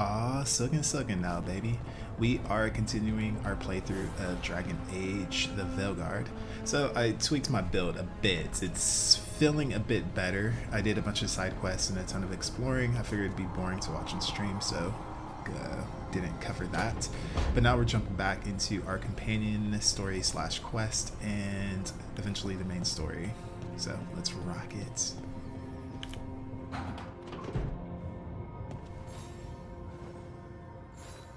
Ah, suckin' now, baby. We are continuing our playthrough of Dragon Age, the Veilguard. So I tweaked my build a bit. It's feeling a bit better. I did a bunch of side quests and a ton of exploring. I figured it'd be boring to watch on stream, so didn't cover that. But now we're jumping back into our companion story slash quest and eventually the main story. So let's rock it.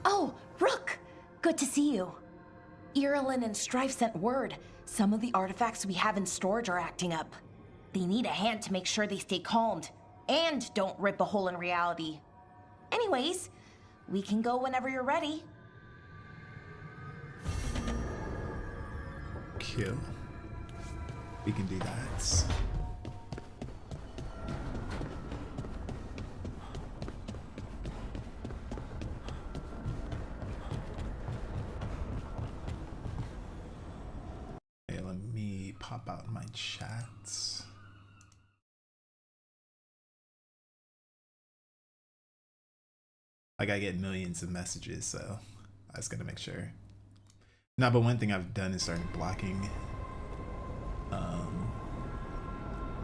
Oh, Rook! Good to see you. Irulan and Strife sent word. Some of the artifacts we have in storage are acting up. They need a hand to make sure they stay calmed. And don't rip a hole in reality. Anyways, we can go whenever you're ready. Cool. We can do that. Okay, let me pop out my chats. Like, I get millions of messages, so I was gonna make sure. No, but one thing I've done is started blocking,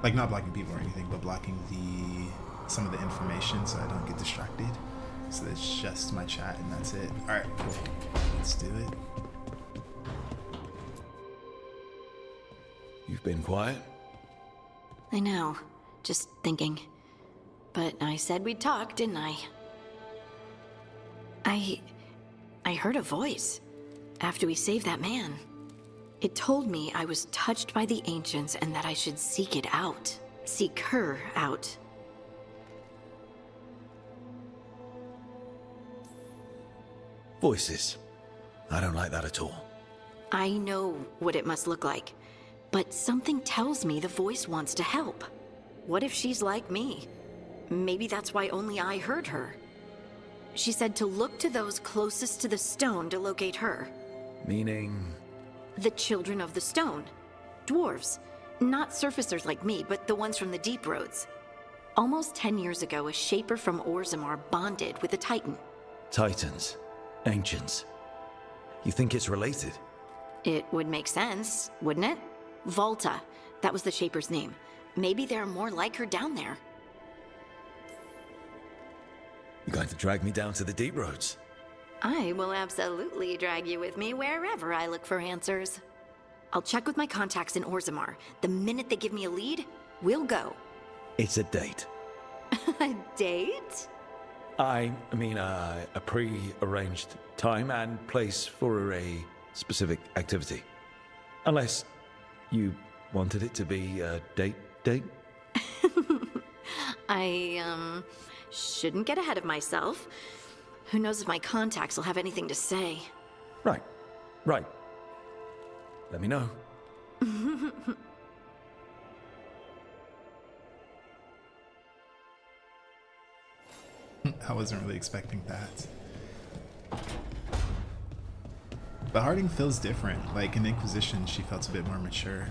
like not blocking people or anything, but blocking some of the information so I don't get distracted. So it's just my chat and that's it. All right, cool. Let's do it. You've been quiet? I know. Just thinking. But I said we'd talk, didn't I? I heard a voice after we saved that man. It told me I was touched by the Ancients and that I should seek it out. Seek her out. Voices. I don't like that at all. I know what it must look like, but something tells me the voice wants to help. What if she's like me? Maybe that's why only I heard her. She said to look to those closest to the stone to locate her. Meaning? The Children of the Stone. Dwarves. Not surfacers like me, but the ones from the Deep Roads. Almost 10 years ago, a Shaper from Orzammar bonded with a Titan. Titans. Ancients. You think it's related? It would make sense, wouldn't it? Volta. That was the Shaper's name. Maybe there are more like her down there. You're going to drag me down to the Deep Roads? I will absolutely drag you with me wherever I look for answers. I'll check with my contacts in Orzammar. The minute they give me a lead, we'll go. It's a date. A date? I mean, a pre-arranged time and place for a specific activity. Unless you wanted it to be a date? I, shouldn't get ahead of myself. Who knows if my contacts will have anything to say. Right. Let me know. I wasn't really expecting that. But Harding feels different. Like in Inquisition, she felt a bit more mature.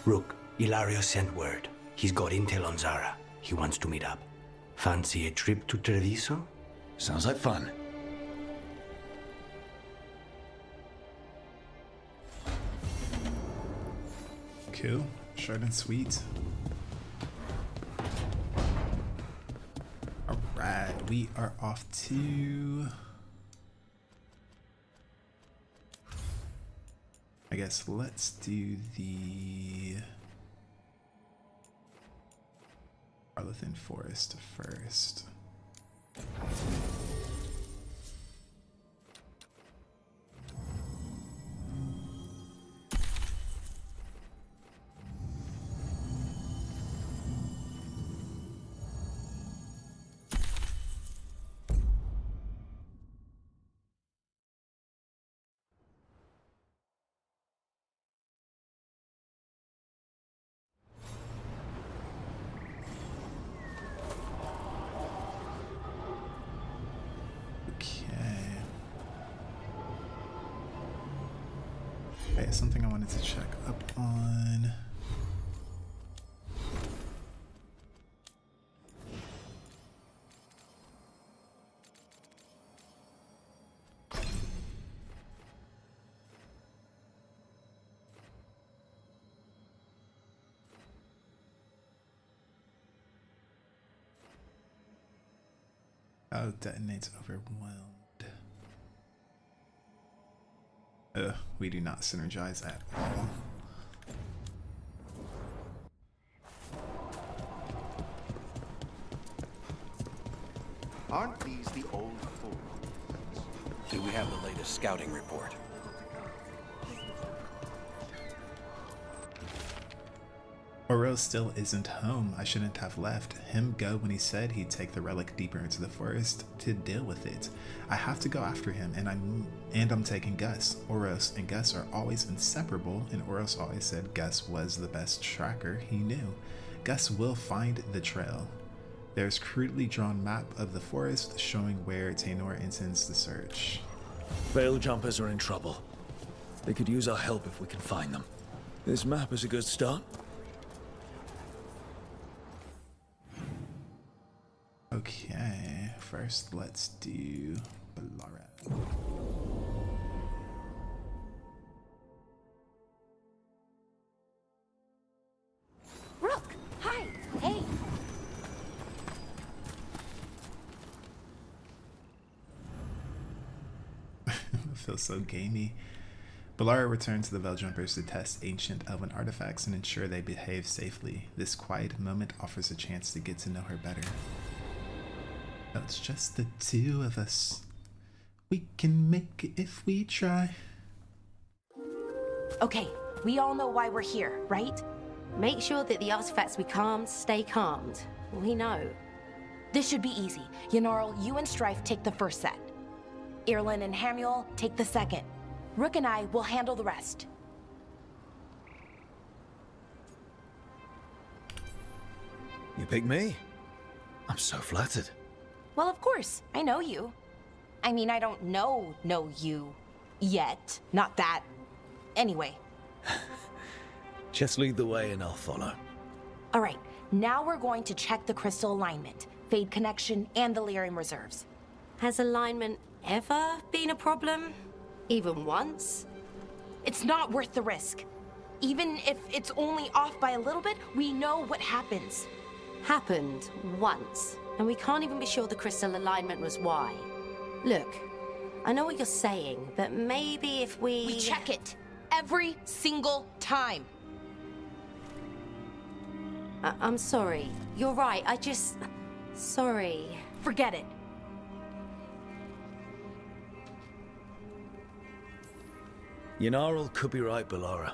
Rook, Ilario sent word. He's got intel on Zara. He wants to meet up. Fancy a trip to Treviso? Sounds like fun. Cool. Short and sweet. Alright, we are off to... I guess let's do the Arlathan Forest first. Okay, something I wanted to check up on. Oh, detonates overwhelmed. We do not synergize at all. Aren't these the old fools? Do we have the latest scouting report? Oro still isn't home. I shouldn't have left him go when he said he'd take the relic deeper into the forest to deal with it. I have to go after him, and I'm taking Gus. Oros and Gus are always inseparable, and Oros always said Gus was the best tracker he knew. Gus will find the trail. There's crudely drawn map of the forest showing where Taynor intends to search. Veil jumpers are in trouble. They could use our help if we can find them. This map is a good start. Okay, first let's do Balara. Rook! Hi! Hey! I feel so gamey. Balara returns to the Veil Jumpers to test ancient elven artifacts and ensure they behave safely. This quiet moment offers a chance to get to know her better. Oh, it's just the two of us. We can make it if we try. Okay, we all know why we're here, right? Make sure that the artifacts we calmed stay calmed. We know. This should be easy. Yanarl, you and Strife take the first set. Irlin and Hamuel take the second. Rook and I will handle the rest. You pick me? I'm so flattered. Well, of course, I know you. I mean, I don't know you yet. Not that. Anyway. Just lead the way and I'll follow. All right, now we're going to check the crystal alignment, Fade Connection, and the Lyrium reserves. Has alignment ever been a problem? Even once? It's not worth the risk. Even if it's only off by a little bit, we know what happens. Happened once, and we can't even be sure the crystal alignment was why. Look, I know what you're saying, but maybe if We check it every single time. I'm sorry. You're right, Sorry. Forget it. Yanarl could be right, Balara.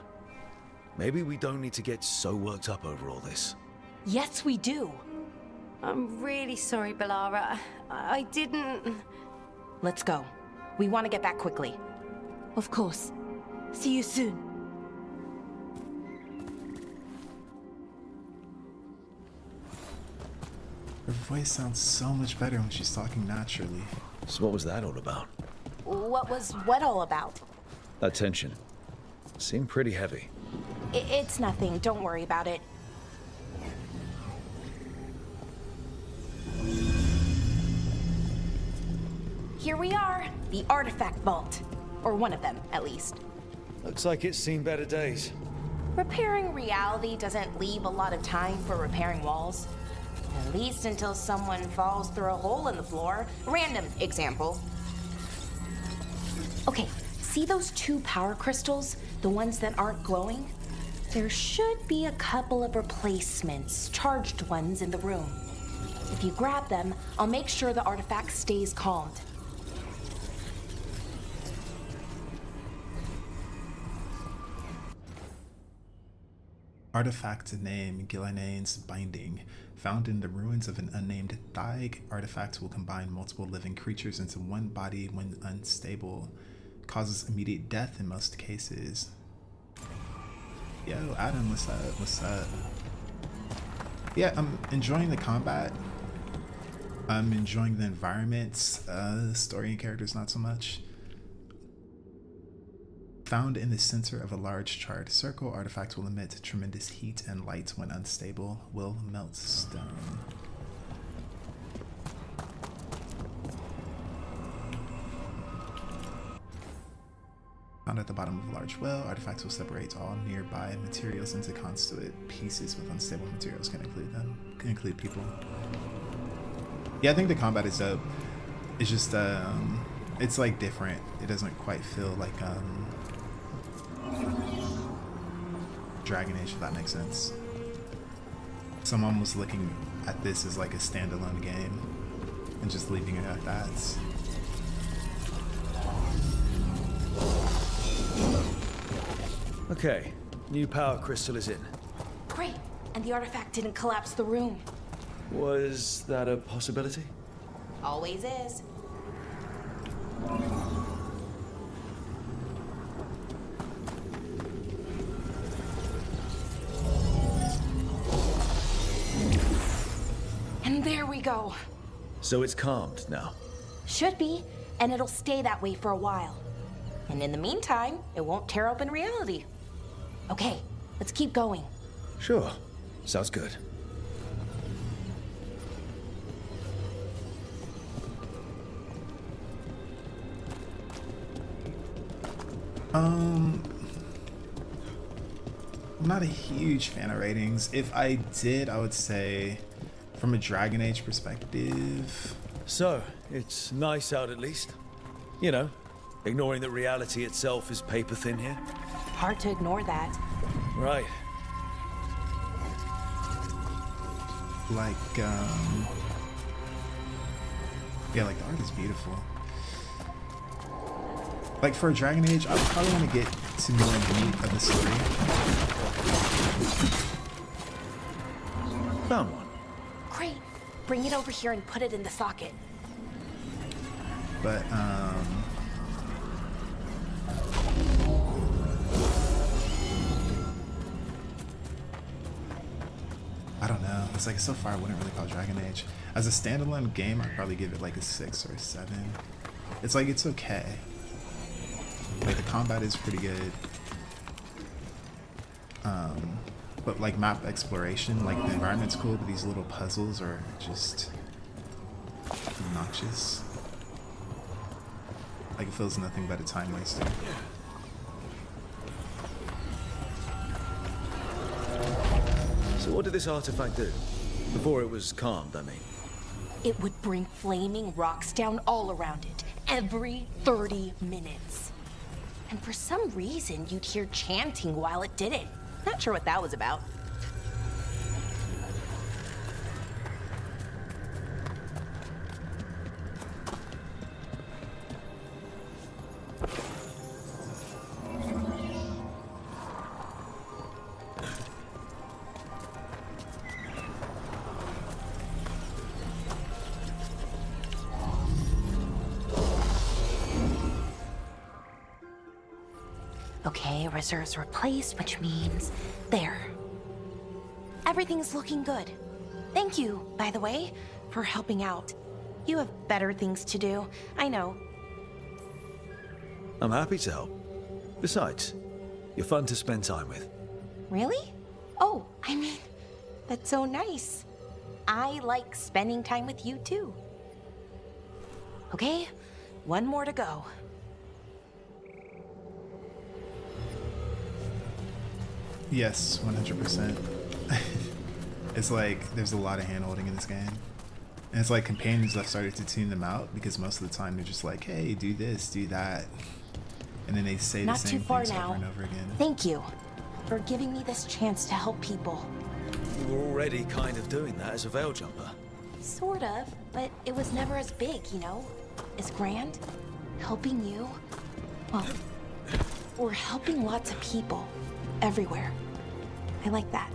Maybe we don't need to get so worked up over all this. Yes, we do. I'm really sorry, Balara. I didn't... Let's go. We want to get back quickly. Of course. See you soon. Her voice sounds so much better when she's talking naturally. So what was that all about? What was what all about? That tension. Seemed pretty heavy. It's nothing. Don't worry about it. Here we are, the artifact vault. Or one of them, at least. Looks like it's seen better days. Repairing reality doesn't leave a lot of time for repairing walls. At least until someone falls through a hole in the floor. Random example. Okay, see those two power crystals? The ones that aren't glowing? There should be a couple of replacements, charged ones in the room. If you grab them, I'll make sure the artifact stays calmed. Artifact name Gilanane's Binding. Found in the ruins of an unnamed Thaig, artifacts will combine multiple living creatures into one body when unstable. Causes immediate death in most cases. Yo, Adam, what's up? What's up? Yeah, I'm enjoying the combat. I'm enjoying the environments. The story and characters not so much. Found in the center of a large charred circle, artifacts will emit tremendous heat and light when unstable. Will melt stone. Found at the bottom of a large well, artifacts will separate all nearby materials into constituent pieces with unstable materials. Can include people. Yeah, I think the combat is dope. It's just it's like different. It doesn't quite feel like Dragon Age, if that makes sense. Someone was looking at this as like a standalone game and just leaving it at that. Okay, new power crystal is in. Great. And the artifact didn't collapse the room. Was that a possibility? Always is. And there we go. So it's calmed now. Should be, and it'll stay that way for a while. And in the meantime, it won't tear open reality. Okay, let's keep going. Sure, sounds good. I'm not a huge fan of ratings. If I did, I would say from a Dragon Age perspective. So, it's nice out at least. You know, ignoring that reality itself is paper thin here. Hard to ignore that. Right. Like, yeah, like the art is beautiful. Like for a Dragon Age, I would probably want to get to more meat of the story. Found one. Great. Bring it over here and put it in the socket. But, I don't know. It's like so far I wouldn't really call Dragon Age. As a standalone game, I'd probably give it like a 6 or a 7. It's like, it's okay. Like the combat is pretty good. But like map exploration, like the environment's cool, but these little puzzles are just obnoxious. Like it feels nothing but a time waster. So what did this artifact do? Before it was calmed, I mean. It would bring flaming rocks down all around it, every 30 minutes. And for some reason, you'd hear chanting while it did it. Not sure what that was about. Okay, reserves replaced, which means there. Everything's looking good. Thank you, by the way, for helping out. You have better things to do, I know. I'm happy to help. Besides, you're fun to spend time with. Really? Oh, I mean, that's so nice. I like spending time with you too. Okay, one more to go. Yes, 100%. It's like there's a lot of hand-holding in this game. And it's like companions, I've started to tune them out because most of the time they're just like, hey, do this, do that. And then they say Not the same too far things now. over and over again. Thank you for giving me this chance to help people. You were already kind of doing that as a veil jumper. Sort of, but it was never as big, you know? As grand. Helping you. Well, we're helping lots of people. Everywhere. I like that.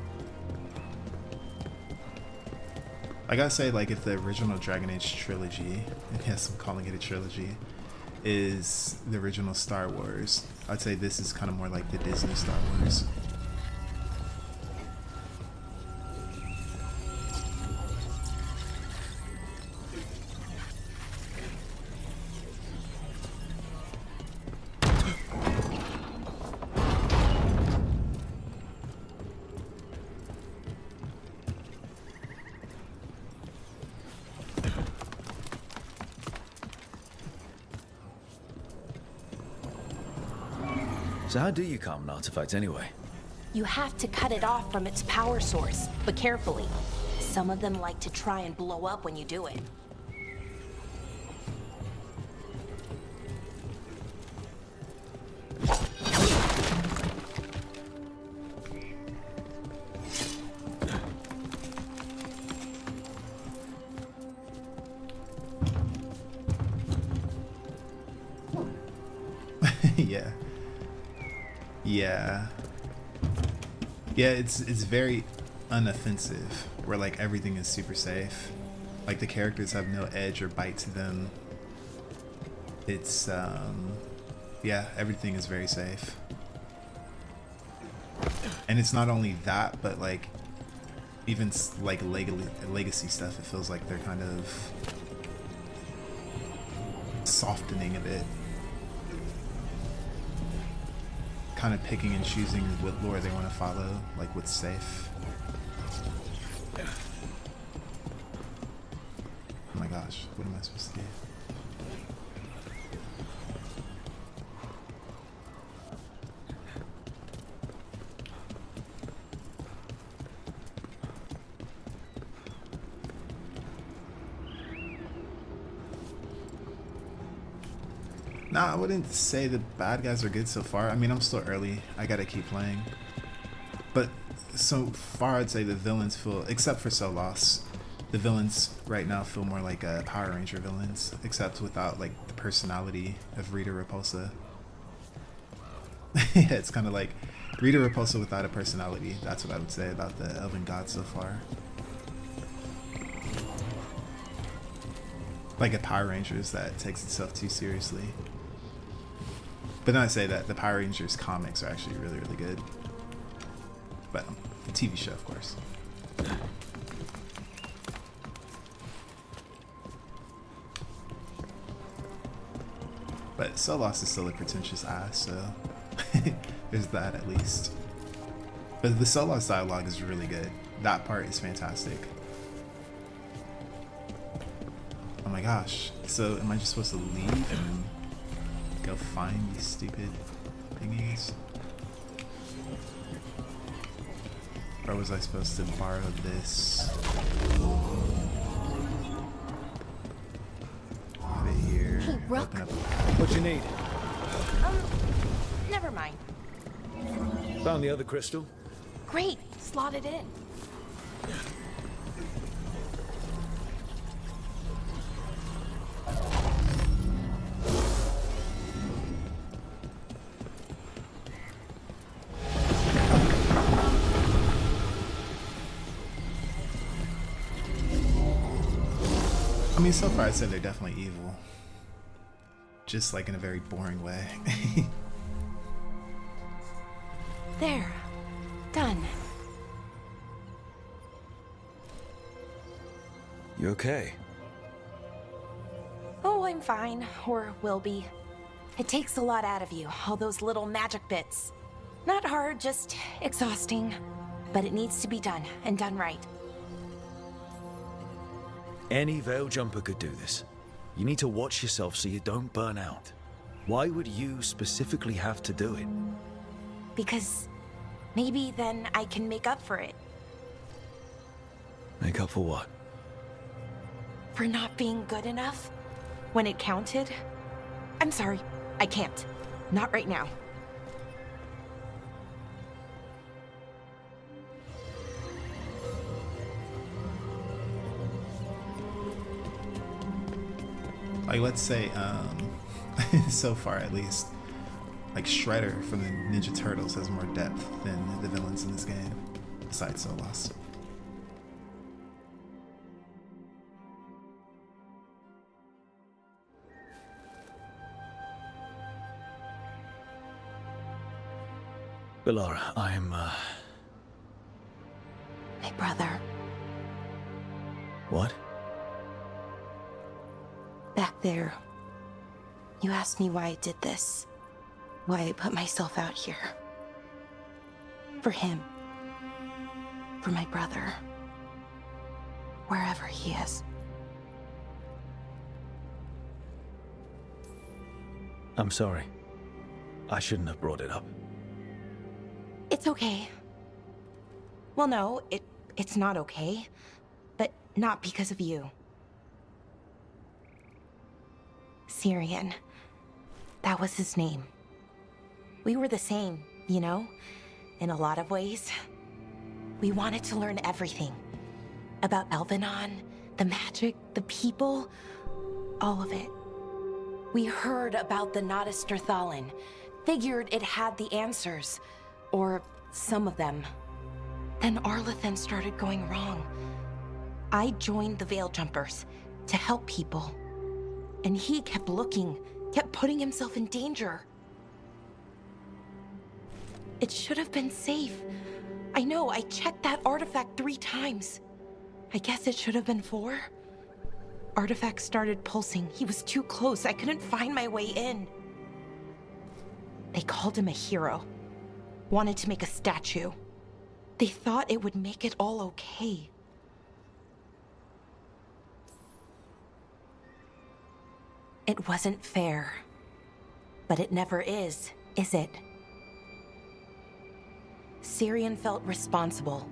I gotta say, like, if the original Dragon Age trilogy, and yes, I'm calling it a trilogy, is the original Star Wars, I'd say this is kind of more like the Disney Star Wars. So how do you calm an artifact anyway? You have to cut it off from its power source, but carefully. Some of them like to try and blow up when you do it. Yeah. Yeah. Yeah, it's very unoffensive, where like everything is super safe. Like the characters have no edge or bite to them. It's yeah, everything is very safe. And it's not only that, but like even like legacy stuff, it feels like they're kind of softening a bit. Kind of picking and choosing what lore they want to follow, like what's safe. Oh my gosh, what am I supposed to do? Nah, I wouldn't say the bad guys are good so far. I mean, I'm still early. I gotta keep playing. But so far, I'd say the villains feel, except for Solas, the villains right now feel more like Power Ranger villains, except without like the personality of Rita Repulsa. Yeah, it's kind of like Rita Repulsa without a personality. That's what I would say about the Elven Gods so far. Like a Power Rangers that takes itself too seriously. But then I say that the Power Rangers comics are actually really, really good. But the TV show, of course. But Solas is still a pretentious ass, so there's that at least. But the Solas dialogue is really good. That part is fantastic. Oh my gosh. So am I just supposed to leave and go find these stupid thingies? Or was I supposed to borrow this? Have it here. Hey, Rook. Open up. What you need? Never mind. Found the other crystal? Great, slot it in. I mean, so far I'd say they're definitely evil. Just like in a very boring way. There. Done. You okay? Oh, I'm fine. Or will be. It takes a lot out of you, all those little magic bits. Not hard, just exhausting. But it needs to be done, and done right. Any Veil Jumper could do this. You need to watch yourself so you don't burn out. Why would you specifically have to do it? Because maybe then I can make up for it. Make up for what? For not being good enough when it counted. I'm sorry, I can't. Not right now. Like, let's say, so far at least, like Shredder from the Ninja Turtles has more depth than the villains in this game, besides Solas. Bellara, I'm, My brother. What? Back there, you asked me why I did this. Why I put myself out here. For him. For my brother. Wherever he is. I'm sorry. I shouldn't have brought it up. It's okay. Well, no, it's not okay. But not because of you. Syrian. That was his name. We were the same, you know? In a lot of ways. We wanted to learn everything. About Elvenon, the magic, the people, all of it. We heard about the Notister Thalin, figured it had the answers, or some of them. Then Arlathan started going wrong. I joined the Veil Jumpers to help people. And he kept looking, kept putting himself in danger. It should have been safe. I know, I checked that artifact 3 times. I guess it should have been 4. Artifact started pulsing. He was too close. I couldn't find my way in. They called him a hero. Wanted to make a statue. They thought it would make it all okay. It wasn't fair. But it never is it? Syrian felt responsible.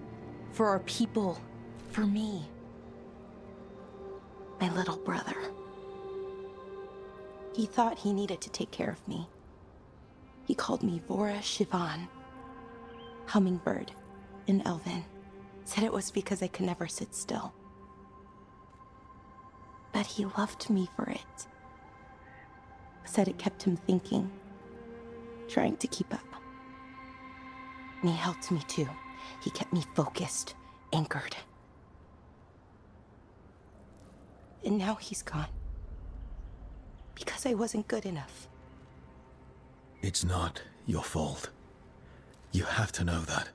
For our people. For me. My little brother. He thought he needed to take care of me. He called me Vora Shivan. Hummingbird in Elven. Said it was because I could never sit still. But he loved me for it. Said it kept him thinking. Trying to keep up. And he helped me too. He kept me focused, anchored. And now he's gone. Because I wasn't good enough. It's not your fault. You have to know that.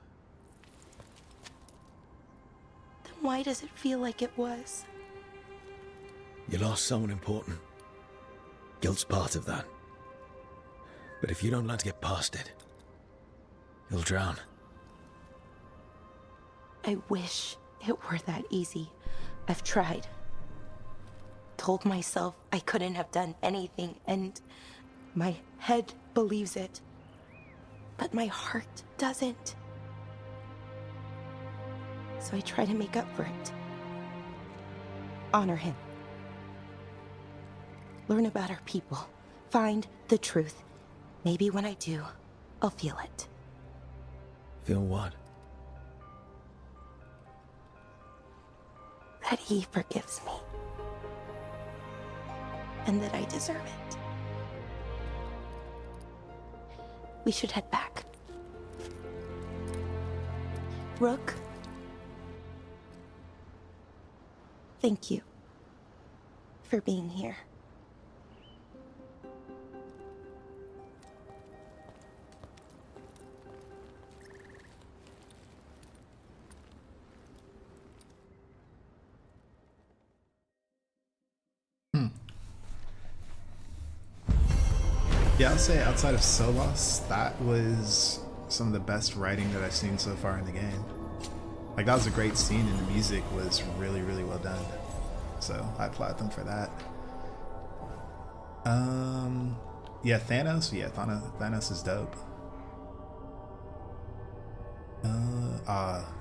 Then why does it feel like it was? You lost someone important. Guilt's part of that. But if you don't learn to get past it, you'll drown. I wish it were that easy. I've tried. Told myself I couldn't have done anything, and my head believes it. But my heart doesn't. So I try to make up for it. Honor him. Learn about our people. Find the truth. Maybe when I do, I'll feel it. Feel what? That he forgives me. And that I deserve it. We should head back. Rook. Thank you for being here. Yeah, I'll say outside of Solos, that was some of the best writing that I've seen so far in the game. Like, that was a great scene, and the music was really, really well done. So I applaud them for that. Yeah, Thanos. Yeah, Thanos is dope.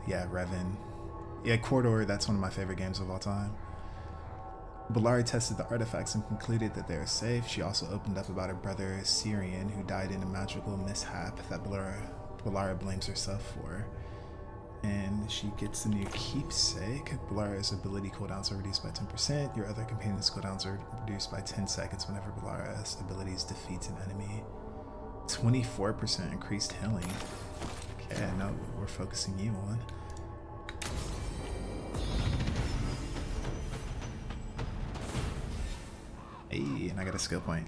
Yeah, Revan. Yeah, Corridor. That's one of my favorite games of all time. Bellari tested the artifacts and concluded that they are safe. She also opened up about her brother Syrian, who died in a magical mishap that Bellari blames herself for. And she gets the new keepsake. Bellari's ability cooldowns are reduced by 10%. Your other companions' cooldowns are reduced by 10 seconds whenever Bellari's abilities defeats an enemy. 24% increased healing. Okay, I know what we're focusing you on. Hey, and I got a skill point.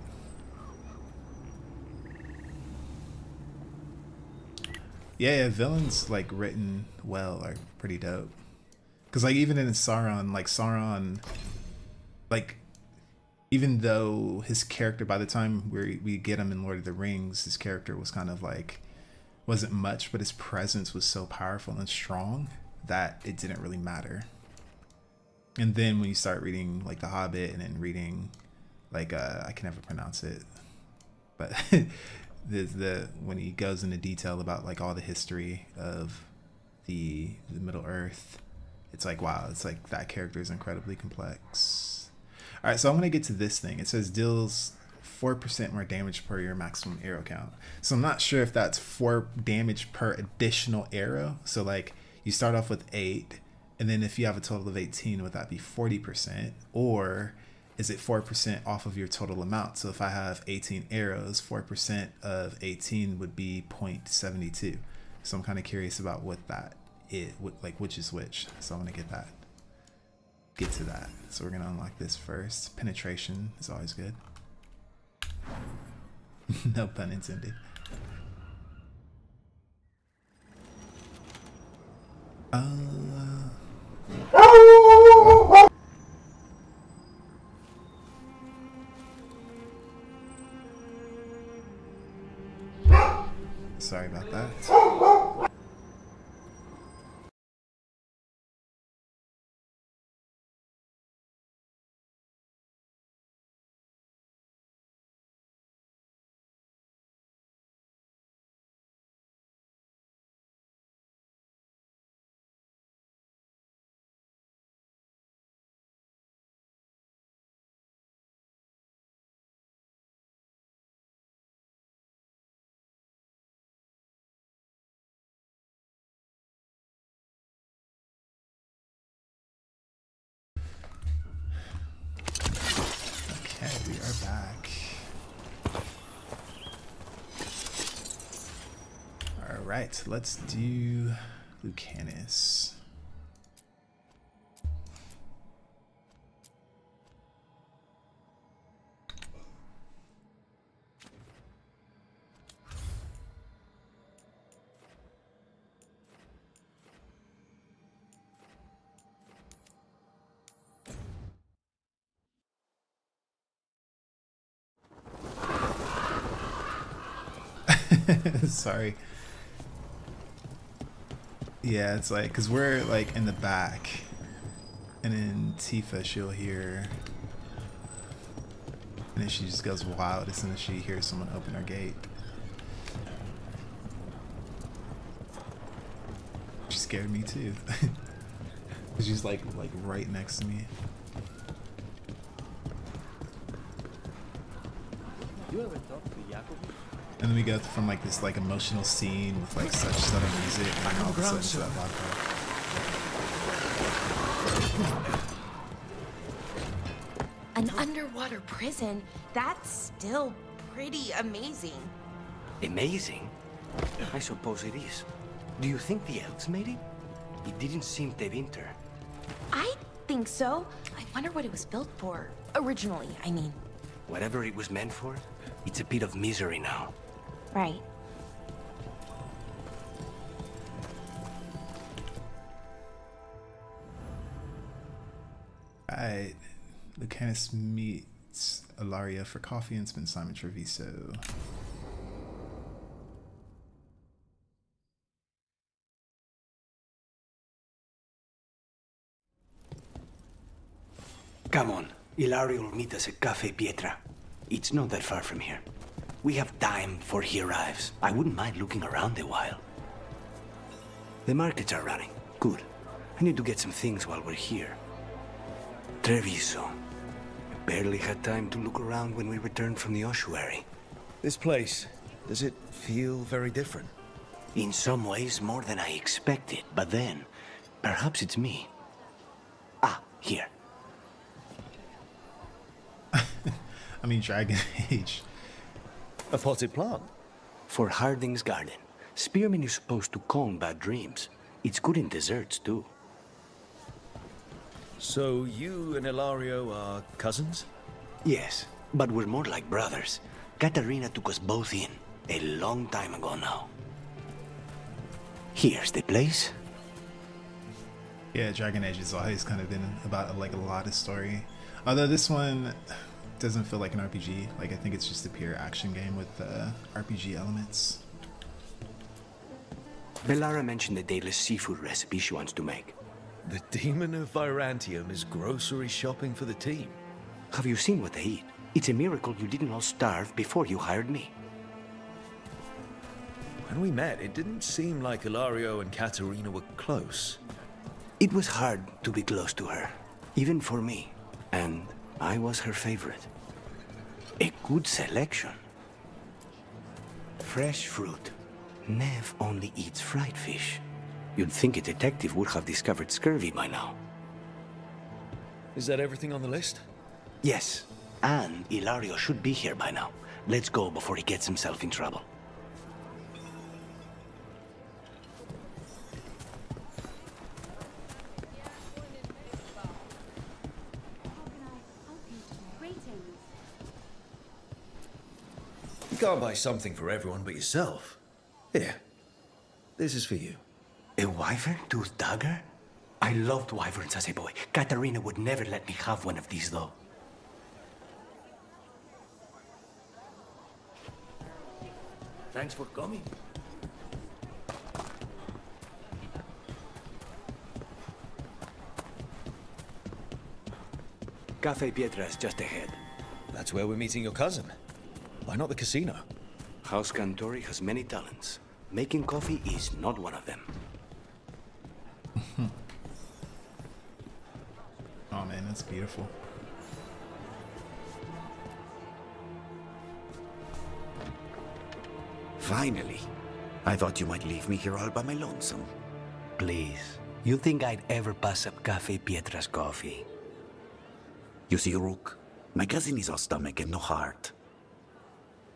Yeah, villains like written well are pretty dope. Cause like even in Sauron, like even though his character by the time we get him in Lord of the Rings, his character was kind of like wasn't much, but his presence was so powerful and strong that it didn't really matter. And then when you start reading like The Hobbit and then reading like I can never pronounce it, but when he goes into detail about like all the history of the Middle Earth, it's like, wow, it's like that character is incredibly complex. All right, so I'm gonna get to this thing. It says deals 4% more damage per your maximum arrow count. So I'm not sure if that's 4 damage per additional arrow. So like you start off with 8, and then if you have a total of 18, would that be 40%? Or is it 4% off of your total amount? So if I have 18 arrows, 4% of 18 would be 0.72. So I'm kind of curious about what that is, like which is which. So I'm gonna get to that. So we're gonna unlock this first. Penetration is always good. No pun intended. Sorry about that. Okay, we are back. All right, let's do Lucanus. Sorry. Yeah, it's like, because we're like in the back, and then Tifa, she'll hear, and then she just goes wild as soon as she hears someone open her gate. She scared me too. She's like right next to me. You ever talk to Jacob? And then we go from like this like emotional scene with like such subtle music, and then all of a sudden it's that vodka. An underwater prison? That's still pretty amazing. Amazing? I suppose it is. Do you think the elves made it? It didn't seem to winter. I think so. I wonder what it was built for. Originally, I mean. Whatever it was meant for, it's a pit of misery now. Right. Alright. Lucanus meets Ilaria for coffee and spends time in Treviso. Come on. Ilaria will meet us at Cafe Pietra. It's not that far from here. We have time before he arrives. I wouldn't mind looking around a while. The markets are running. Good. I need to get some things while we're here. Treviso. I barely had time to look around when we returned from the ossuary. This place, does it feel very different? In some ways, more than I expected. But then, perhaps it's me. Ah, here. I mean, Dragon Age. A potted plant? For Harding's Garden. Spearmint is supposed to calm bad dreams. It's good in desserts, too. So you and Ilario are cousins? Yes, but we're more like brothers. Katarina took us both in, a long time ago now. Here's the place. Yeah, Dragon Age has always kind of been about like a lot of story. Although this one doesn't feel like an RPG. Like, I think it's just a pure action game with RPG elements. Bellara mentioned the daily seafood recipe she wants to make. The Demon of Virantium is grocery shopping for the team. Have you seen what they eat? It's a miracle you didn't all starve before you hired me. When we met, it didn't seem like Ilario and Katerina were close. It was hard to be close to her, even for me. And I was her favorite. A good selection. Fresh fruit. Nev only eats fried fish. You'd think a detective would have discovered scurvy by now. Is that everything on the list? Yes, and Ilario should be here by now. Let's go before he gets himself in trouble. You can't buy something for everyone but yourself. Here, this is for you. A wyvern-toothed dagger? I loved wyverns as a boy. Katerina would never let me have one of these, though. Thanks for coming. Cafe Pietra is just ahead. That's where we're meeting your cousin. Why not the casino? House Cantori has many talents. Making coffee is not one of them. Oh man, that's beautiful. Finally. I thought you might leave me here all by my lonesome. Please. You think I'd ever pass up Cafe Pietra's coffee? You see, Rook, my cousin is all stomach and no heart.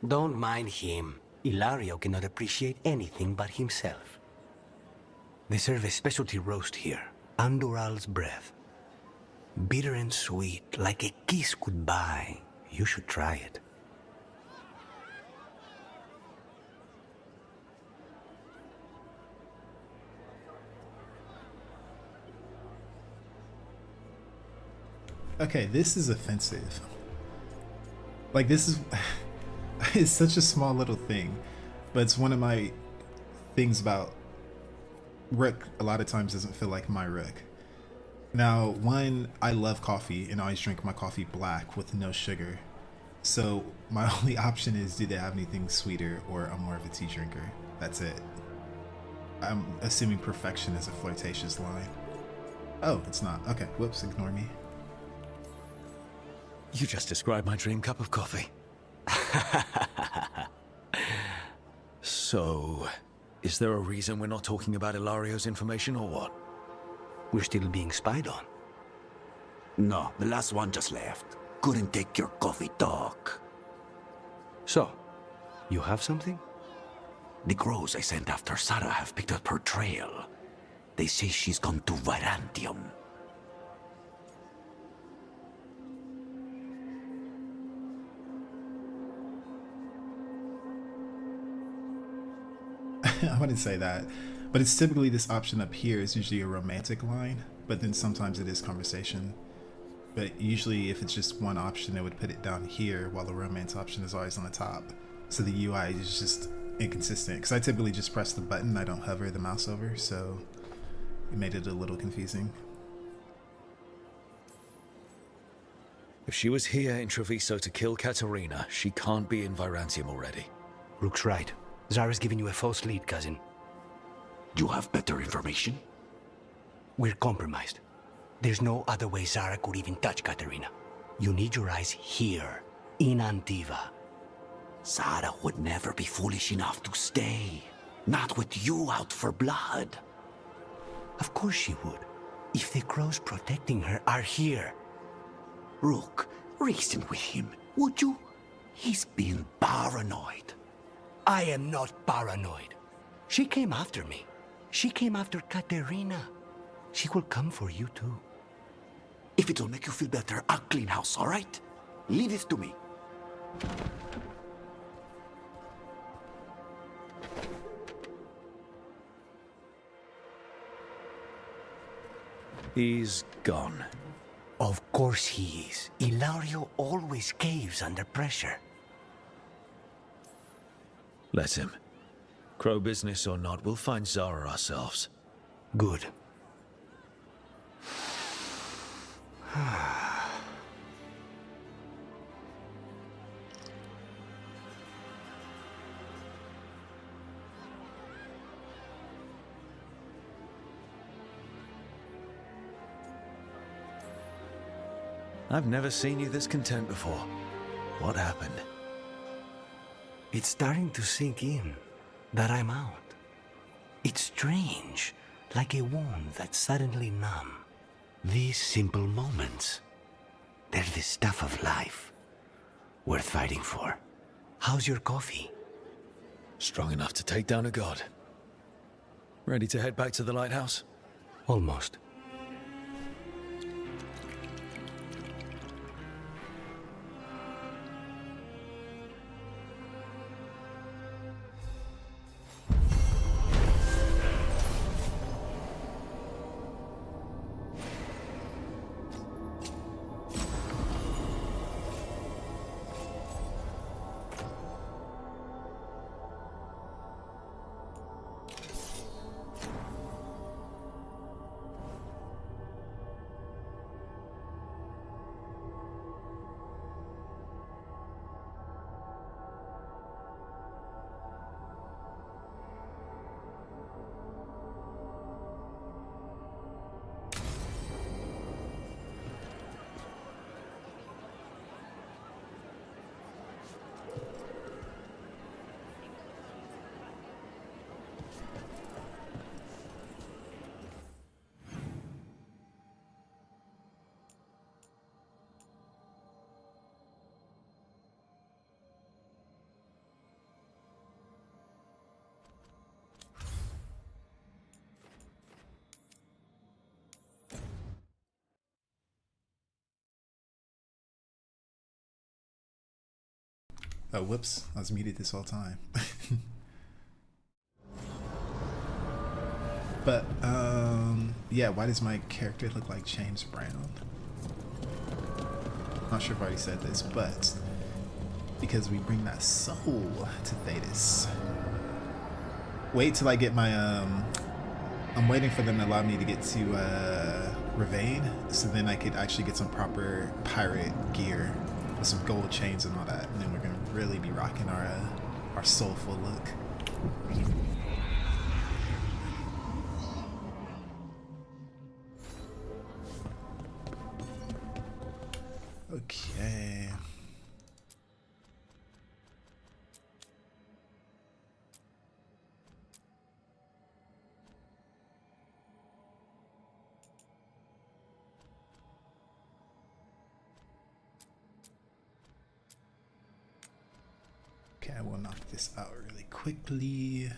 Don't mind him. Ilario cannot appreciate anything but himself. They serve a specialty roast here, Andoral's breath. Bitter and sweet, like a kiss goodbye. You should try it. Okay, this is offensive. Like, this is... it's such a small little thing, but it's one of my things about Rook. A lot of times doesn't feel like my Rook. Now, one, I love coffee and I always drink my coffee black with no sugar. So my only option is, do they have anything sweeter, or I'm more of a tea drinker. That's it. I'm assuming perfection is a flirtatious line. Oh, it's not. Okay, whoops, ignore me. You just described my dream cup of coffee. So, is there a reason we're not talking about Ilario's information or what? We're still being spied on. No, the last one just left. Couldn't take your coffee talk. So, you have something? The crows I sent after Sarah have picked up her trail. They say she's gone to Virantium. I wouldn't say that, but it's typically this option up here is usually a romantic line, but then sometimes it is conversation. But usually if it's just one option, it would put it down here while the romance option is always on the top. So the UI is just inconsistent, because I typically just press the button, I don't hover the mouse over, so it made it a little confusing. If she was here in Treviso to kill Katerina, she can't be in Virantium already. Rook's right. Zara's giving you a false lead, cousin. You have better information? We're compromised. There's no other way Zara could even touch Katerina. You need your eyes here, in Antiva. Sarah would never be foolish enough to stay. Not with you out for blood. Of course she would. If the crows protecting her are here. Rook, reason with him, would you? He's being paranoid. I am not paranoid. She came after me. She came after Katerina. She will come for you too. If it'll make you feel better, I'll clean house, all right? Leave this to me. He's gone. Of course he is. Ilario always caves under pressure. Let him. Crow business or not, we'll find Zara ourselves. Good. I've never seen you this content before. What happened? It's starting to sink in that I'm out. It's strange, like a wound that's suddenly numb. These simple moments, they're the stuff of life, worth fighting for. How's your coffee? Strong enough to take down a god. Ready to head back to the lighthouse? Almost. Oh, whoops. I was muted this whole time. But, yeah, why does my character look like James Brown? Not sure if I already said this, but because we bring that soul to Thetis. Wait till I get my, I'm waiting for them to allow me to get to, Ravane, so then I could actually get some proper pirate gear with some gold chains and all that, and then we're gonna really be rocking our soulful look. Okay. Okay, I will knock this out really quickly.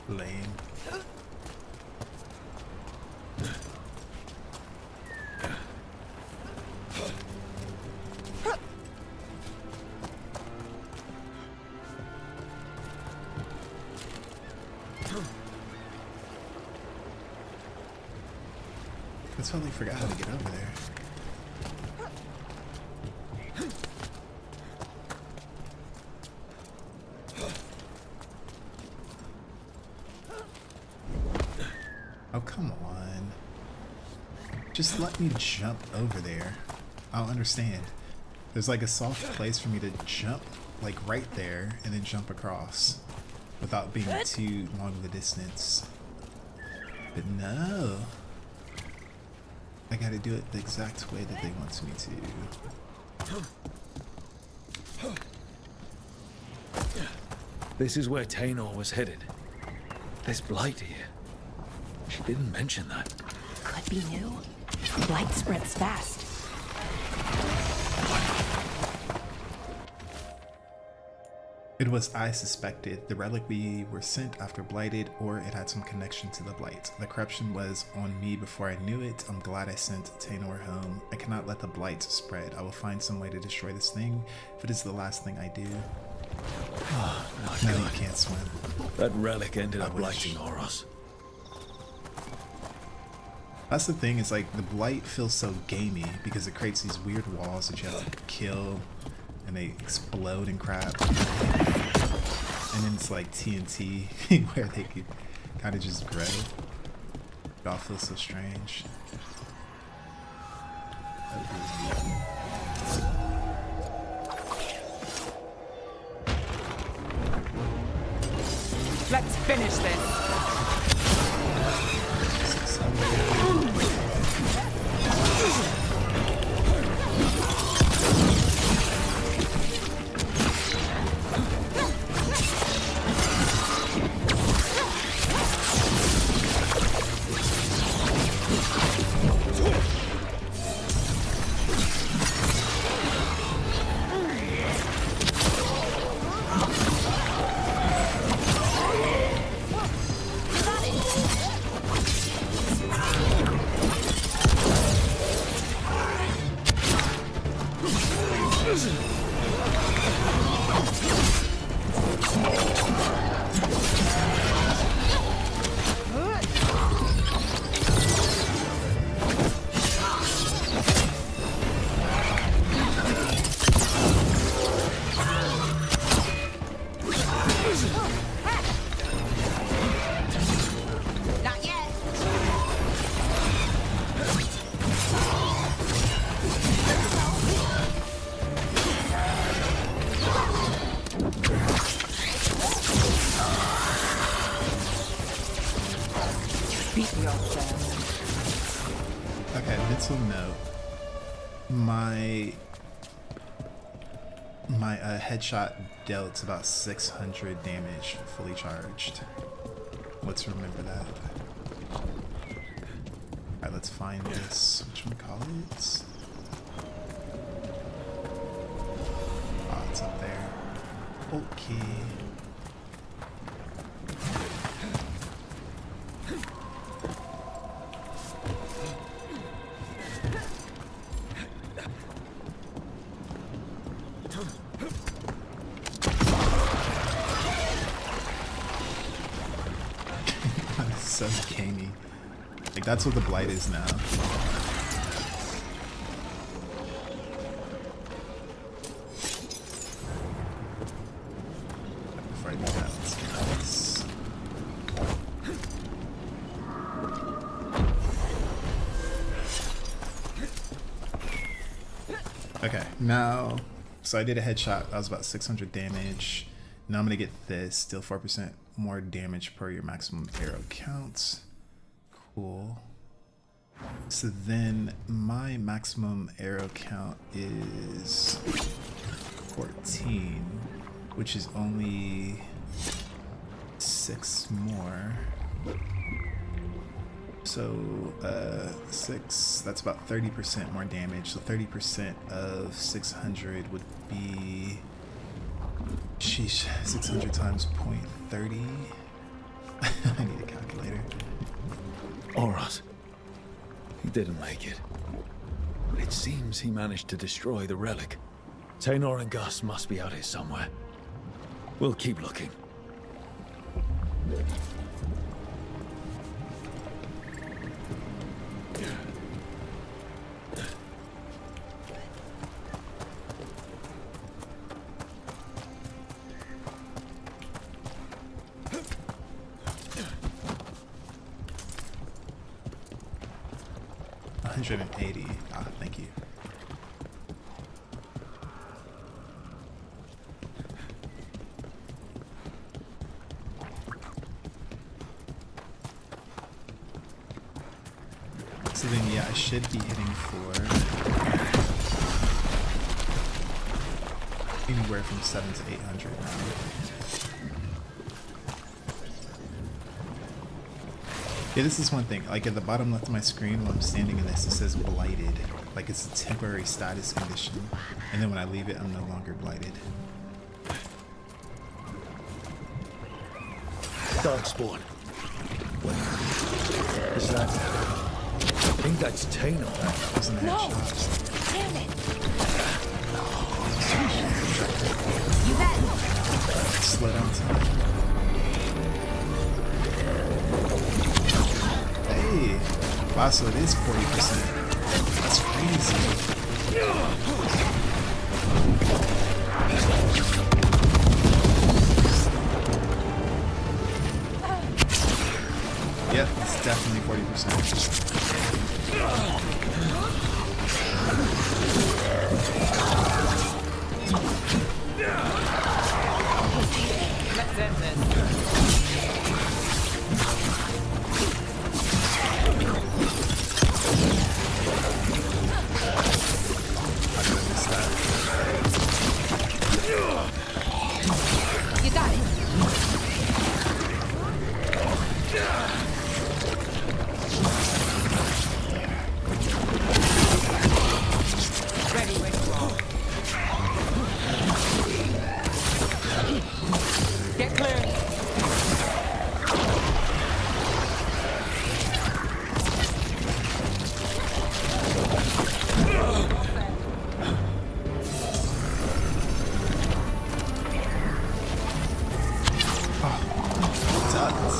Lame. I totally forgot how to get over there. Oh, come on. Just let me jump over there. I'll understand. There's like a soft place for me to jump, like right there, and then jump across without being too long of a distance. But no. I gotta do it the exact way that they want me to. This is where Tainor was headed. There's blight here. She didn't mention that. Could be new. Blight spreads fast. It was, I suspected, the relic we were sent after Blighted, or it had some connection to the Blight. The corruption was on me before I knew it. I'm glad I sent Tainor home. I cannot let the Blight spread. I will find some way to destroy this thing, if it is the last thing I do. Oh, not Now good. you can't swim. That relic ended up wish. lighting Oros. That's the thing, is like the Blight feels so gamey because it creates these weird walls that you have to kill and they explode and crap. And then it's like TNT where they could kind of just grow. It all feels so strange. Let's finish this. Not yet. Beat yourself. Okay, mental note. My headshot dealt about 600 damage fully charged. Let's remember that. Alright, let's find this. Which one call it? Oh, it's up there. Okay. So gamey. Like, that's what the Blight is now. Before I do that, let's get this. Okay, now, so I did a headshot. That was about 600 damage. Now I'm gonna get this, deal 4% more damage per your maximum arrow count. Cool. So then my maximum arrow count is 14, which is only 6 more. So 6, that's about 30% more damage. So 30% of 600 would be, sheesh, 600 times 0.30. I need a calculator. Oros. He didn't make it. But it seems he managed to destroy the relic. Tainor and Gus must be out here somewhere. We'll keep looking. $180. Ah, thank you. So then, yeah, I should be hitting for anywhere from 700 to 800 now. Yeah, this is one thing. Like at the bottom left of my screen, while I'm standing in this, it says blighted. Like it's a temporary status condition. And then when I leave it, I'm no longer blighted. Darkspawn. What is that? I think that's Taino. Wasn't that No! shot? Damn it! You bet! Slid on top. Hey! Wow, so it is 40%. That's crazy. Yep, it's definitely 40%. Let's end this. You got it. Ready when you are. Get clear. Nuts.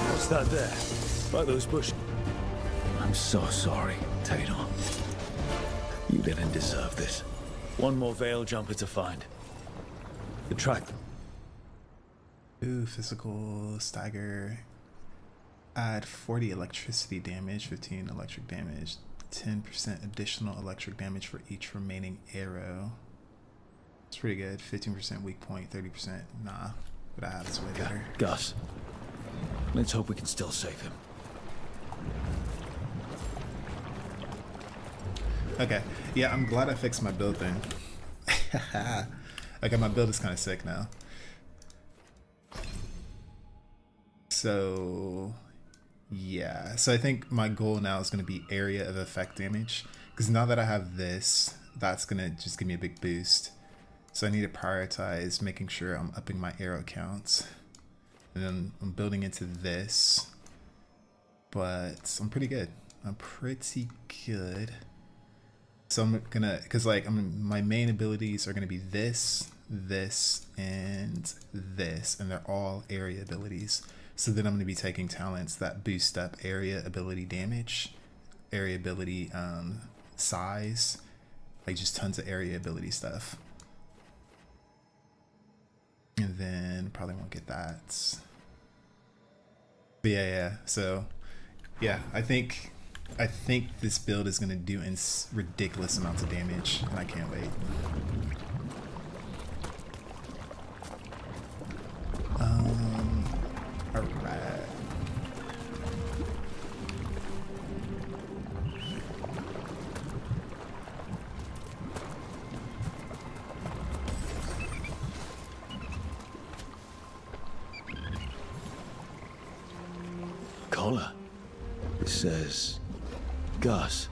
What's that there? By those bushes. I'm so sorry, Taino. You didn't deserve this. One more Veil jumper to find. The track. Ooh, physical stagger. Add 40 electricity damage, 15 electric damage, 10% additional electric damage for each remaining arrow. It's pretty good. 15% weak point, 30%. Nah, what I have is way better. Gus. Let's hope we can still save him. Okay, yeah, I'm glad I fixed my build then. Okay, my build is kind of sick now. So, yeah. So I think my goal now is going to be area of effect damage. Because now that I have this, that's going to just give me a big boost. So I need to prioritize making sure I'm upping my arrow counts. And then I'm building into this. But I'm pretty good. I'm pretty good. So I'm gonna, cause like my main abilities are gonna be this, and this, and they're all area abilities. So then I'm gonna be taking talents that boost up area ability damage, area ability size, like just tons of area ability stuff. And then probably won't get that. But yeah. So yeah, I think this build is gonna do ridiculous amounts of damage, and I can't wait. Alright. Collar. It says Gus.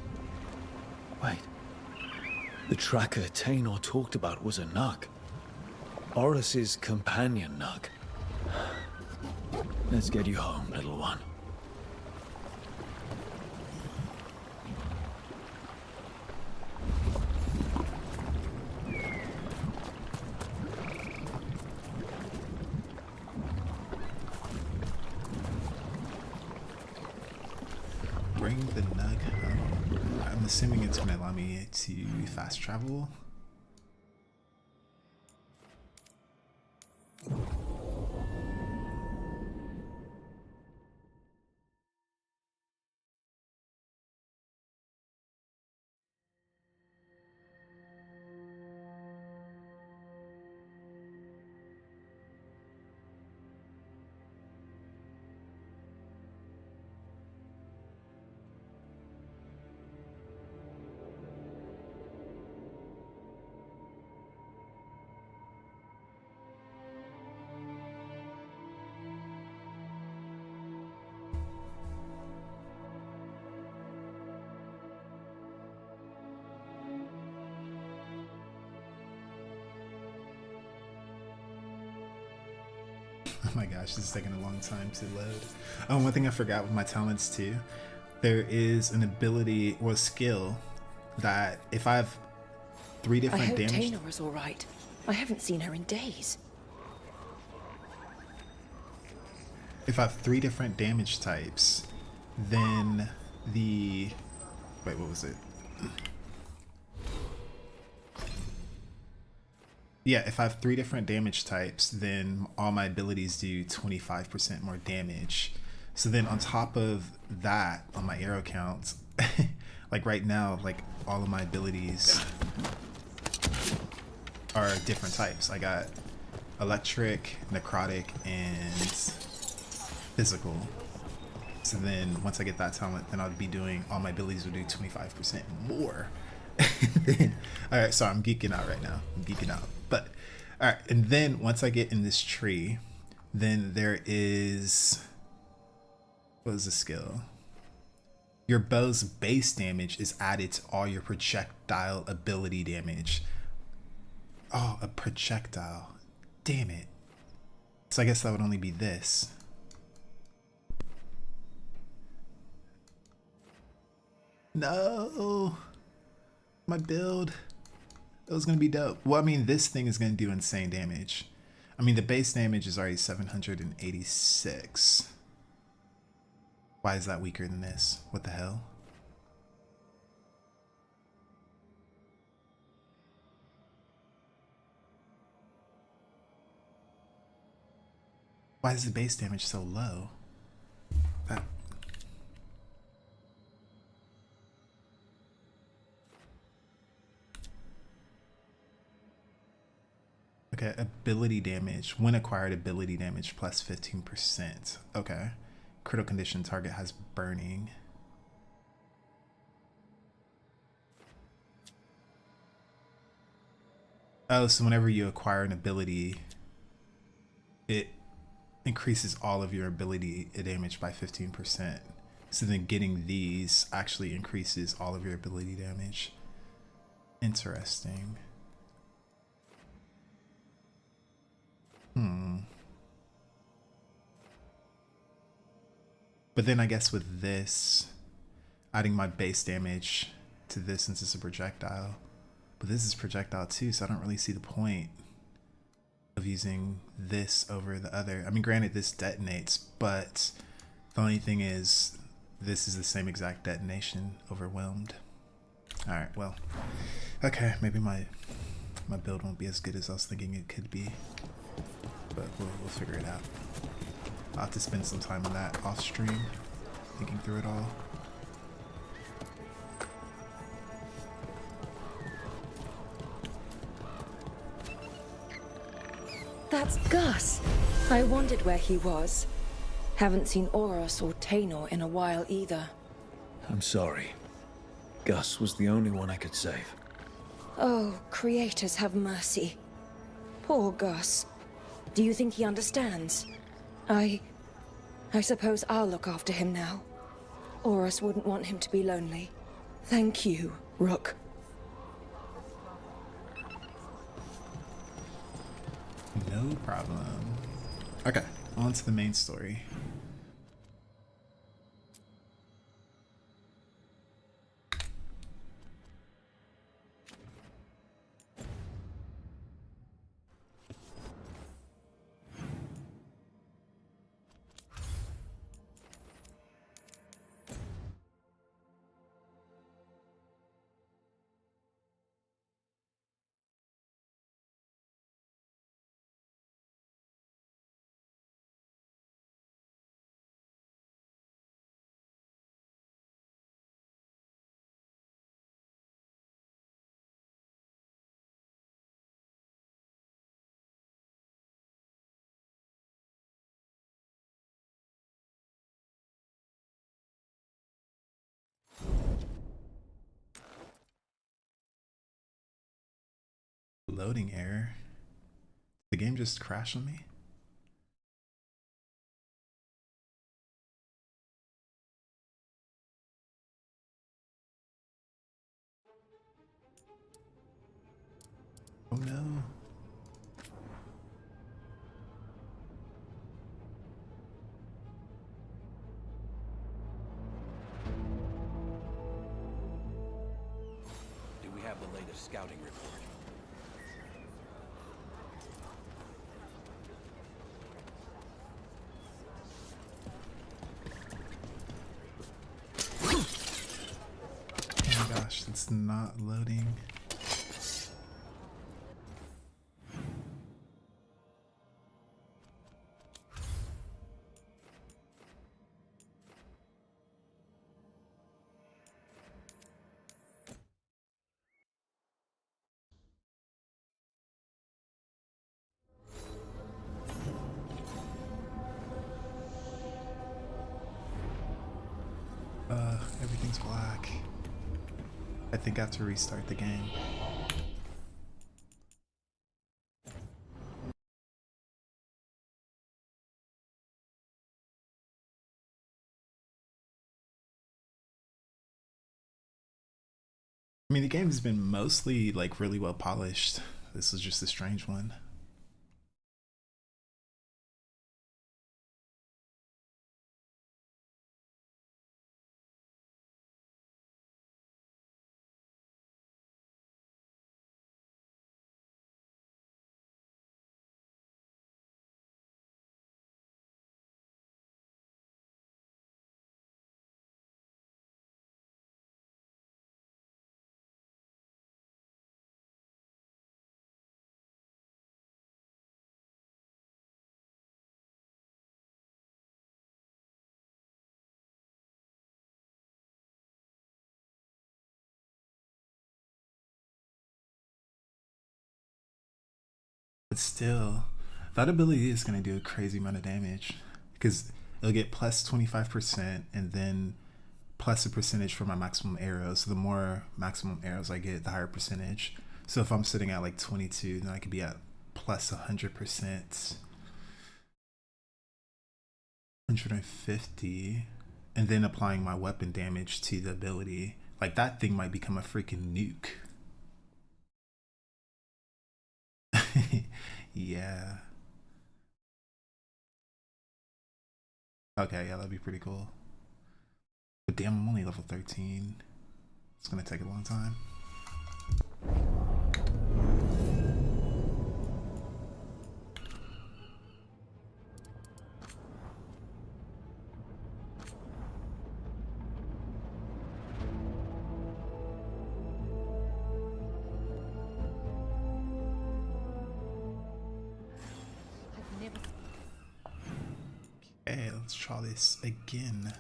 Wait. The tracker Tainor talked about was a Nug. Horus's companion Nug. Let's get you home, little one. bring the Nug home. I'm assuming it's gonna allow me to fast travel. Oh my gosh, this is taking a long time to load. Oh, one thing I forgot with my talents too. There is an ability or skill that if I have 3 different I hope damage. Taynor is all right. I haven't seen her in days. If I have 3 different damage types, then the wait, what was it? Yeah, if I have 3 different damage types, then all my abilities do 25% more damage. So then on top of that, on my arrow count, like right now, like all of my abilities are different types. I got electric, necrotic, and physical. So then once I get that talent, then I'll be doing, all my abilities will do 25% more. Alright, so I'm geeking out right now. I'm geeking out. But alright, and then once I get in this tree, then there is, what is the skill? Your bow's base damage is added to all your projectile ability damage. Oh, a projectile. Damn it. So I guess that would only be this. No. My build. It was gonna be dope. Well, I mean, this thing is gonna do insane damage. I mean, the base damage is already 786. Why is that weaker than this? What the hell? Why is the base damage so low? That... Okay, ability damage. When acquired, ability damage plus 15%. Okay. Critical condition, target has burning. Oh, so whenever you acquire an ability, it increases all of your ability damage by 15%. So then getting these actually increases all of your ability damage. Interesting. But then I guess with this, adding my base damage to this since it's a projectile. But this is projectile too, so I don't really see the point of using this over the other. I mean, granted, this detonates, but the only thing is this is the same exact detonation, overwhelmed. Alright, well, okay, maybe my build won't be as good as I was thinking it could be, but we'll figure it out. I'll have to spend some time on that off stream, thinking through it all. That's Gus. I wondered where he was. Haven't seen Oros or Taynor in a while either. I'm sorry. Gus was the only one I could save. Oh, creators have mercy. Poor Gus. Do you think he understands? I suppose I'll look after him now. Oros wouldn't want him to be lonely. Thank you, Rook. No problem. Okay, on to the main story. loading error. The game just crashed on me. Oh no. Do we have the latest scouting report? Oh my gosh, it's not loading. Everything's black. I think I have to restart the game. I mean, the game's been mostly like really well polished. This was just a strange one. But still, that ability is going to do a crazy amount of damage because it'll get plus 25% and then plus a percentage for my maximum arrows. So the more maximum arrows I get, the higher percentage. So if I'm sitting at like 22, then I could be at plus 100%. 150, and then applying my weapon damage to the ability. Like that thing might become a freaking nuke. Yeah. Okay, yeah, that'd be pretty cool. But damn, I'm only level 13. It's gonna take a long time. Okay, let's try this again.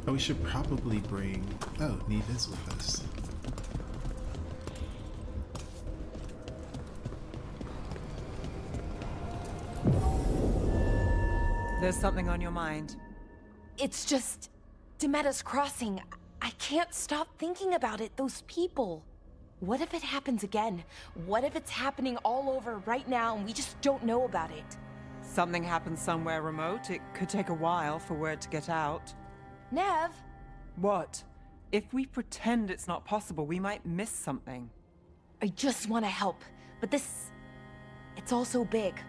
Oh, we should probably bring... Oh, Neve is with us. There's something on your mind. It's just... Demetta's Crossing. I can't stop thinking about it. Those people. What if it happens again? What if it's happening all over right now and we just don't know about it? Something happens somewhere remote. It could take a while for word to get out. Nev? What? If we pretend it's not possible, we might miss something. I just want to help, but this... It's all so big.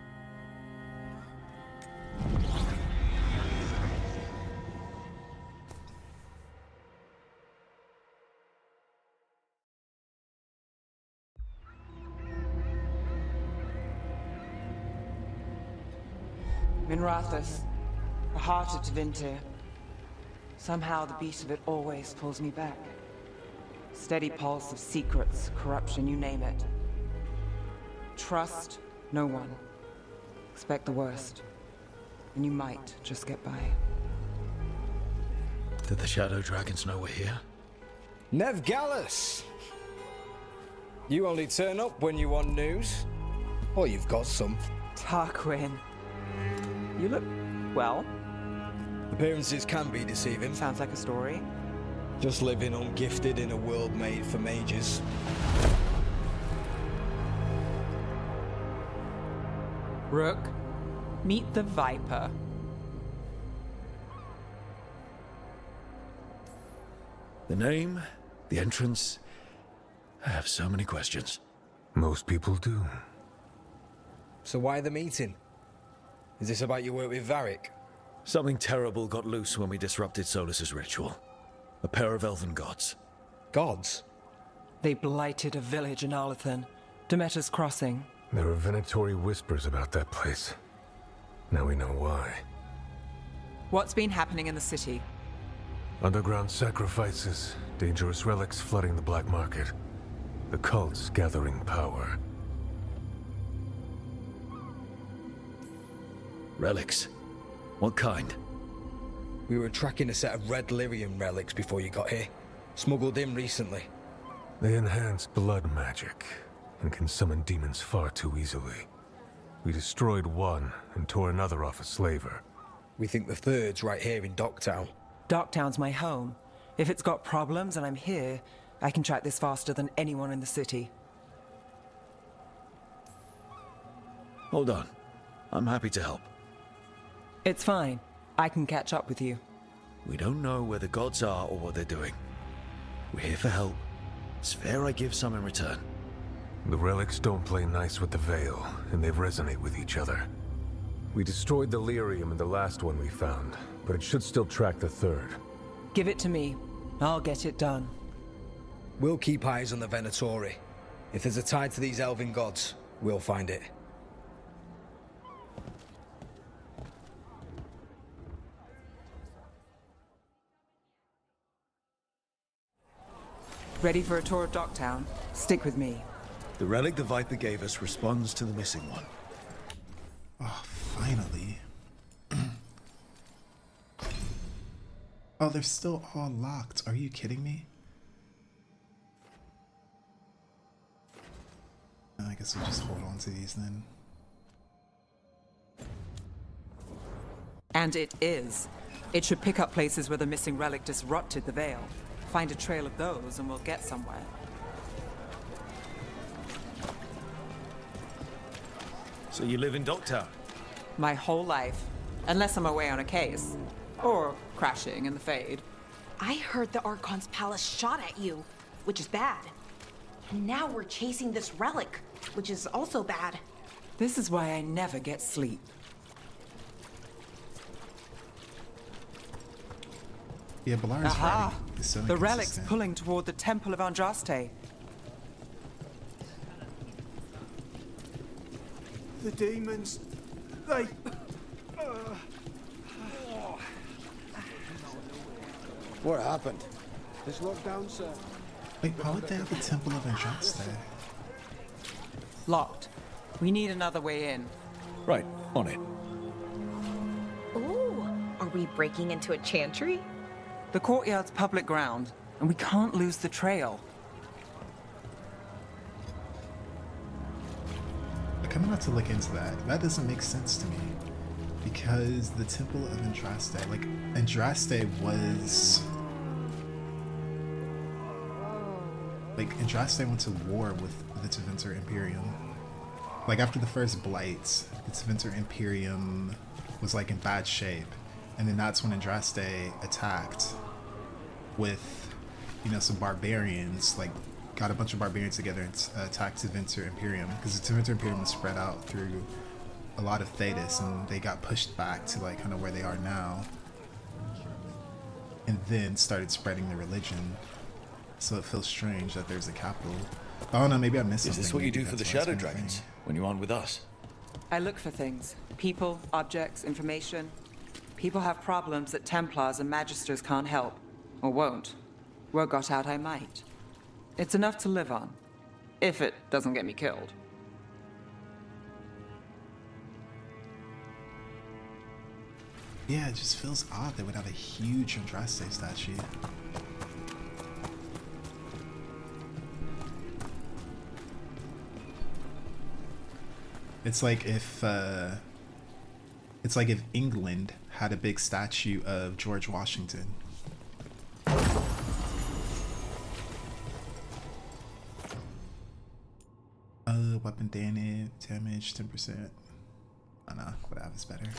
Minrathous, the heart of Tevinter. Somehow the beat of it always pulls me back. Steady pulse of secrets, corruption, you name it. Trust no one. Expect the worst. And you might just get by. Did the Shadow Dragons know we're here? Nev Gallus! You only turn up when you want news. Or you've got some. Tarquin. You look well. Appearances can be deceiving. Sounds like a story. Just living ungifted in a world made for mages. Rook, meet the Viper. The name, the entrance. I have so many questions. Most people do. So why the meeting? Is this about your work with Varric? Something terrible got loose when we disrupted Solus's ritual. A pair of elven gods. Gods? They blighted a village in Arlathan, Demeter's Crossing. There were Venatori whispers about that place. Now we know why. What's been happening in the city? Underground sacrifices, dangerous relics flooding the black market. The cults gathering power. Relics? What kind? We were tracking a set of red lyrium relics before you got here. Smuggled in recently. They enhance blood magic and can summon demons far too easily. We destroyed one and tore another off a slaver. We think the third's right here in Docktown. Docktown's my home. If it's got problems and I'm here, I can track this faster than anyone in the city. Hold on. I'm happy to help. It's fine. I can catch up with you. We don't know where the gods are or what they're doing. We're here for help. It's fair I give some in return. The relics don't play nice with the Veil, and they resonate with each other. We destroyed the lyrium in the last one we found, but it should still track the third. Give it to me. I'll get it done. We'll keep eyes on the Venatori. If there's a tie to these elven gods, we'll find it. Ready for a tour of Docktown? Stick with me. The relic the Viper gave us responds to the missing one. Oh, finally. Oh, they're still all locked. Are you kidding me? I guess we'll just hold on to these then. And it is. It should pick up places where the missing relic disrupted the Veil. Find a trail of those and we'll get somewhere. So you live in Docktown? My whole life. Unless I'm away on a case. Or crashing in the Fade. I heard the Archon's palace shot at you, which is bad. And now we're chasing this relic, which is also bad. This is why I never get sleep. Yeah, Ballara's Aha! writing is so The relic's inconsistent. pulling toward the Temple of Andraste. The demons, they... What happened? It's locked down, sir. Wait, why would they have the Temple of Andraste? Locked. We need another way in. Right, on it. Ooh, are we breaking into a chantry? The courtyard's public ground, and we can't lose the trail. I'm gonna have to look into that. That doesn't make sense to me. Because the Temple of Andraste, like, Andraste was... Like, Andraste went to war with the Tevinter Imperium. Like, after the first Blight, the Tevinter Imperium was, like, in bad shape. And then that's when Andraste attacked with, you know, some barbarians, like, got a bunch of barbarians together and attacked Tevinter Imperium. Because the Tevinter Imperium was spread out through a lot of Thedas, and they got pushed back to, like, kind of where they are now. And then started spreading the religion. So it feels strange that there's a capital. I don't know, maybe I missed something. Is this what you Maybe do for the that's why it's Shadow been a Dragons thing. when you aren't with us? I look for things. People, objects, information. People have problems that Templars and Magisters can't help. Or won't. Word got out I might. It's enough to live on. If it doesn't get me killed. Yeah, it just feels odd they would have a huge Andraste statue. It's like if England had a big statue of George Washington. Weapon damage 10%. Oh no, whatever is better.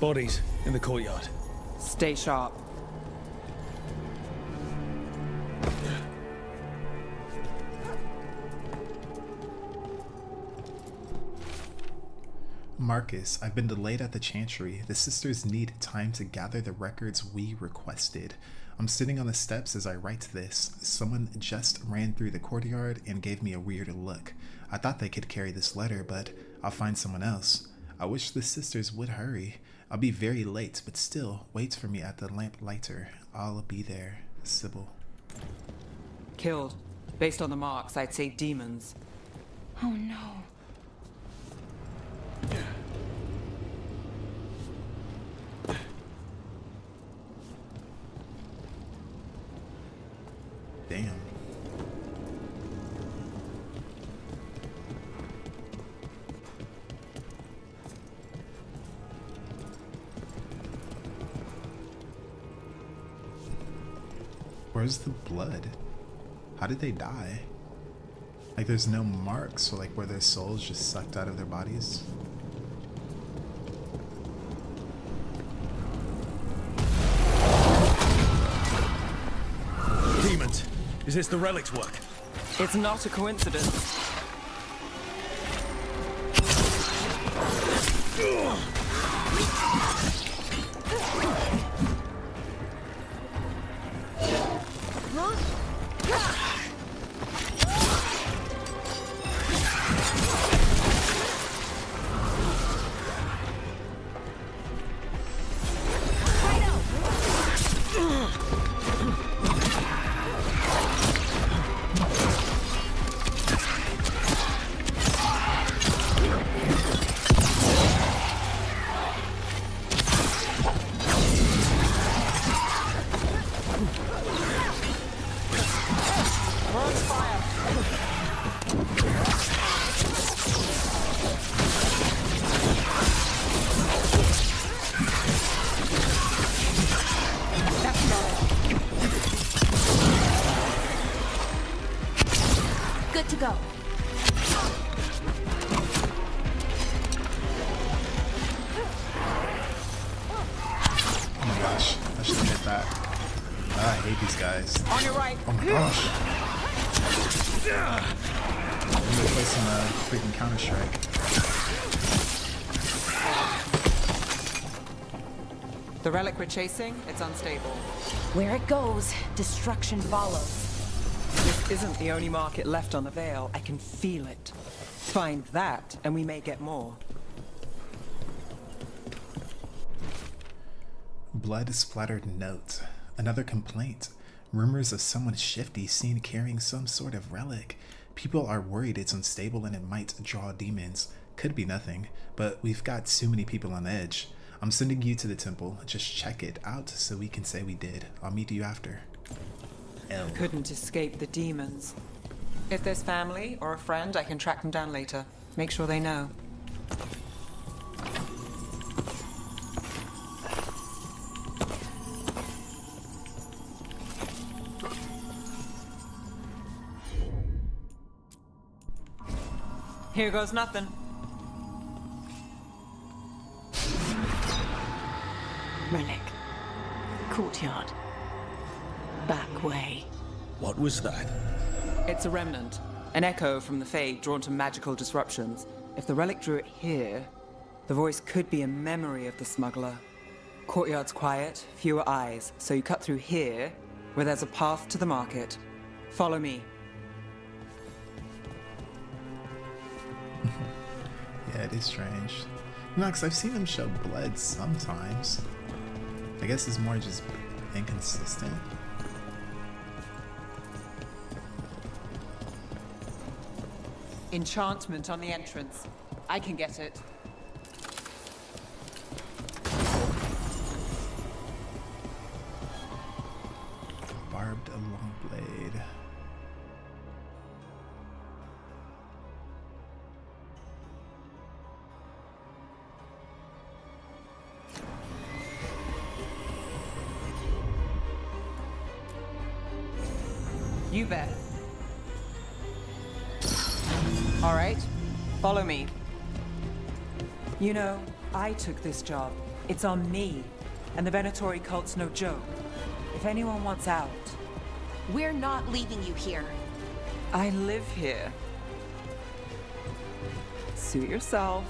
Bodies in the courtyard. Stay sharp. Marcus, I've been delayed at the Chantry. The sisters need time to gather the records we requested. I'm sitting on the steps as I write this. Someone just ran through the courtyard and gave me a weird look. I thought they could carry this letter, but I'll find someone else. I wish the sisters would hurry. I'll be very late, but still, wait for me at the lamplighter. I'll be there. Sybil. Killed. Based on the marks, I'd say demons. Oh no. Damn. Where's the blood? How did they die? Like there's no marks, so like were their souls just sucked out of their bodies? Demons. Is this the relic's work? It's not a coincidence. Good to go. Oh my gosh, I should have hit that. I hate these guys. On your right. Oh my gosh. I'm gonna play some freaking Counter-Strike. The relic we're chasing, it's unstable. Where it goes, destruction follows. This isn't the only market left on the Veil. I can feel it. Find that, and we may get more. Blood-splattered note. Another complaint. Rumors of someone shifty seen carrying some sort of relic. People are worried it's unstable and it might draw demons. Could be nothing, but we've got too many people on edge. I'm sending you to the temple. Just check it out so we can say we did. I'll meet you after. L. Couldn't escape the demons. If there's family or a friend, I can track them down later. Make sure they know. Here goes nothing. Relic. Courtyard. Back way. What was that? It's a remnant. An echo from the Fade drawn to magical disruptions. If the relic drew it here, the voice could be a memory of the smuggler. Courtyard's quiet, fewer eyes, so you cut through here, where there's a path to the market. Follow me. Yeah, it is strange. No, because I've seen him show blood sometimes. I guess it's more just inconsistent. Enchantment on the entrance. I can get it. Barbed long blade. You bet. All right, follow me. You know, I took this job. It's on me. And the Venatori cult's no joke. If anyone wants out... We're not leaving you here. I live here. Suit yourself.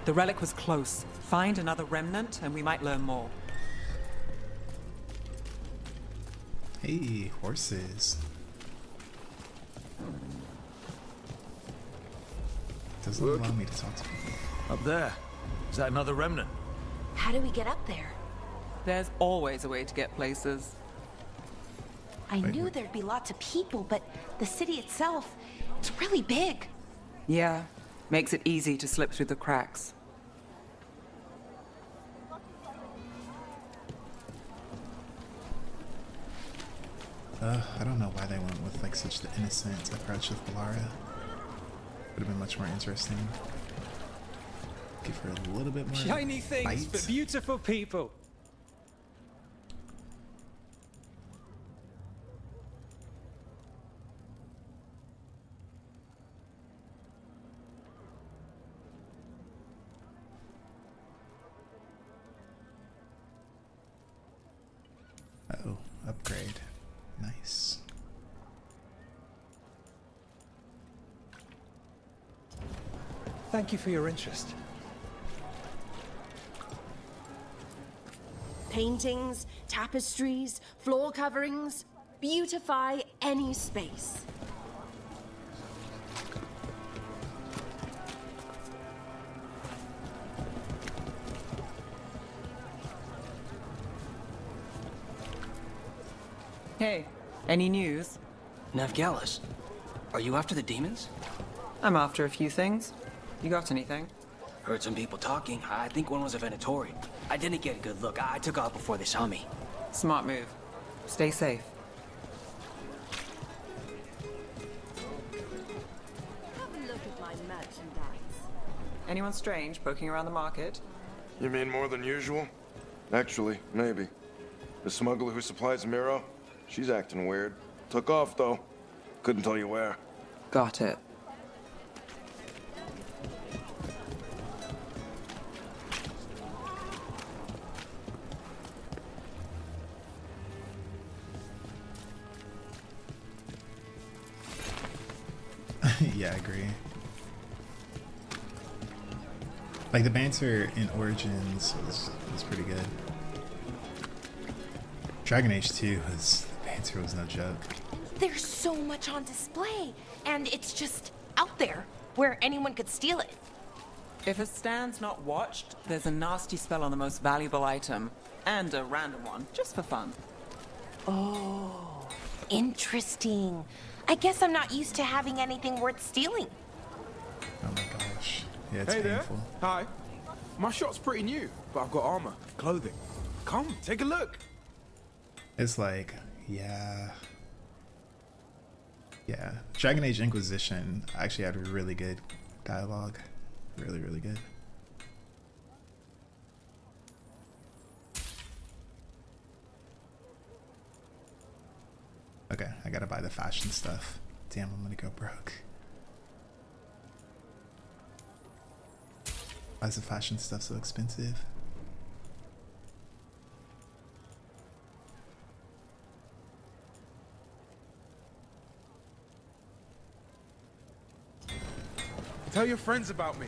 The relic was close. Find another remnant and we might learn more. Hey, horses. Doesn't allow me to talk to people. Up there. Is that another remnant? How do we get up there? There's always a way to get places. I knew there'd be lots of people, but the city itself, it's really big. Yeah, makes it easy to slip through the cracks. I don't know why they went with like such the innocent approach with Balara. Would have been much more interesting. Give her a little bit more Shiny things bite. for beautiful people. Uh-oh, upgrade. Nice. Thank you for your interest. Paintings, tapestries, floor coverings. Beautify any space. Hey, any news? Navgalis, are you after the demons? I'm after a few things. You got anything? Heard some people talking. I think one was a Venatori. I didn't get a good look. I took off before they saw me. Smart move. Stay safe. Have a look at my merchandise. Anyone strange poking around the market? You mean more than usual? Actually, maybe. The smuggler who supplies Miro, she's acting weird. Took off, though. Couldn't tell you where. Got it. Yeah, I agree. Like the banter in Origins was pretty good. Dragon Age 2 was the banter was no joke. There's so much on display, and it's just out there where anyone could steal it. If a stand's not watched, there's a nasty spell on the most valuable item. And a random one, just for fun. Oh, interesting. I guess I'm not used to having anything worth stealing. Oh my gosh. Yeah, it's Hey there. painful. Hi. My shop's pretty new, but I've got armor, clothing. Come, take a look. It's like, yeah. Yeah. Dragon Age Inquisition actually had really good dialogue. Really, really good. Okay, I gotta buy the fashion stuff. Damn, I'm gonna go broke. Why is the fashion stuff so expensive? Tell your friends about me.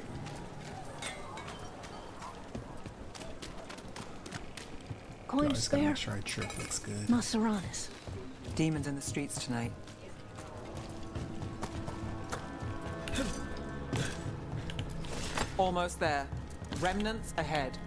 Coin spare. Make sure our trip looks good. Maseranis. Demons in the streets tonight. Almost there. Remnants ahead.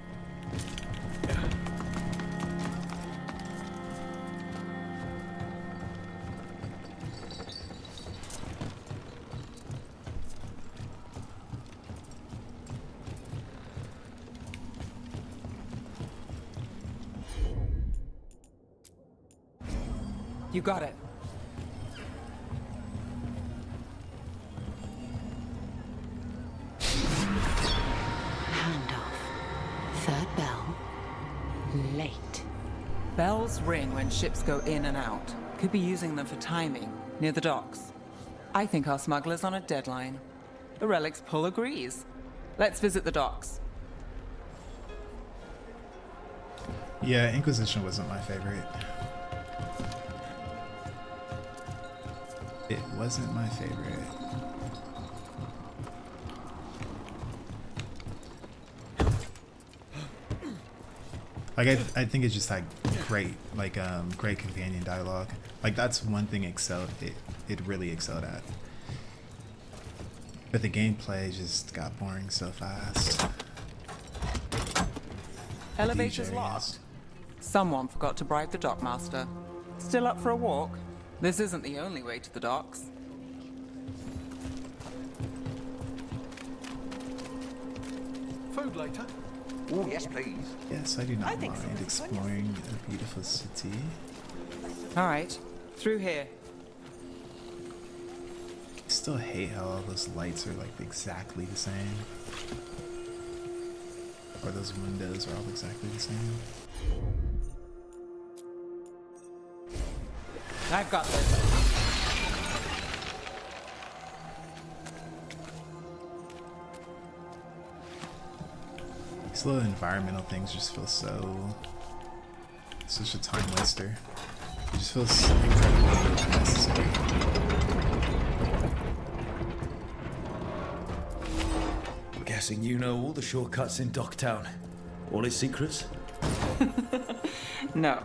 You got it. Third bell. Late. Bells ring when ships go in and out. Could be using them for timing, near the docks. I think our smuggler's on a deadline. The Relic's pull agrees. Let's visit the docks. Yeah, Inquisition wasn't my favorite. It wasn't my favorite. Like I think it's just like great, like great companion dialogue. Like that's one thing it really excelled at. But the gameplay just got boring so fast. Elevator's locked. Someone forgot to bribe the dockmaster. Still up for a walk? This isn't the only way to the docks. Food later? Oh, yes, please. Yes, I do not mind exploring a beautiful city. All right, through here. I still hate how all those lights are like exactly the same. Or those windows are all exactly the same. I've got this. These little environmental things just feel such a time waster. It just feels incredibly unnecessary. I'm guessing you know all the shortcuts in Docktown. All its secrets? No.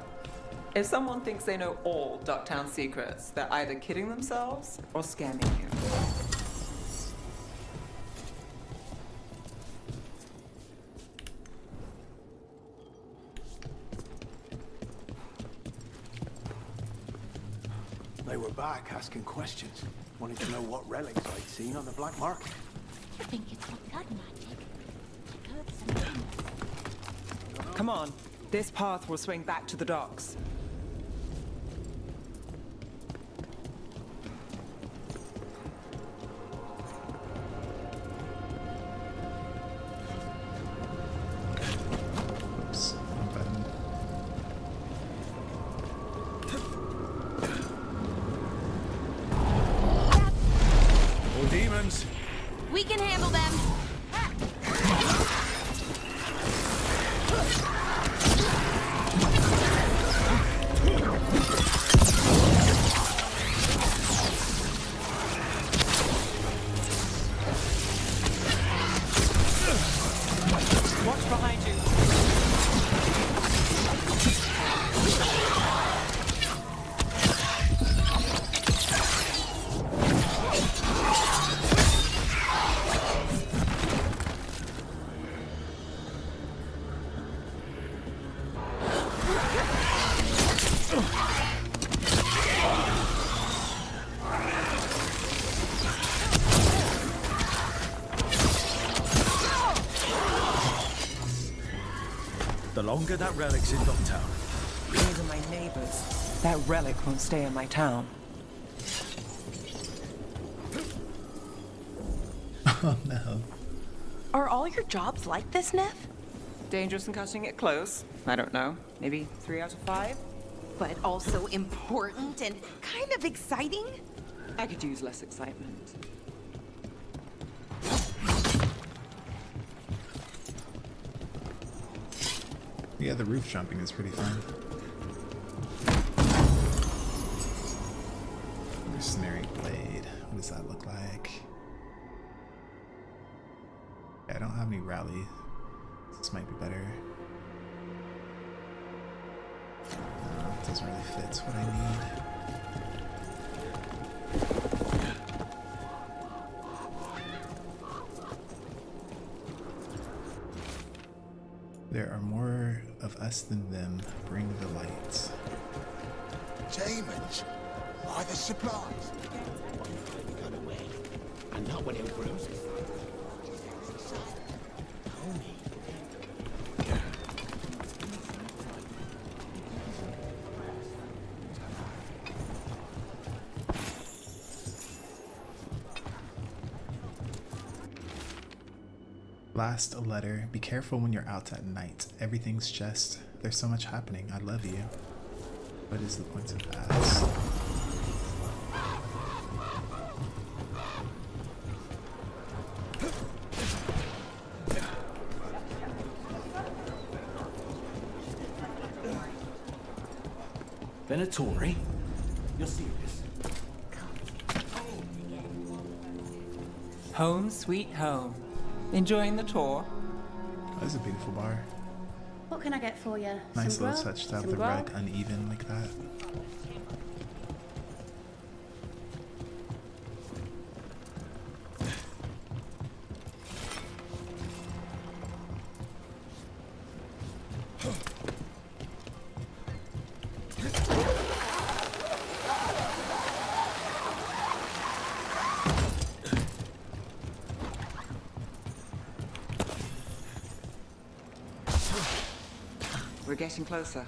If someone thinks they know all Docktown secrets, they're either kidding themselves or scamming you. They were back asking questions. Wanted to know what relics I'd seen on the black market. I think it's got blood magic. Herbs and Come on. This path will swing back to the docks. Oops, wrong button. More demons. We can handle them. Watch behind you. The longer that relic's in Docktown. These are my neighbors. That relic won't stay in my town. Oh no. Are all your jobs like this, Neff? Dangerous and cutting it close. I don't know. Maybe 3 out of 5? But also important and kind of exciting? I could use less excitement. Yeah, the roof jumping is pretty fun. Mercenary blade. What does that look like? Yeah, I don't have any rally. This might be better. No, it doesn't really fit what I need. There are more of us than them. Bring the lights. Demons? Why the supplies? Got away. And not when it bruises. Last letter. Be careful when you're out at night. Everything's just... There's so much happening. I love you. What is the point of that? Venatori? You're serious? Home sweet home. Enjoying the tour? That's a beautiful bar. What can I get for you? Nice Some little grub? touch to have Some the grog? red uneven like that. We're getting closer.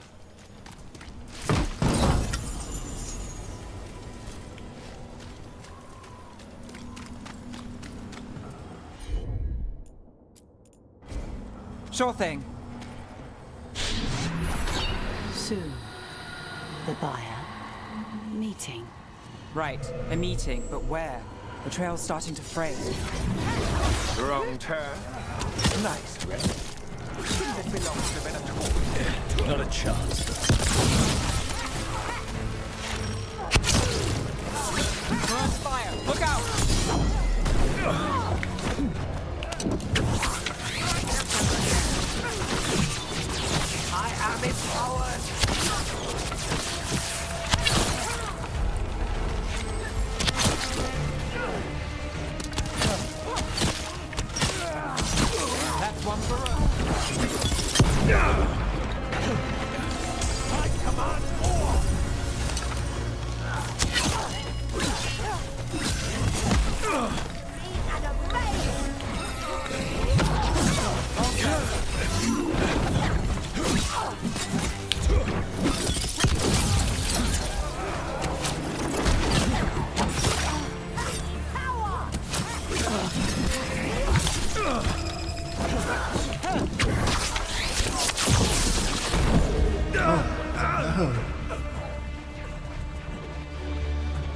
Sure thing. Soon. The buyer. Meeting. Right, a meeting, but where? The trail's starting to fray. Wrong turn. Nice, Red. Shouldn't it belong to Venatori? Not a chance. Crossfire! Look out! I am empowered! That's one for us. I command more!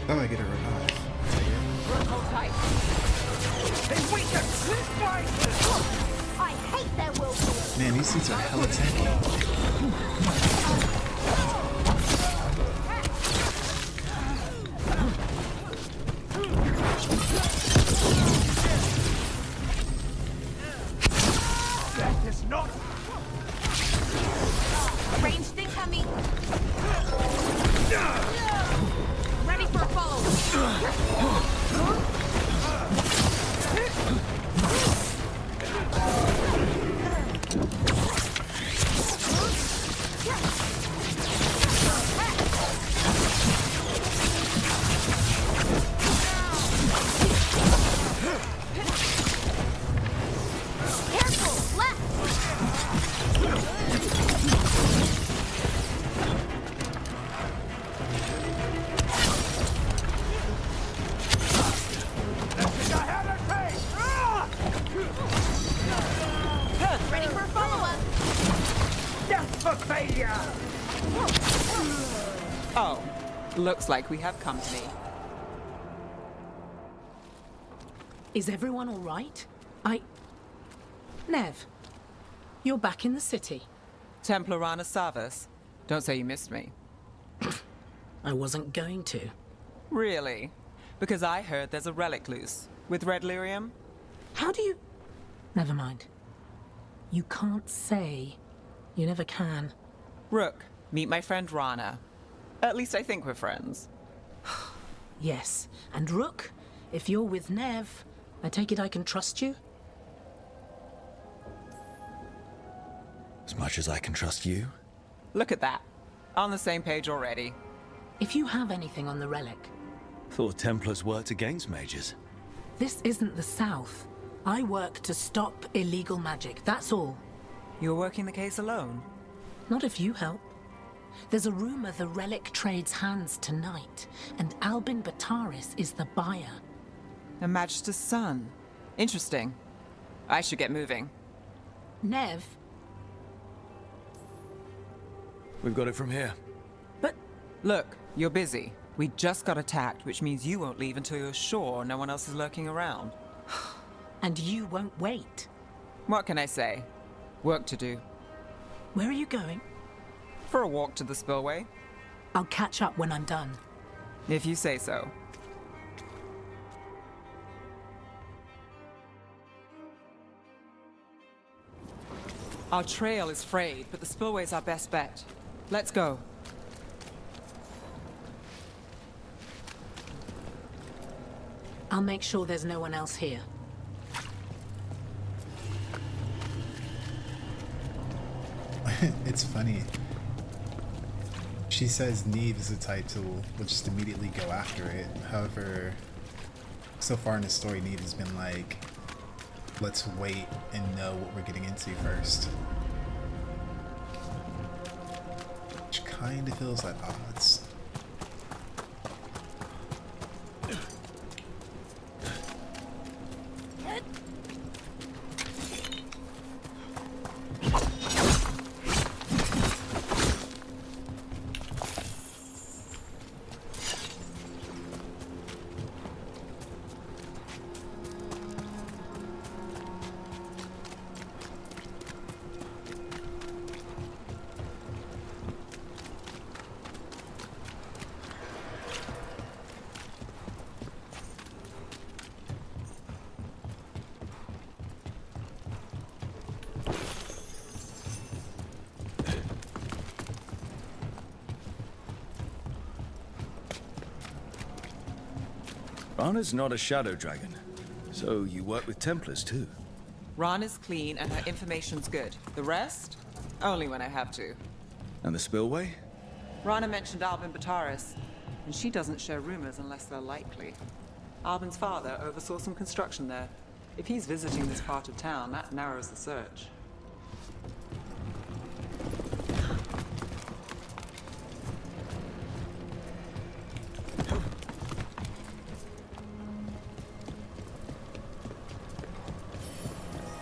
Oh, I get a revive. I hate their will. Man, these suits are hella tanky. That is not... Ranged incoming. Ready for a follow. Careful! Left! Ready for a follow-up. Death for failure! Oh, looks like we have company. Is everyone all right? Nev, you're back in the city. Templar Rana Savas. Don't say you missed me. I wasn't going to. Really? Because I heard there's a relic loose. With Red Lyrium? How do you... Never mind. You can't say. You never can. Rook, meet my friend Rana. At least I think we're friends. Yes. And Rook, if you're with Nev, I take it I can trust you? As much as I can trust you? Look at that. On the same page already. If you have anything on the relic... Thought Templars worked against mages. This isn't the South. I work to stop illegal magic, that's all. You're working the case alone? Not if you help. There's a rumor the relic trades hands tonight, and Albin Bataris is the buyer. A Magister's son. Interesting. I should get moving. Nev? We've got it from here. But... Look, you're busy. We just got attacked, which means you won't leave until you're sure no one else is lurking around. And you won't wait. What can I say? Work to do. Where are you going? For a walk to the spillway. I'll catch up when I'm done. If you say so. Our trail is frayed, but the spillway's our best bet. Let's go. I'll make sure there's no one else here. It's funny. She says Neve is a type tool, we'll just immediately go after it. However, so far in the story, Neve has been like, let's wait and know what we're getting into first. Which kind of feels like odds. Rana's not a shadow dragon, so you work with Templars too. Rana's clean and her information's good. The rest? Only when I have to. And the spillway? Rana mentioned Albin Bataris, and she doesn't share rumors unless they're likely. Albin's father oversaw some construction there. If he's visiting this part of town, that narrows the search.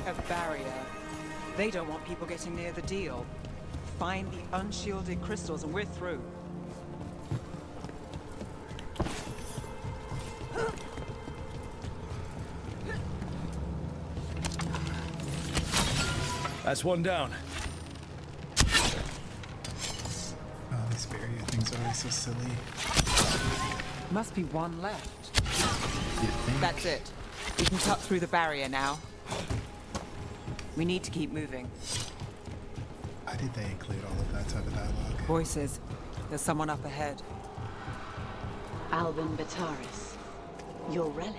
A barrier. They don't want people getting near the deal. Find the unshielded crystals and we're through. That's one down. Oh, these barrier things are always so silly. Must be one left. You think? That's it. We can cut through the barrier now. We need to keep moving. Why did they include all of that type of dialogue? Voices. There's someone up ahead. Albin Bataris. Your relic.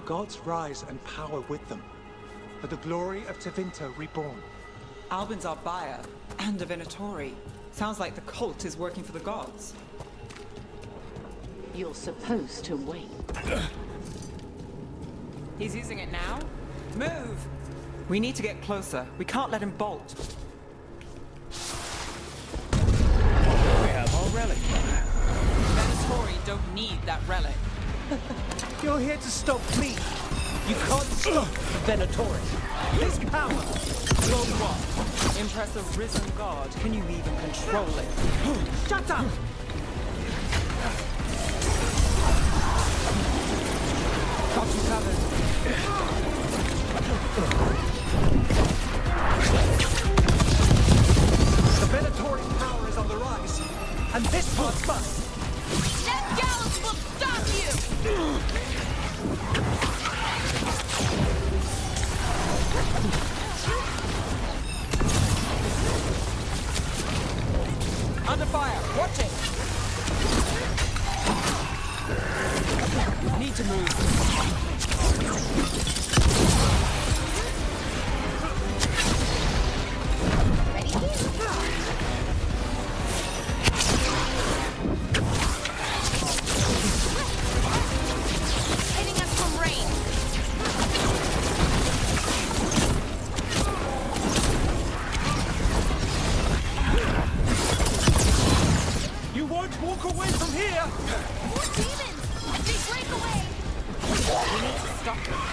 Gods rise and power with them. For the glory of Tevinter reborn. Albin's our buyer, and a Venatori. Sounds like the cult is working for the gods. You're supposed to wait. He's using it now? Move! We need to get closer. We can't let him bolt. We have our relic. Venatori don't need that relic. You're here to stop me. You can't stop Venatori. This power. Well, what? Impress a risen god. Can you even control it? Shut up! Got you covered.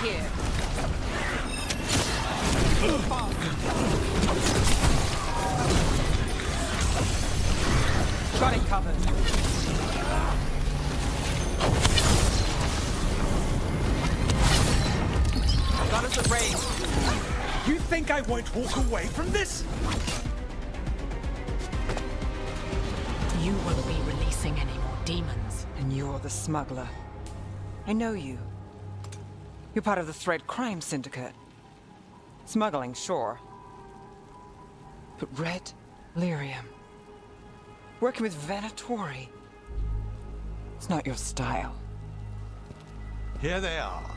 Here. Got it covered. Got us at range. You think I won't walk away from this? You won't be releasing any more demons. And you're the smuggler. I know you. You're part of the Thread Crime Syndicate. Smuggling, sure. But Red Lyrium. Working with Venatori. It's not your style. Here they are.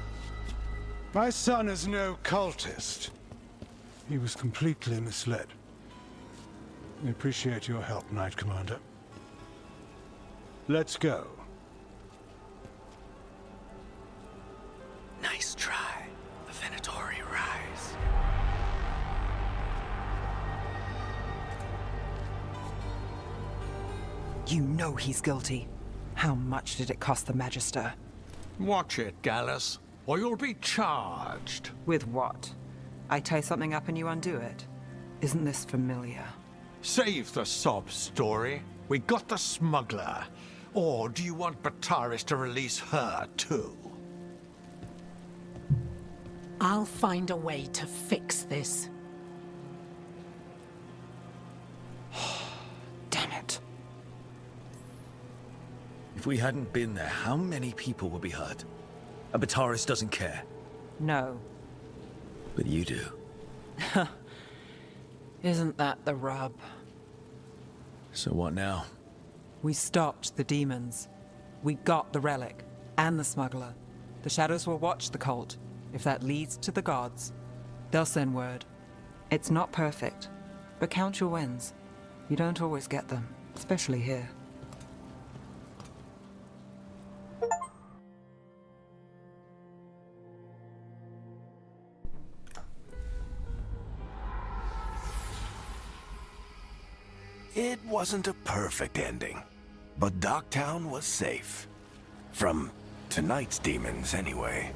My son is no cultist. He was completely misled. We appreciate your help, Knight Commander. Let's go. Nice try. The Venatori rise. You know he's guilty. How much did it cost the Magister? Watch it, Gallus, or you'll be charged. With what? I tie something up and you undo it. Isn't this familiar? Save the sob story. We got the smuggler. Or do you want Bataris to release her, too? I'll find a way to fix this. Damn it. If we hadn't been there, how many people would be hurt? And Bataris doesn't care. No. But you do. Isn't that the rub? So what now? We stopped the demons. We got the relic. And the smuggler. The shadows will watch the cult. If that leads to the gods, they'll send word. It's not perfect, but count your wins. You don't always get them, especially here. It wasn't a perfect ending, but Docktown was safe. From tonight's demons, anyway.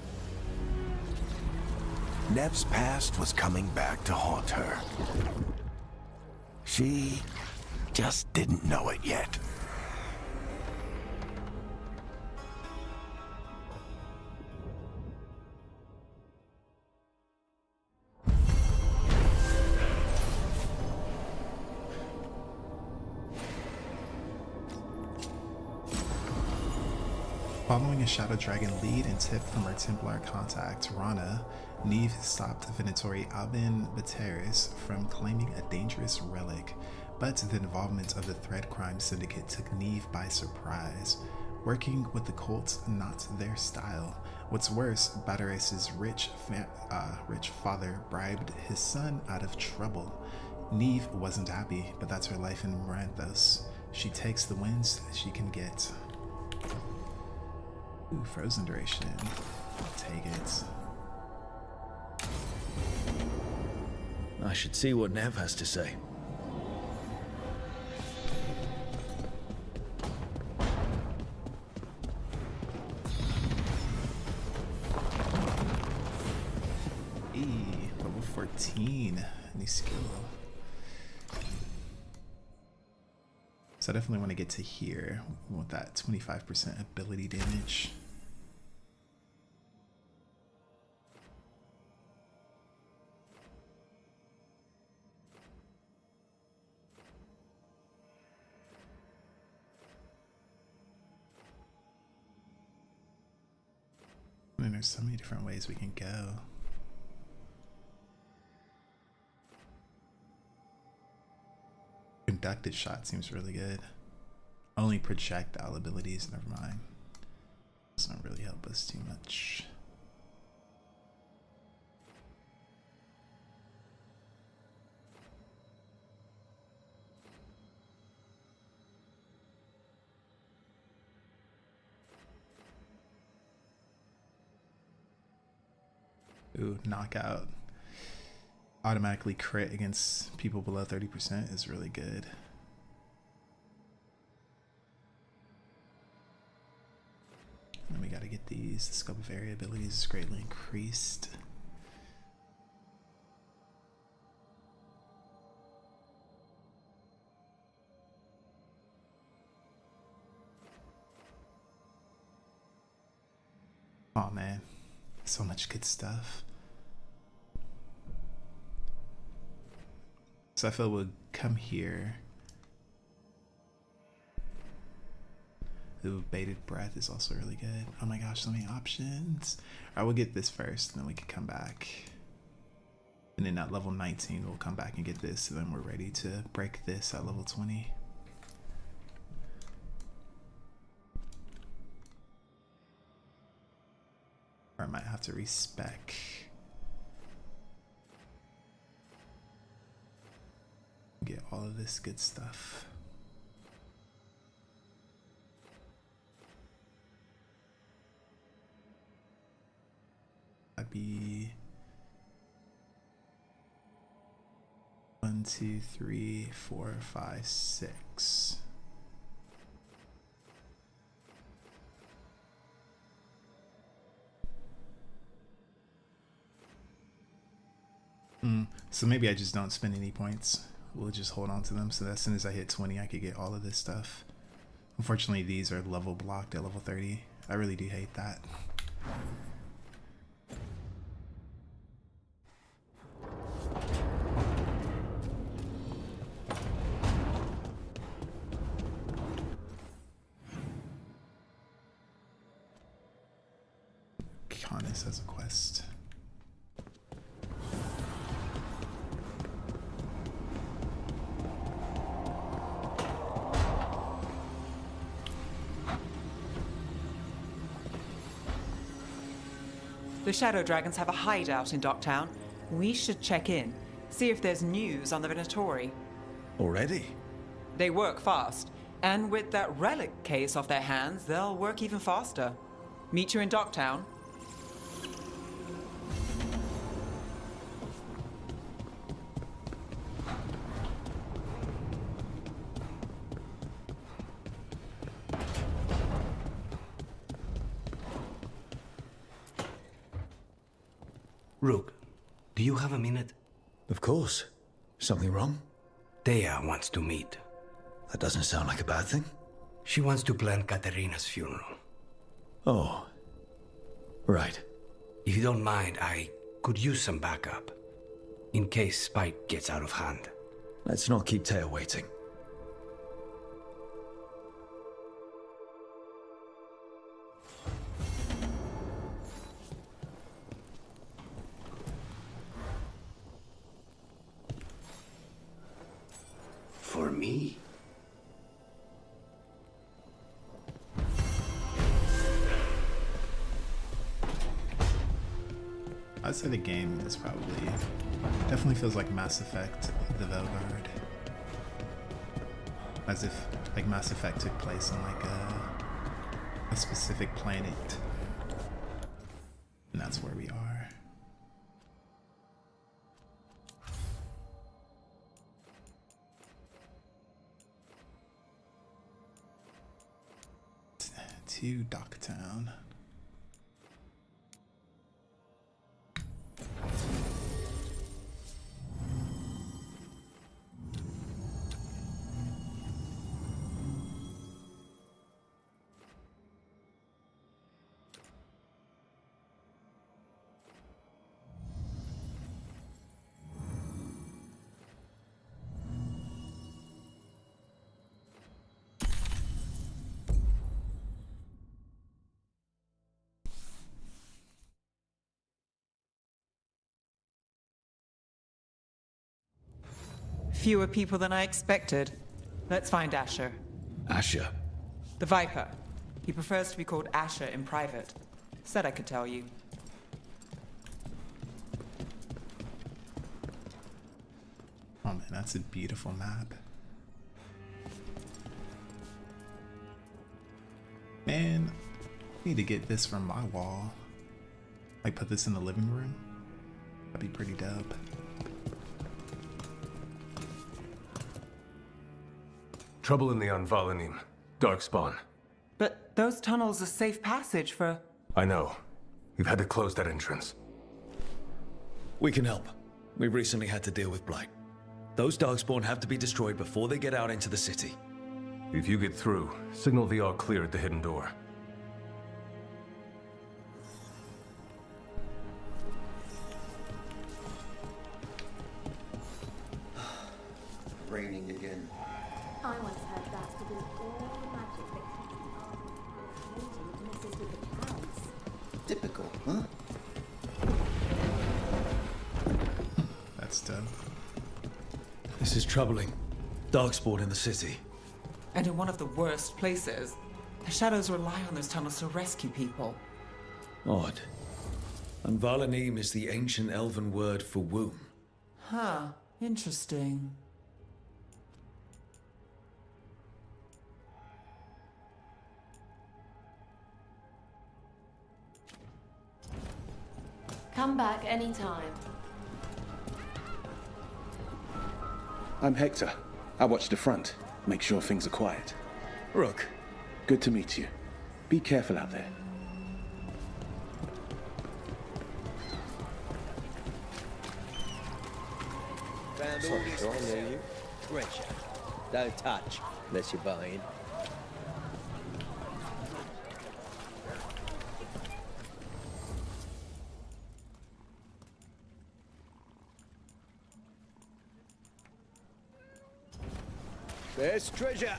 Nev's past was coming back to haunt her. She just didn't know it yet. Following a Shadow Dragon lead and tip from her Templar contact, Rana, Neve stopped Venatori Albin Bataris from claiming a dangerous relic, but the involvement of the Thread Crime Syndicate took Neve by surprise. Working with the cult, not their style. What's worse, Bataris' rich father bribed his son out of trouble. Neve wasn't happy, but that's her life in Maranthos. She takes the wins she can get. Ooh, frozen duration. I'll take it. I should see what Nev has to say. Level 14. New skill. So I definitely want to get to here. We want that 25% ability damage. I mean, there's so many different ways we can go. Conducted shot seems really good. Only projectile abilities, never mind. Doesn't really help us too much. Ooh, knockout. Automatically crit against people below 30% is really good. And we gotta get get these. The scope of area abilities is greatly increased. Oh man, so much good stuff. So I feel we'll come here. Ooh, Bated Breath is also really good. Oh my gosh, so many options. Alright, we'll get this first, and then we can come back. And then at level 19, we'll come back and get this, and then we're ready to break this at level 20. Or I might have to respec. Get all of this good stuff. That'd be 1, 2, 3, 4, 5, 6. So maybe I just don't spend any points. We'll just hold on to them so that as soon as I hit 20, I could get all of this stuff. Unfortunately, these are level blocked at level 30. I really do hate that. Canis has a quest. The Shadow Dragons have a hideout in Docktown. We should check in, see if there's news on the Venatori. Already? They work fast, and with that relic case off their hands, they'll work even faster. Meet you in Docktown. Rook, do you have a minute? Of course. Something wrong? Thea wants to meet. That doesn't sound like a bad thing. She wants to plan Katerina's funeral. Oh. Right. If you don't mind, I could use some backup. In case Spike gets out of hand. Let's not keep Thea waiting. For me? I'd say the game is probably, definitely feels like Mass Effect, the Velgard. As if like Mass Effect took place on like a specific planet. And that's where we are. To Docktown. Fewer people than I expected. Let's find Asher. Asher? The Viper. He prefers to be called Asher in private. Said I could tell you. Oh man, that's a beautiful map. Man, I need to get this from my wall. Like put this in the living room. That'd be pretty dope. Trouble in the Anvalanim. Darkspawn. But those tunnels are safe passage for... I know. We've had to close that entrance. We can help. We recently had to deal with Blight. Those Darkspawn have to be destroyed before they get out into the city. If you get through, signal the all clear at the hidden door. Raining again. I once heard that to do all the magic that keeps floating messes with the clouds. Typical, huh? That's done. This is troubling. Darkspawn in the city. And in one of the worst places. The Shadows rely on those tunnels to rescue people. Odd. And Valanim is the ancient elven word for womb. Huh. Interesting. Come back anytime. I'm Hector. I watch the front. Make sure things are quiet. Rook. Good to meet you. Be careful out there. Found all this I know you. Treasure. Don't touch, unless you're buying. There's treasure.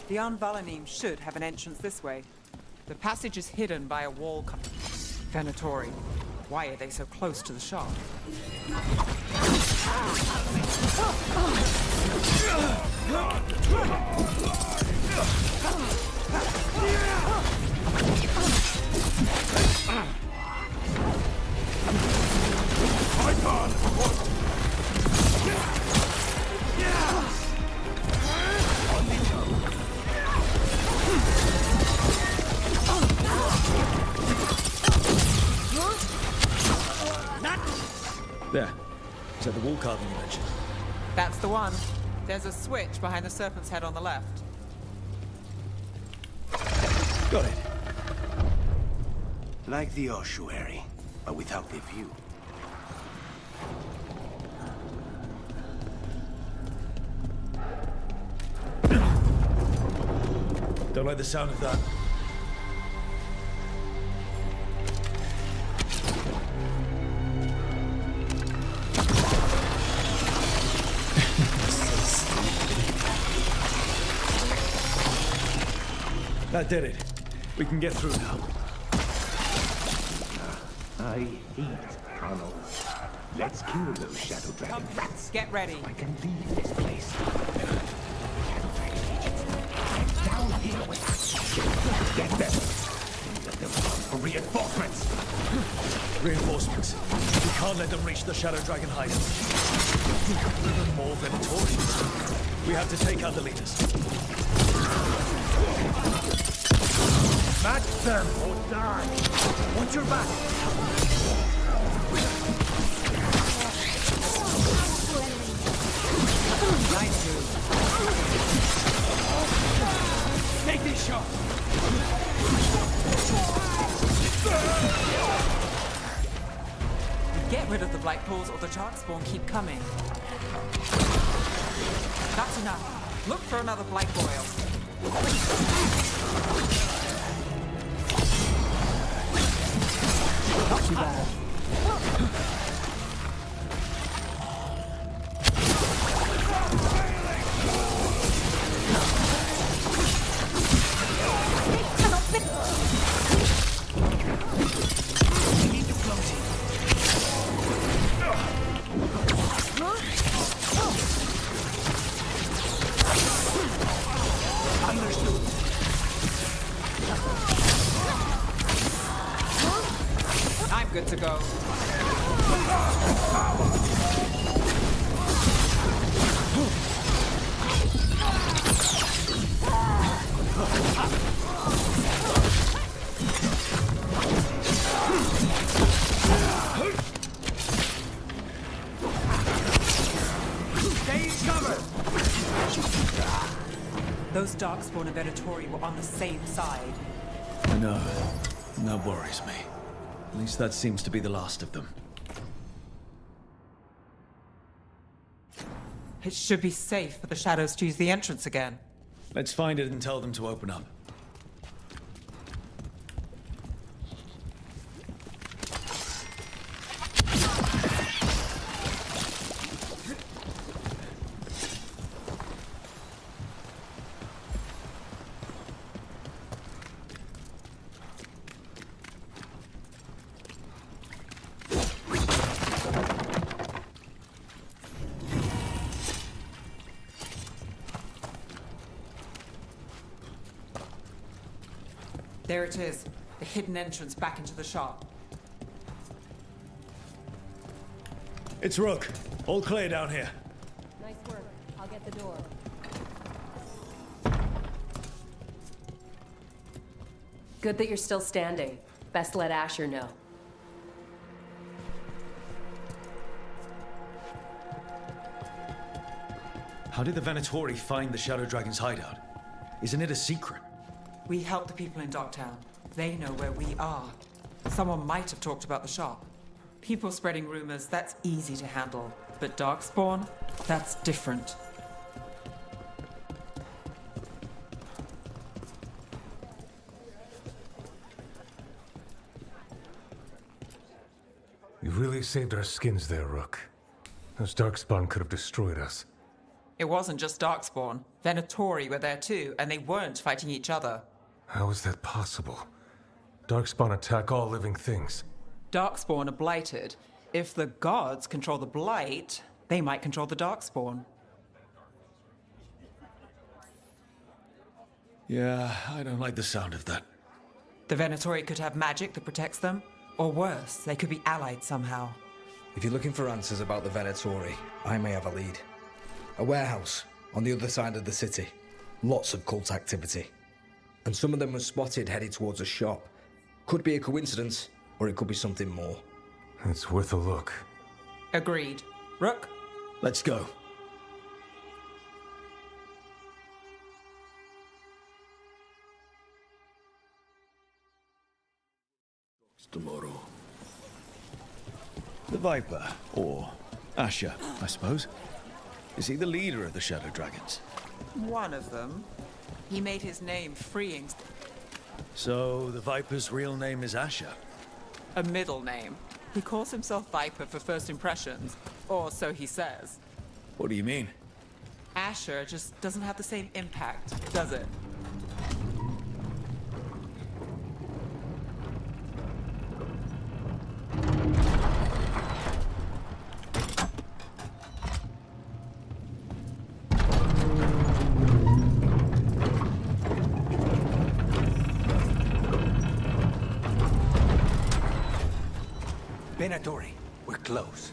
The Valanim should have an entrance this way. The passage is hidden by a wall. Venatori. Why are they so close to the shop? There. Is that the wall carving you mentioned? That's the one. There's a switch behind the serpent's head on the left. Got it. Like the ossuary, but without the view. Don't like the sound of that. That did it. We can get through now. I hate tunnels. Let's kill those Shadow Dragon rats. Get ready. I can leave this place. Shadow Dragon agents. I'm down here with us. Get them. Let them come for reinforcements. Reinforcements. We can't let them reach the Shadow Dragon hideout. Even more Venatori. We have to take out the leaders. Match them or die. Watch your back. Nice move. Take this shot. Get rid of the Blight Pools or the Darkspawn keep coming. That's enough. Look for another Blight Boil. Not too bad. I'm good to go. Those Darkspawn and Venatori were on the same side. I know. And that worries me. At least that seems to be the last of them. It should be safe for the Shadows to use the entrance again. Let's find it and tell them to open up. There it is, the hidden entrance back into the shop. It's Rook. All clear down here. Nice work. I'll get the door. Good that you're still standing. Best let Asher know. How did the Venatori find the Shadow Dragon's hideout? Isn't it a secret? We help the people in Dogtown. They know where we are. Someone might have talked about the shop. People spreading rumors, that's easy to handle. But Darkspawn, that's different. You really saved our skins there, Rook. Those Darkspawn could have destroyed us. It wasn't just Darkspawn. Venatori were there too, and they weren't fighting each other. How is that possible? Darkspawn attack all living things. Darkspawn are blighted. If the gods control the blight, they might control the Darkspawn. Yeah, I don't like the sound of that. The Venatori could have magic that protects them, or worse, they could be allied somehow. If you're looking for answers about the Venatori, I may have a lead. A warehouse on the other side of the city. Lots of cult activity. And some of them were spotted headed towards a shop. Could be a coincidence, or it could be something more. It's worth a look. Agreed. Rook? Let's go. Tomorrow. The Viper, or Asher, I suppose. Is he the leader of the Shadow Dragons? One of them. He made his name freeing. So, the Viper's real name is Asher? A middle name. He calls himself Viper for first impressions, or so he says. What do you mean? Asher just doesn't have the same impact, does it? Venatori, we're close.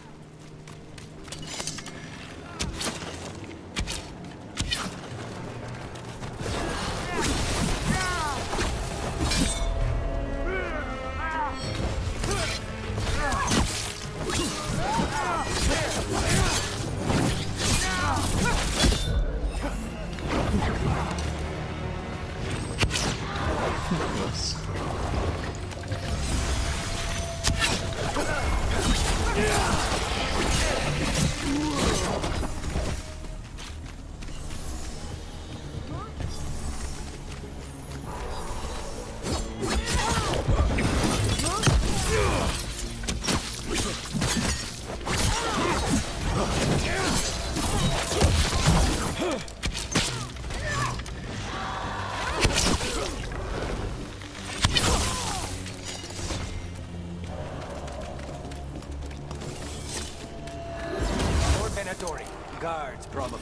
Guards, probably.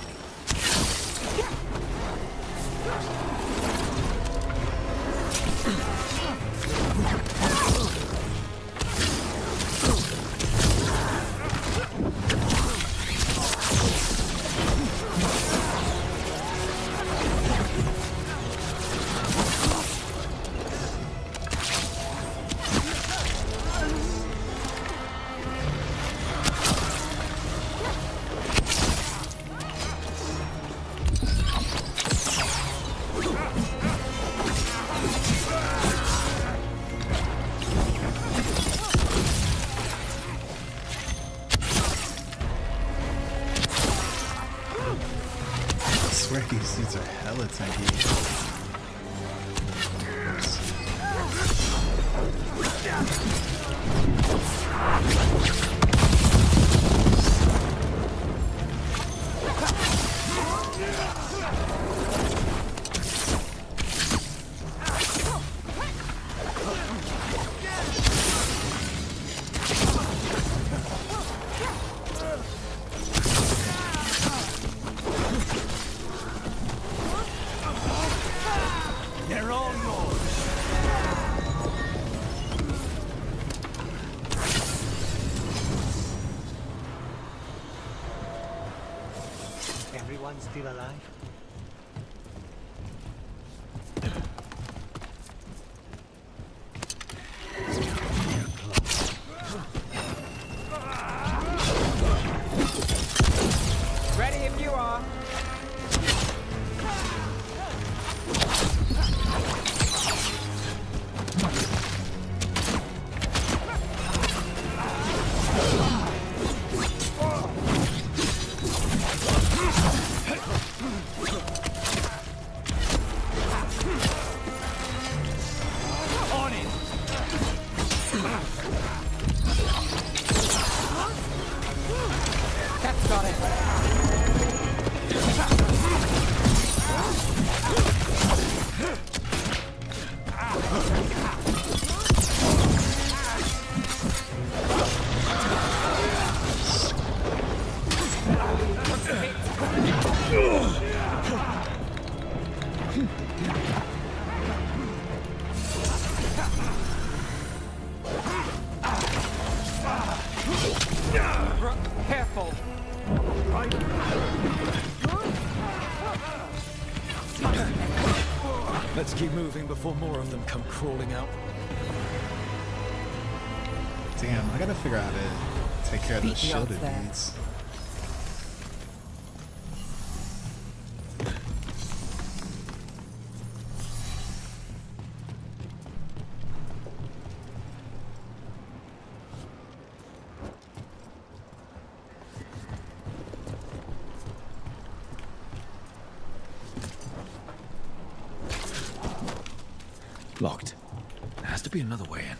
These are hella tanky. They're all yours. Everyone still alive? Ready if you are. On it! That's got it. Careful. Let's keep moving before more of them come crawling out. Damn, I gotta figure out how to take care of Beat those the odds shielded there. dudes. Locked. There has to be another way in.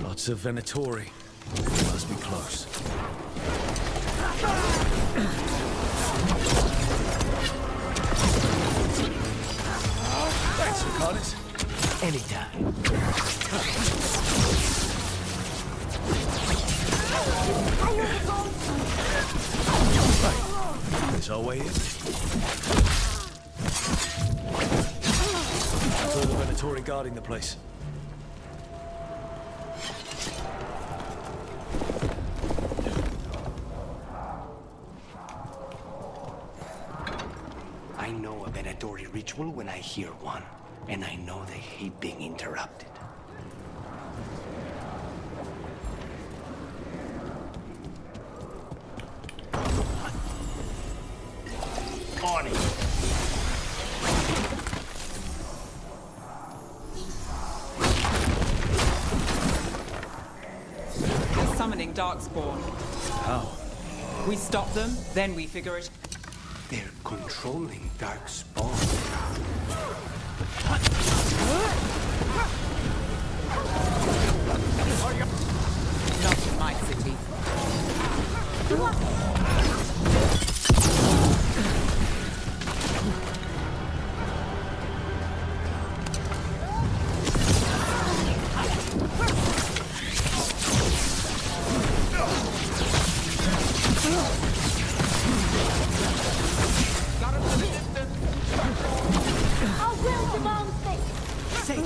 Lots of Venatori. Must be close. Thanks, Ricardes. Anytime. Right. This our way in? I saw the Venatori guarding the place. I know a Venatori ritual when I hear one, and I know they hate being interrupted. On it! They're summoning Darkspawn. How? We stop them, then we figure it. They're controlling Darkspawn. Not in my city. I will demand this! Say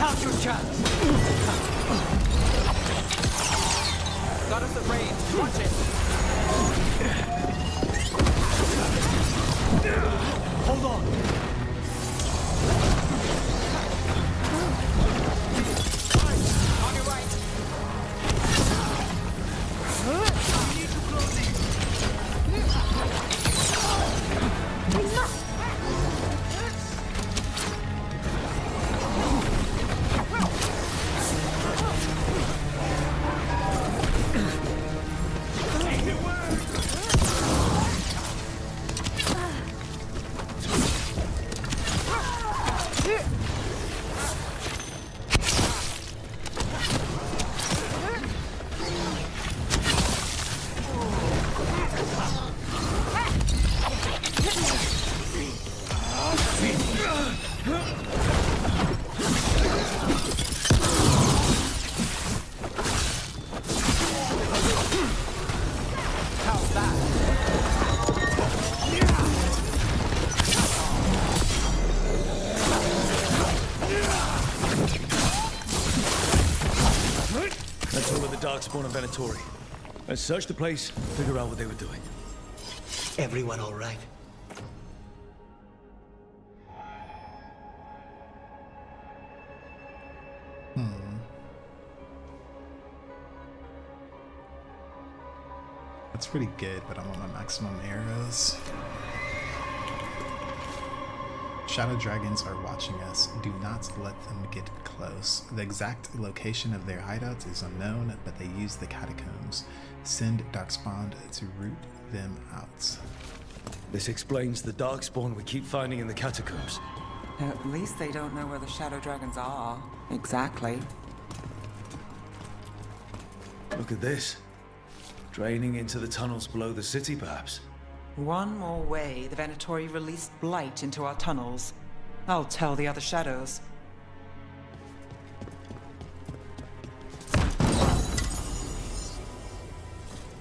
Now's your chance! Got us at range. Watch it! Hold on! On your right! We need to close these! That's all of the Darkspawn and Venatori. Let's search the place, figure out what they were doing. Everyone all right? That's pretty good, but I want my maximum arrows. Shadow dragons are watching us. Do not let them get close. The exact location of their hideouts is unknown, but they use the catacombs. Send Darkspawn to root them out. This explains the Darkspawn we keep finding in the catacombs. At least they don't know where the Shadow Dragons are. Exactly. Look at this. Draining into the tunnels below the city, perhaps. One more way the Venatori released blight into our tunnels. I'll tell the other shadows.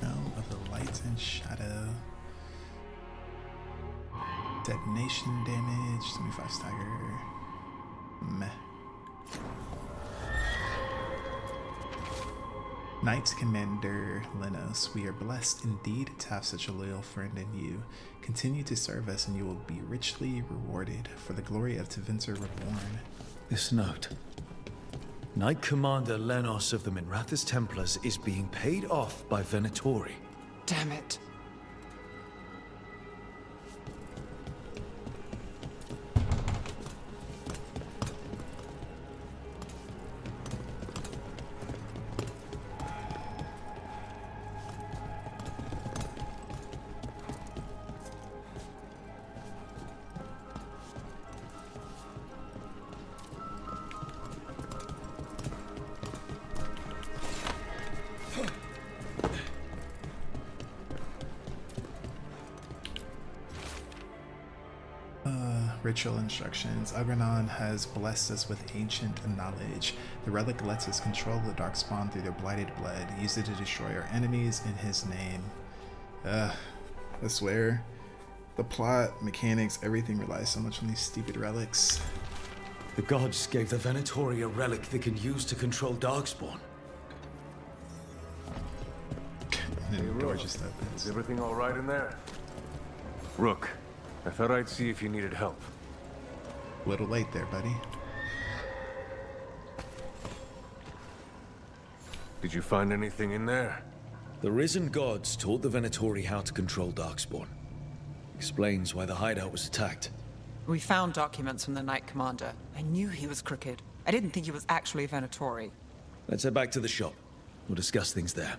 Realm of the light and shadow. Detonation damage, 75 stagger. Meh. Knight Commander Lenos, we are blessed indeed to have such a loyal friend in you. Continue to serve us and you will be richly rewarded for the glory of Tevinter Reborn. This note. Knight Commander Lenos of the Minrathous Templars is being paid off by Venatori. Damn it. Ritual instructions. Agranon has blessed us with ancient knowledge. The relic lets us control the Darkspawn through their blighted blood. Use it to destroy our enemies in his name. I swear, the plot, mechanics, everything relies so much on these stupid relics. The gods gave the Venatori a relic they can use to control Darkspawn. And the door just opens. Is everything all right in there? Rook, I thought I'd see if you needed help. Little late there, buddy. Did you find anything in there? The risen gods taught the Venatori how to control Darkspawn. Explains why the hideout was attacked. We found documents from the Knight Commander. I knew he was crooked. I didn't think he was actually a Venatori. Let's head back to the shop. We'll discuss things there.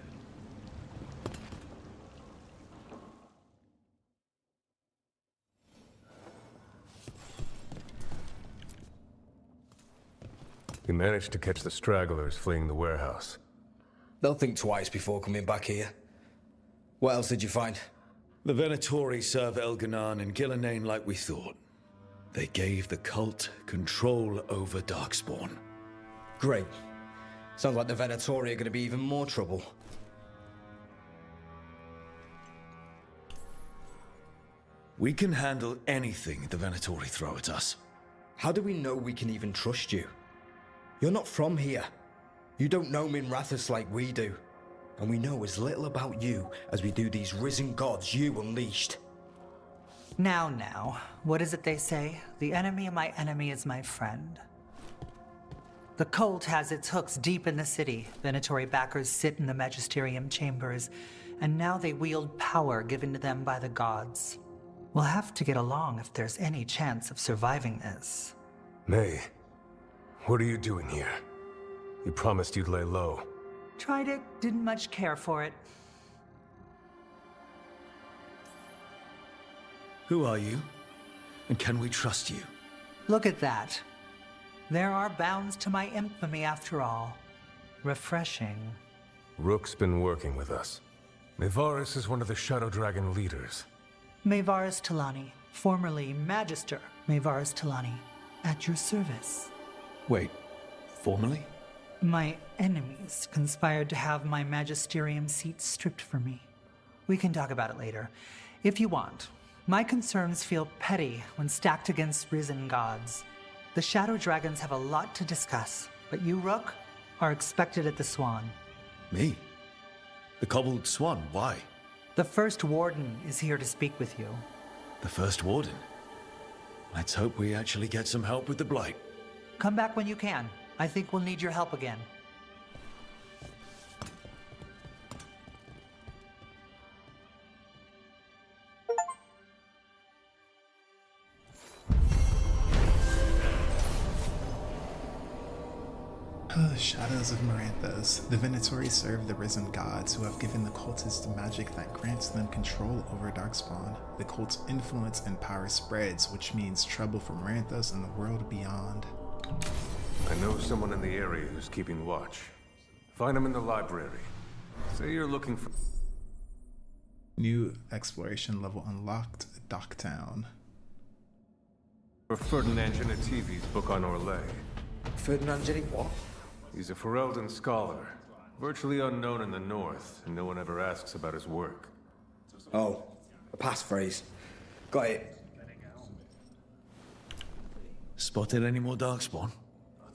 We managed to catch the stragglers fleeing the warehouse. They'll think twice before coming back here. What else did you find? The Venatori serve Elganon and Gillenane like we thought. They gave the cult control over Darkspawn. Great. Sounds like the Venatori are going to be even more trouble. We can handle anything the Venatori throw at us. How do we know we can even trust you? You're not from here. You don't know Minrathous like we do. And we know as little about you as we do these risen gods you unleashed. Now, what is it they say? The enemy of my enemy is my friend. The cult has its hooks deep in the city. Venatori backers sit in the Magisterium chambers, and now they wield power given to them by the gods. We'll have to get along if there's any chance of surviving this. May, what are you doing here? You promised you'd lay low. Tried it, didn't much care for it. Who are you? And can we trust you? Look at that. There are bounds to my infamy after all. Refreshing. Rook's been working with us. Mayvaris is one of the Shadow Dragon leaders. Mayvaris Talani, formerly Magister Mayvaris Talani, at your service. Wait, formally? My enemies conspired to have my magisterium seat stripped from me. We can talk about it later, if you want. My concerns feel petty when stacked against risen gods. The Shadow Dragons have a lot to discuss, but you, Rook, are expected at the Swan. Me? The Cobbled Swan, why? The First Warden is here to speak with you. The First Warden? Let's hope we actually get some help with the Blight. Come back when you can. I think we'll need your help again. Shadows of Maranthos. The Venatori serve the risen gods who have given the cultists magic that grants them control over Darkspawn. The cult's influence and power spreads, which means trouble for Maranthos and the world beyond. I know someone in the area who's keeping watch. Find him in the library. Say you're looking for... New exploration level unlocked, Docktown. For Ferdinand Genetivi's book on Orlais. Ferdinand Genetivi what? He's a Ferelden scholar, virtually unknown in the north, and no one ever asks about his work. Oh, a passphrase. Got it. Spotted any more Darkspawn?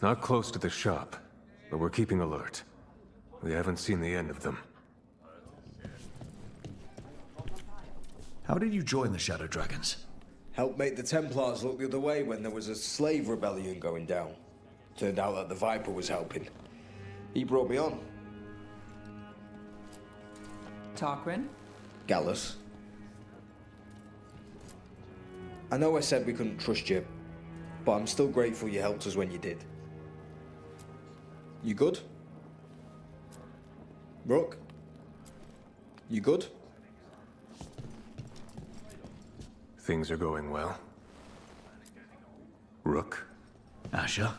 Not close to the shop, but we're keeping alert. We haven't seen the end of them. How did you join the Shadow Dragons? Helped make the Templars look the other way when there was a slave rebellion going down. Turned out that the Viper was helping. He brought me on. Tarquin? Gallus. I know I said we couldn't trust you, but I'm still grateful you helped us when you did. You good? Rook? You good? Things are going well. Rook? Asher?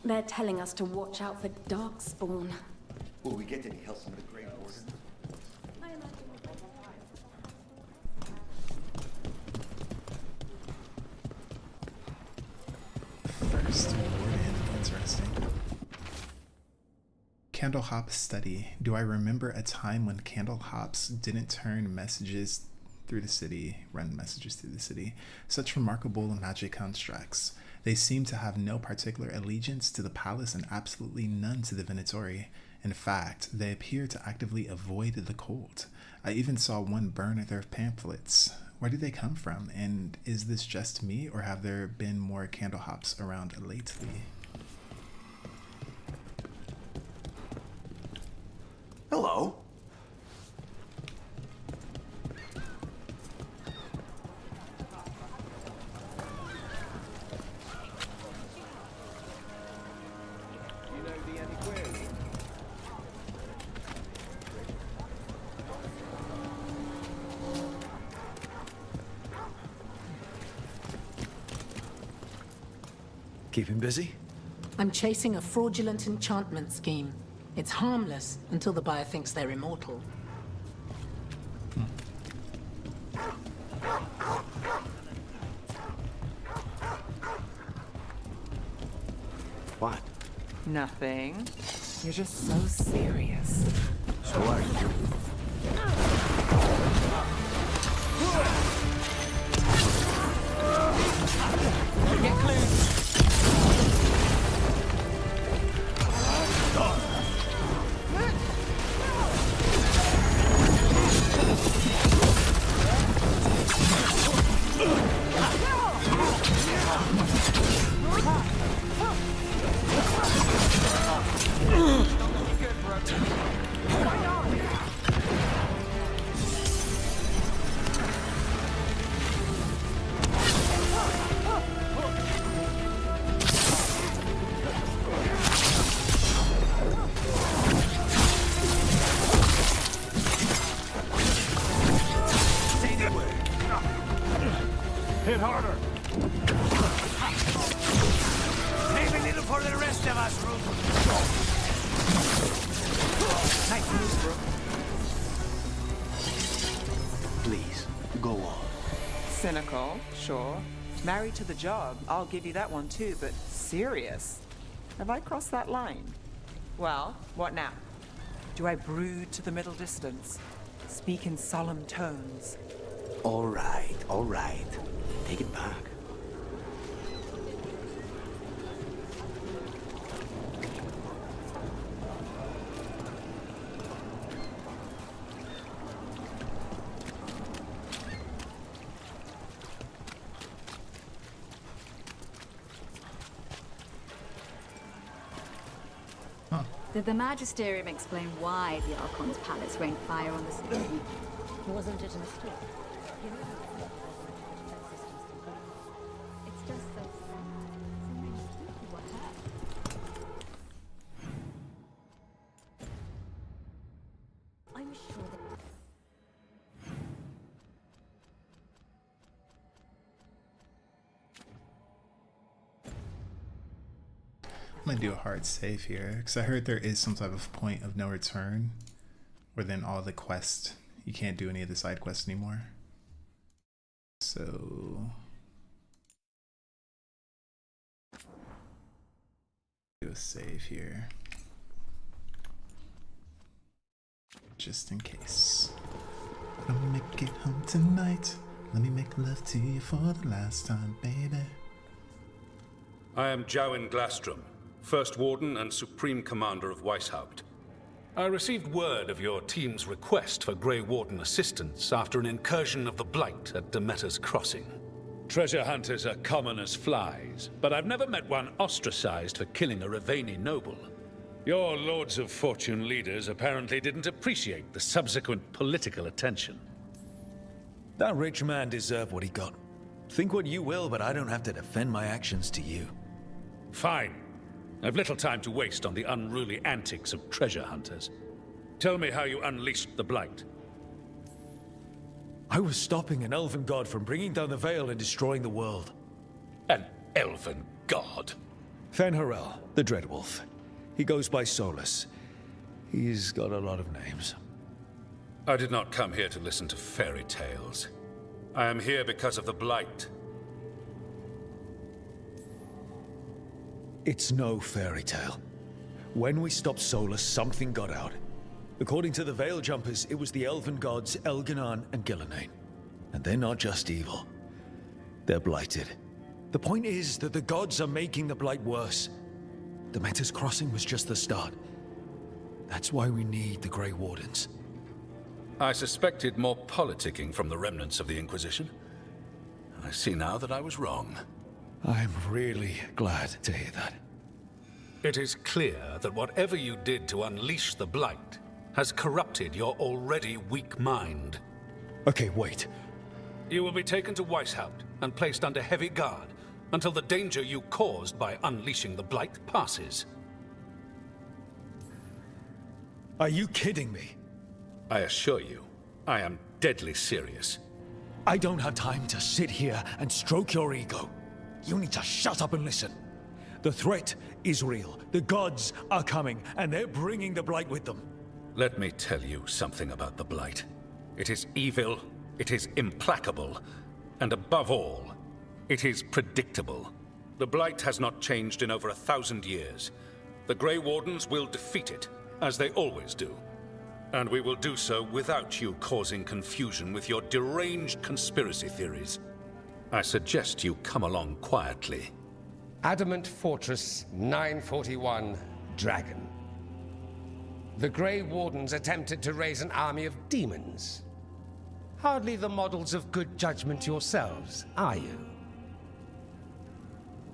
They're telling us to watch out for Darkspawn. Will we get any help from the Grey Warden? First Warden, interesting. Candlehop study. Do I remember a time when Candlehops didn't turn messages through the city, run messages through the city? Such remarkable magic constructs. They seem to have no particular allegiance to the palace and absolutely none to the Venatori. In fact, they appear to actively avoid the cult. I even saw one burn their pamphlets. Where do they come from? And is this just me, or have there been more Candlehops around lately? Hello. Keep him busy? I'm chasing a fraudulent enchantment scheme. It's harmless until the buyer thinks they're immortal. What? Nothing. You're just so serious. So are you. Get clean. Nice move. Nice move, bro. Please, go on. Cynical, sure. Married to the job, I'll give you that one too, but serious? Have I crossed that line? Well, what now? Do I brood to the middle distance? Speak in solemn tones? All right, all right. Take it back. Did the Magisterium explain why the Archon's palace rained fire on the city? Wasn't it a mistake? It's just so sad. So many people were hurt. I'm sure that... I'm gonna do a hard save here because I heard there is some type of point of no return where then all the quests, you can't do any of the side quests anymore. So do a save here just in case. Gonna make it home tonight. Let me make love to you for the last time, baby. I am Jowin Glastrom, First Warden and Supreme Commander of Weishaupt. I received word of your team's request for Grey Warden assistance after an incursion of the Blight at Demeter's Crossing. Treasure hunters are common as flies, but I've never met one ostracized for killing a Raveni noble. Your Lords of Fortune leaders apparently didn't appreciate the subsequent political attention. That rich man deserved what he got. Think what you will, but I don't have to defend my actions to you. Fine. I've little time to waste on the unruly antics of treasure hunters. Tell me how you unleashed the Blight. I was stopping an elven god from bringing down the Veil and destroying the world. An elven god? Fen'Harel, the Dreadwolf. He goes by Solus. He's got a lot of names. I did not come here to listen to fairy tales. I am here because of the Blight. It's no fairy tale. When we stopped Solus, something got out. According to the Veil Jumpers, it was the elven gods Elganon and Gillenane. And they're not just evil. They're blighted. The point is that the gods are making the Blight worse. Demeter's Crossing was just the start. That's why we need the Grey Wardens. I suspected more politicking from the remnants of the Inquisition. I see now that I was wrong. I'm really glad to hear that. It is clear that whatever you did to unleash the Blight has corrupted your already weak mind. Okay, wait. You will be taken to Weishaupt and placed under heavy guard until the danger you caused by unleashing the Blight passes. Are you kidding me? I assure you, I am deadly serious. I don't have time to sit here and stroke your ego. You need to shut up and listen. The threat is real. The gods are coming, and they're bringing the Blight with them. Let me tell you something about the Blight. It is evil, it is implacable, and above all, it is predictable. The Blight has not changed in over 1,000 years. The Grey Wardens will defeat it, as they always do. And we will do so without you causing confusion with your deranged conspiracy theories. I suggest you come along quietly. Adamant Fortress 941, Dragon. The Grey Wardens attempted to raise an army of demons. Hardly the models of good judgment yourselves, are you?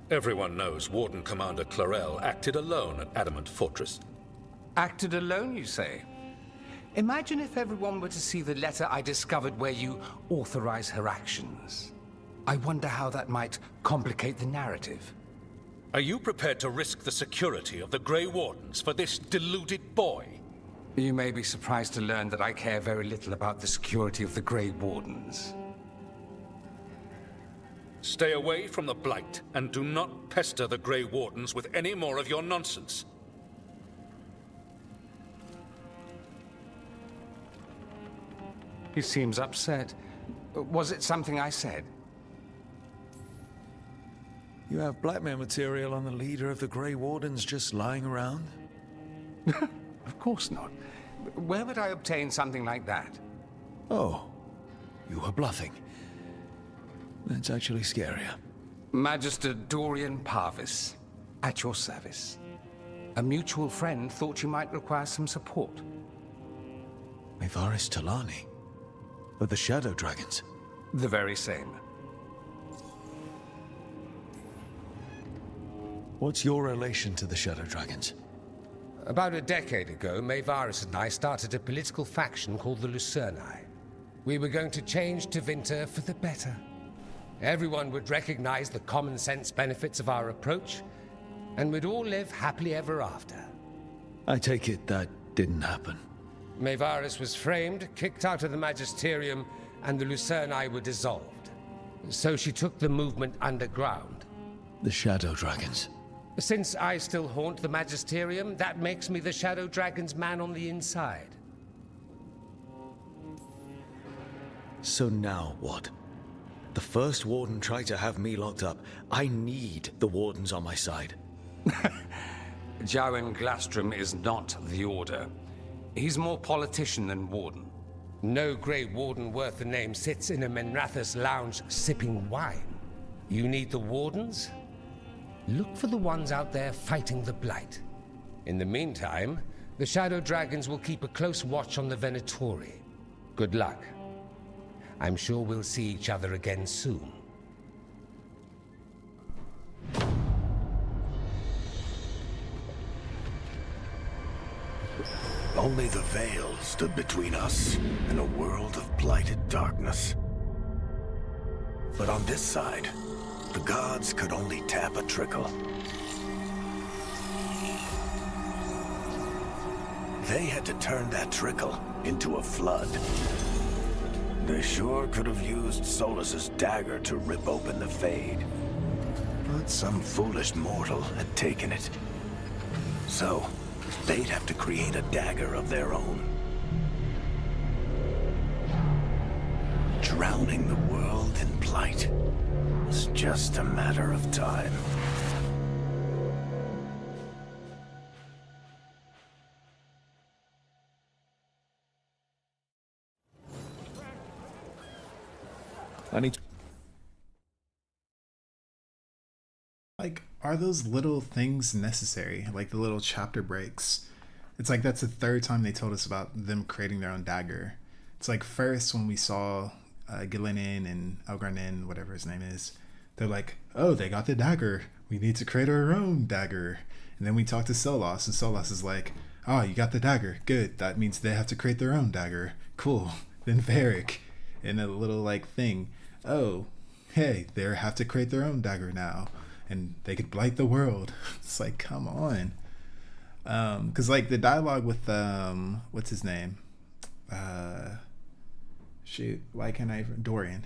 Everyone knows Warden Commander Clarel acted alone at Adamant Fortress. Acted alone, you say? Imagine if everyone were to see the letter I discovered where you authorize her actions. I wonder how that might complicate the narrative. Are you prepared to risk the security of the Grey Wardens for this deluded boy? You may be surprised to learn that I care very little about the security of the Grey Wardens. Stay away from the Blight, and do not pester the Grey Wardens with any more of your nonsense. He seems upset. Was it something I said? You have blackmail material on the leader of the Grey Wardens just lying around? Of course not. Where would I obtain something like that? Oh, you were bluffing. That's actually scarier. Magister Dorian Parvis, at your service. A mutual friend thought you might require some support. Maevaris Talani? Of the Shadow Dragons? The very same. What's your relation to the Shadow Dragons? About a decade ago, Maevaris and I started a political faction called the Lucerni. We were going to change Tevinter for the better. Everyone would recognize the common sense benefits of our approach, and we'd all live happily ever after. I take it that didn't happen. Maevaris was framed, kicked out of the Magisterium, and the Lucerni were dissolved. So she took the movement underground. The Shadow Dragons. Since I still haunt the Magisterium, that makes me the Shadow Dragon's man on the inside. So now what? The First Warden tried to have me locked up. I need the Wardens on my side. Jowen Glastrom is not the Order. He's more politician than Warden. No Grey Warden worth the name sits in a Menrathus lounge sipping wine. You need the Wardens? Look for the ones out there fighting the Blight. In the meantime, the Shadow Dragons will keep a close watch on the Venatori. Good luck. I'm sure we'll see each other again soon. Only the Veil stood between us and a world of blighted darkness. But on this side, the gods could only tap a trickle. They had to turn that trickle into a flood. They sure could have used Solus's dagger to rip open the Fade. But some foolish mortal had taken it. So, they'd have to create a dagger of their own. Drowning the world in blight was just a matter of time. I need... Like, are those little things necessary? Like the little chapter breaks. It's like that's the third time they told us about them creating their own dagger. It's like first when we saw Gillinan and Elgar'nan, whatever his name is, they're like, oh, they got the dagger. We need to create our own dagger. And then we talked to Solas, and Solas is like, oh, you got the dagger. Good. That means they have to create their own dagger. Cool. Then Varric, and a little like thing. Oh, hey, they have to create their own dagger now. And they could blight the world. It's like, come on. Because like the dialogue with what's his name? Shoot, why can't I even Dorian?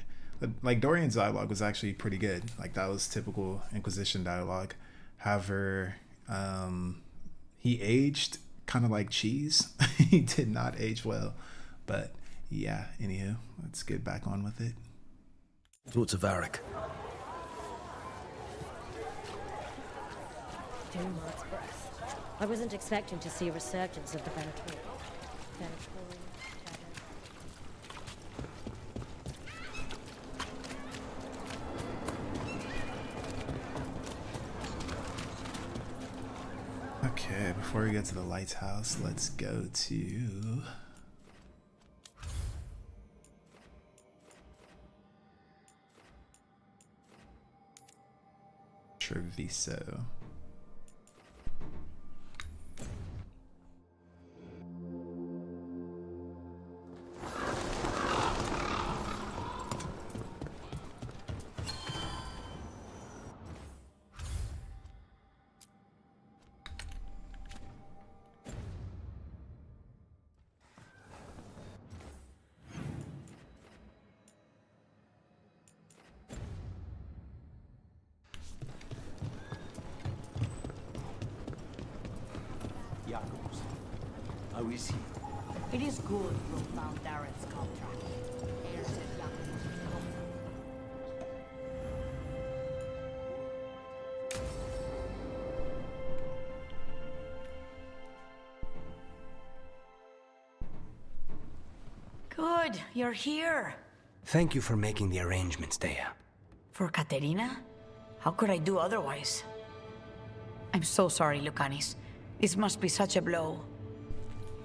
Like Dorian's dialogue was actually pretty good. Like that was typical Inquisition dialogue. However, he aged kind of like cheese. He did not age well. But yeah, anywho, let's get back on with it. Towards Varric. Doomard's breath. I wasn't expecting to see a resurgence of the Venatori. Okay, before we get to the lighthouse, let's go to Treviso. shackles. How is he? It is good Rook found Darren's contract. Heirs of Yakos. Good, you're here. Thank you for making the arrangements, Dea. For Katerina? How could I do otherwise? I'm so sorry, Lucanis. This must be such a blow.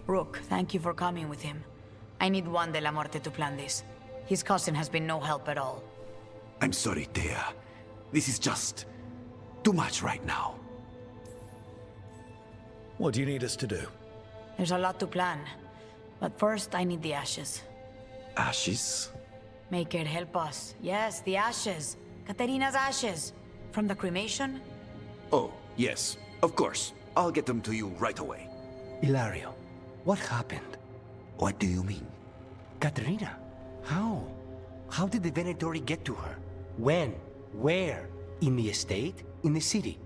Rook, thank you for coming with him. I need Juan de la Muerte to plan this. His cousin has been no help at all. I'm sorry, Dea. This is just too much right now. What do you need us to do? There's a lot to plan. But first, I need the ashes. Ashes? Make it help us. Yes, the ashes. Katerina's ashes. From the cremation? Oh, yes, of course. I'll get them to you right away. Hilario, what happened? What do you mean? Katerina, how? How did the Venatori get to her? When? Where? In the estate? In the city?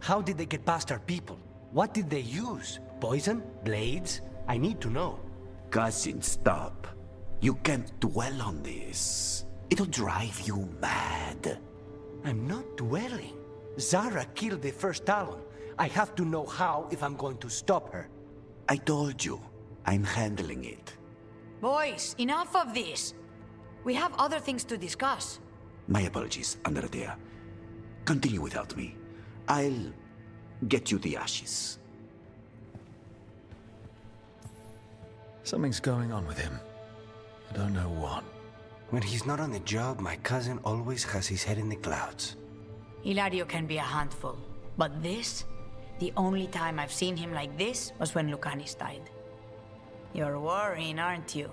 How did they get past our people? What did they use? Poison? Blades? I need to know. Cousin, stop. You can't dwell on this. It'll drive you mad. I'm not dwelling. Zara killed the first Talon. I have to know how if I'm going to stop her. I told you, I'm handling it. Boys, enough of this. We have other things to discuss. My apologies, Andradea. Continue without me. I'll get you the ashes. Something's going on with him. I don't know what. When he's not on the job, my cousin always has his head in the clouds. Hilario can be a handful, but this? The only time I've seen him like this was when Lucanis died. You're worrying, aren't you?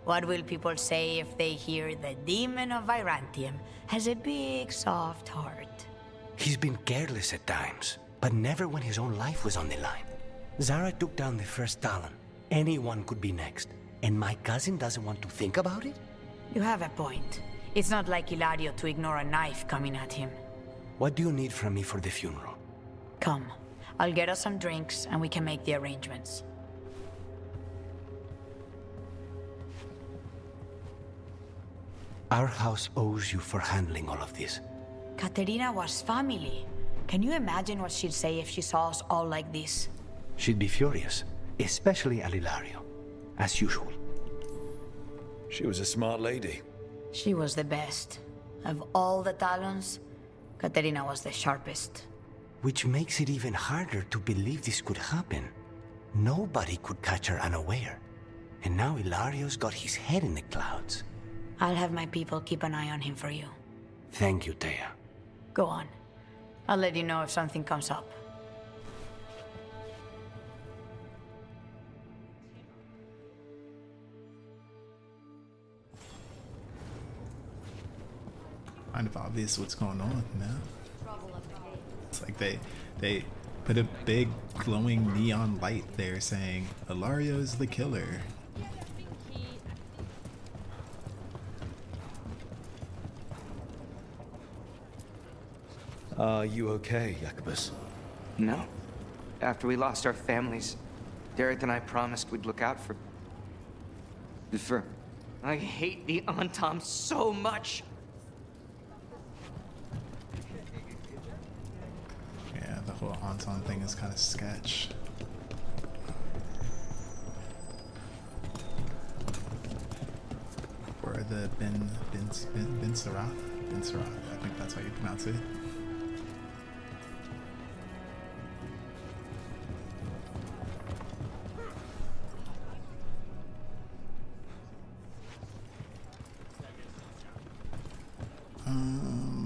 What will people say if they hear the demon of Virantium has a big, soft heart? He's been careless at times, but never when his own life was on the line. Zara took down the first Talon. Anyone could be next. And my cousin doesn't want to think about it? You have a point. It's not like Hilario to ignore a knife coming at him. What do you need from me for the funeral? Come. I'll get us some drinks and we can make the arrangements. Our house owes you for handling all of this. Katerina was family. Can you imagine what she'd say if she saw us all like this? She'd be furious, especially at Hilario, as usual. She was a smart lady. She was the best. Of all the Talons, Katerina was the sharpest. Which makes it even harder to believe this could happen. Nobody could catch her unaware. And now Hilario's got his head in the clouds. I'll have my people keep an eye on him for you. Thank you, Dea. Go on. I'll let you know if something comes up. Kind of obvious what's going on now. It's like they put a big glowing neon light there saying Hilario's the killer. Are you okay, Jacobus? No. After we lost our families, Derek and I promised we'd look out for... I hate the Antom so much! Yeah, the whole Anton thing is kind of sketch. Or the Ben Sarath? Ben Sarath, I think that's how you pronounce it.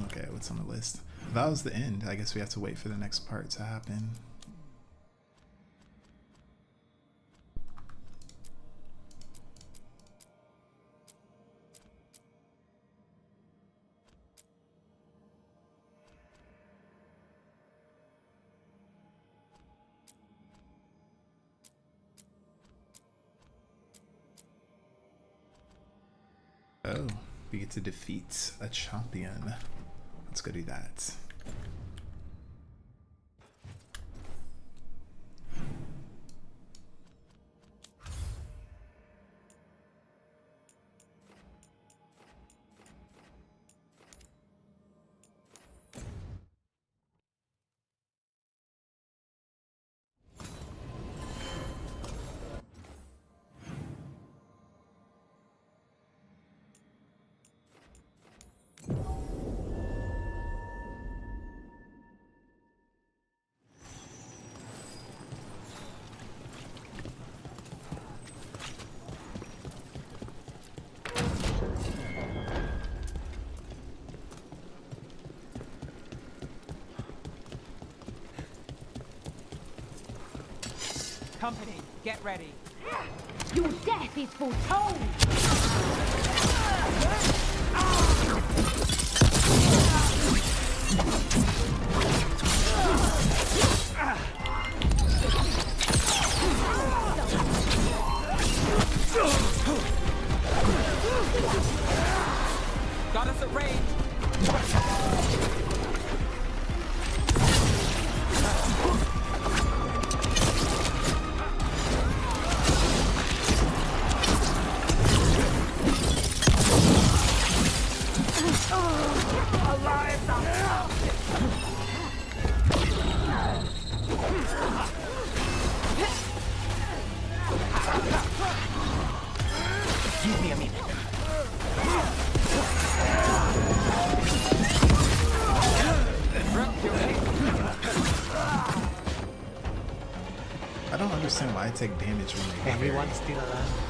Okay, what's on the list? That was the end. I guess we have to wait for the next part to happen. Oh, we get to defeat a champion. Let's go do that. company. Get ready. Your death is foretold! Got us at range. Give me a minute. I don't understand why I take damage when they get Everyone's still alive.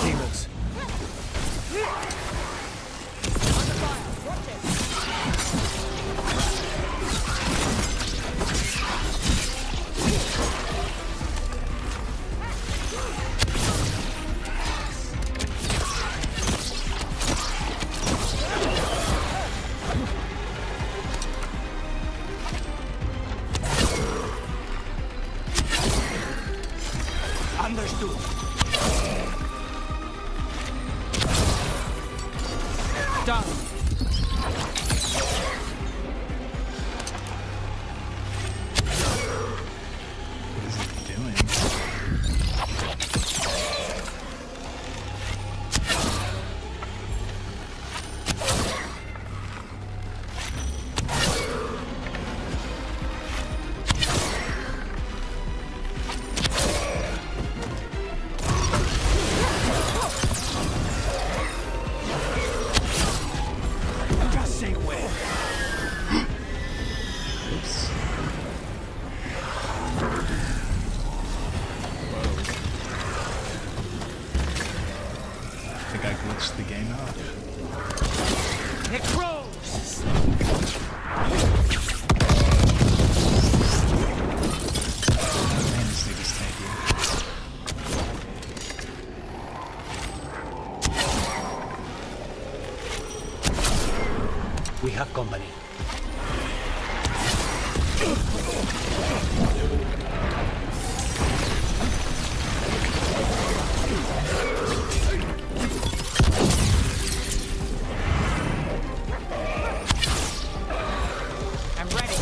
Demons. Understood. Done. What is it doing? Just say where. Oops. I think I glitched the game out. Necros! Man, this nigga's tanky. We have company. I'm ready.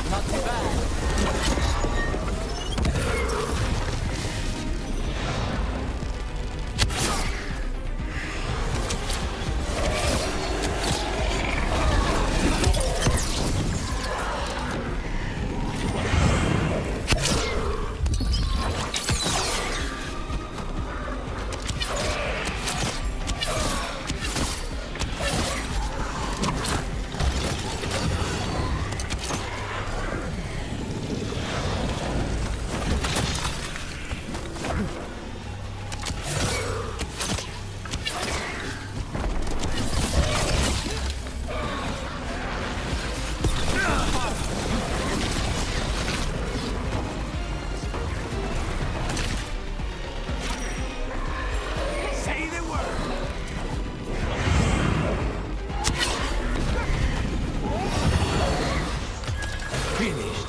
Not too bad. Say the word. Finished.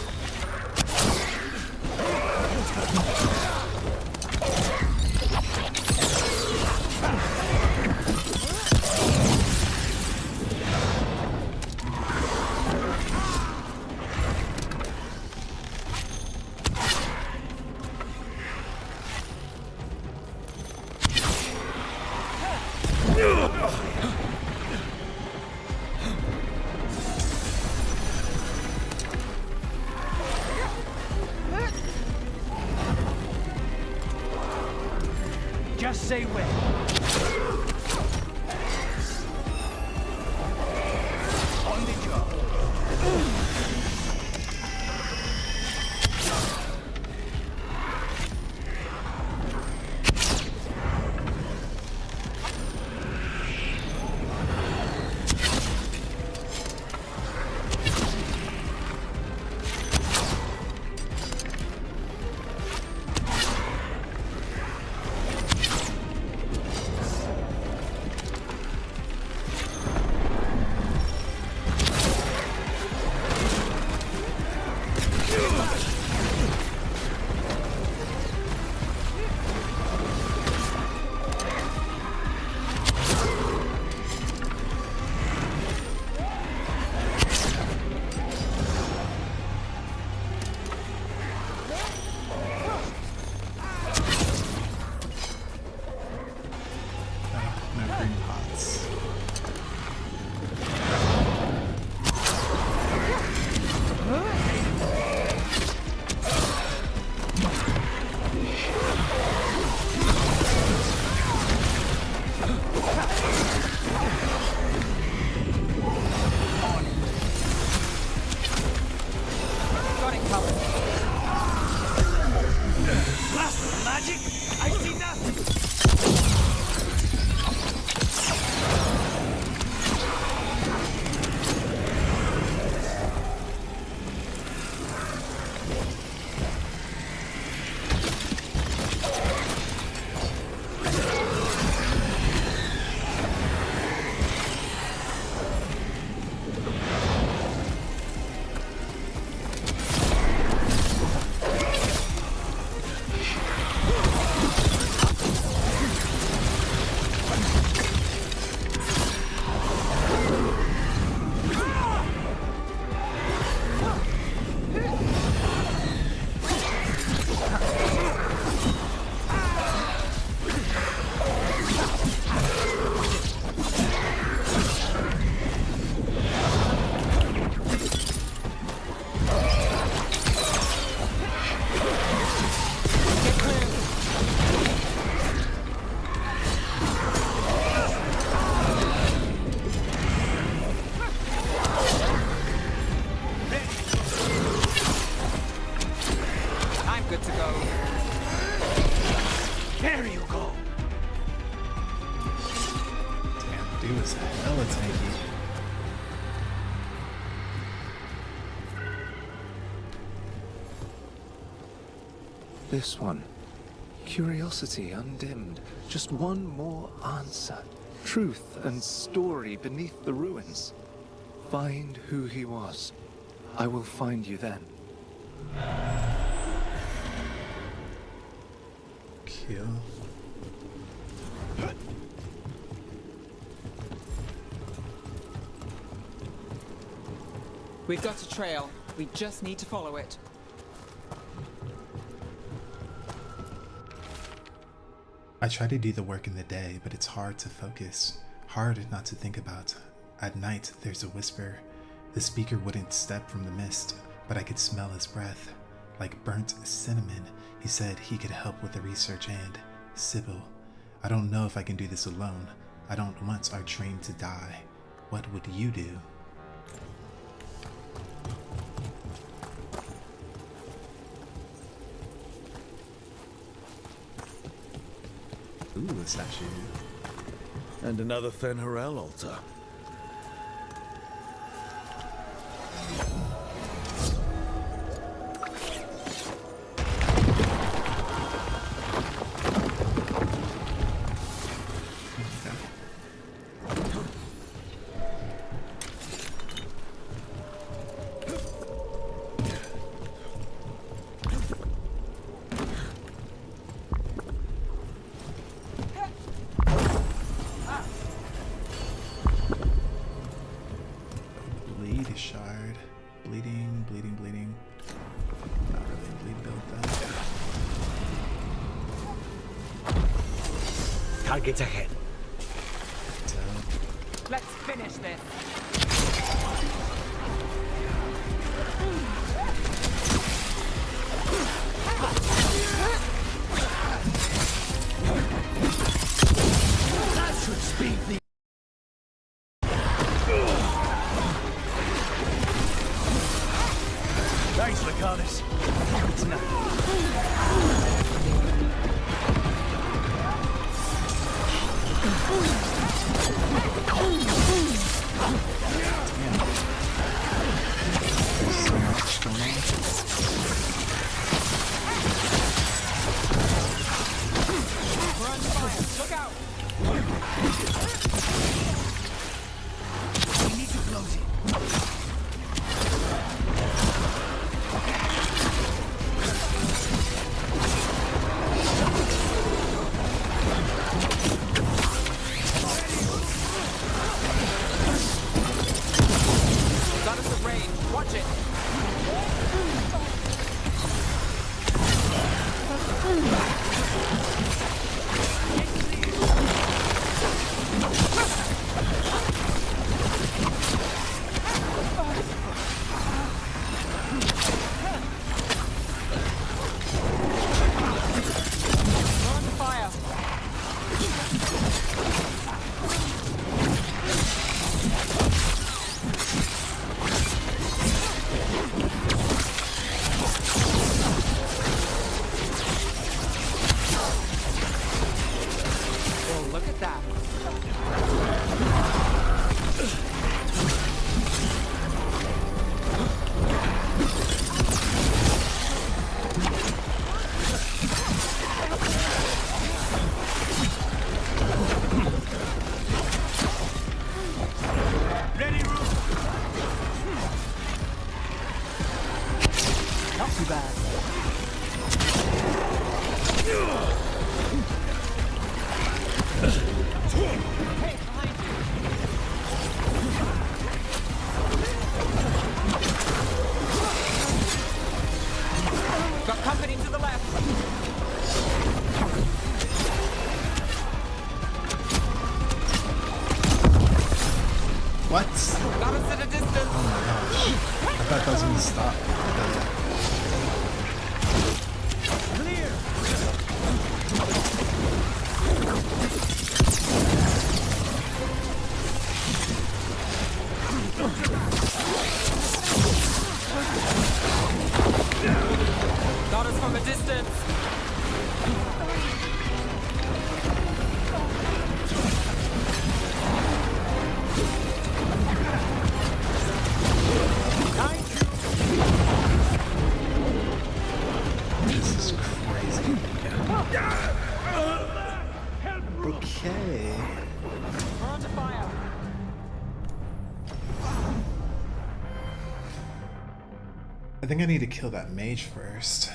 Just say when. On the job. This one. Curiosity undimmed. Just one more answer. Truth and story beneath the ruins. Find who he was. I will find you then. Kill. We've got a trail. We just need to follow it. I try to do the work in the day, but it's hard to focus. Hard not to think about. At night, there's a whisper. The speaker wouldn't step from the mist, but I could smell his breath. Like burnt cinnamon, he said he could help with the research and Sybil. I don't know if I can do this alone. I don't want our train to die. What would you do? Ooh, a statue. And another Fen'Harel altar. Bleeding. Not really bleed built that. Targets ahead. Let's finish this. Thanks, Lucanus. It's not. Look out! We need to close it. Got us a range. Watch it. What? Got us at a distance. Oh my gosh. I thought that was gonna stop. Got us from a distance. This is crazy. Okay. We're under fire. I think I need to kill that mage first.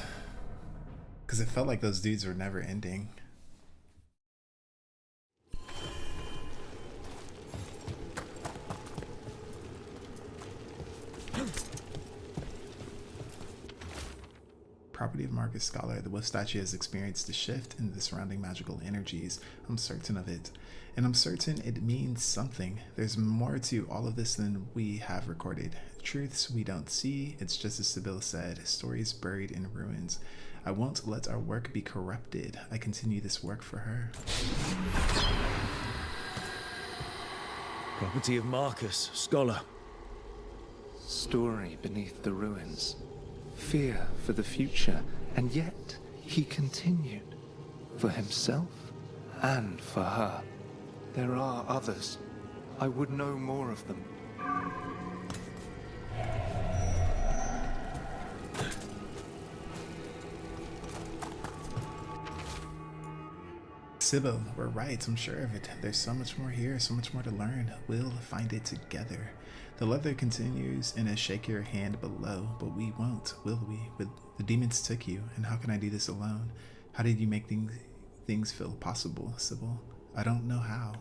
Because it felt like those dudes were never ending. Property of Marcus Scholar, the wolf statue has experienced a shift in the surrounding magical energies. I'm certain of it. And I'm certain it means something. There's more to all of this than we have recorded. Truths we don't see, it's just as Sibyl said, stories buried in ruins. I won't let our work be corrupted. I continue this work for her. Property of Marcus Scholar. Story beneath the ruins. Fear for the future, and yet he continued. For himself and for her. There are others. I would know more of them. Sybil, we're right, I'm sure of it. There's so much more here, so much more to learn. We'll find it together. The leather continues in a shake your hand below, but we won't, will we? The demons took you, and how can I do this alone? How did you make things feel possible, Sybil? I don't know how.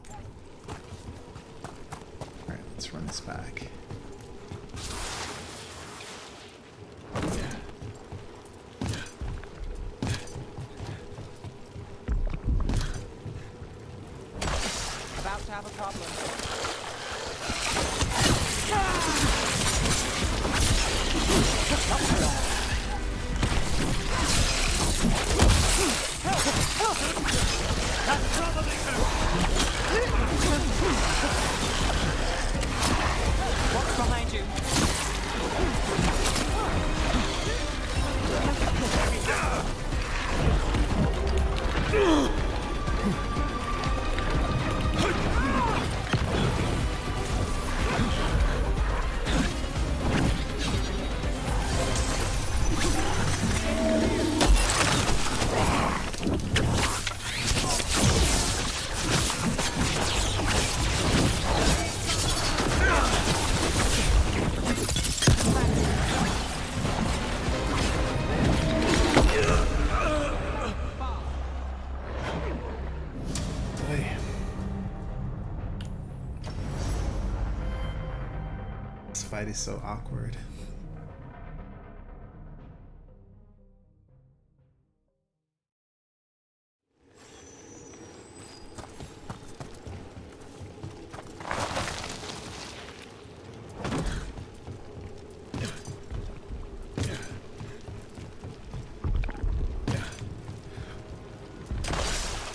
Alright, let's run this back. About to have a problem. What's behind you? fight is so awkward.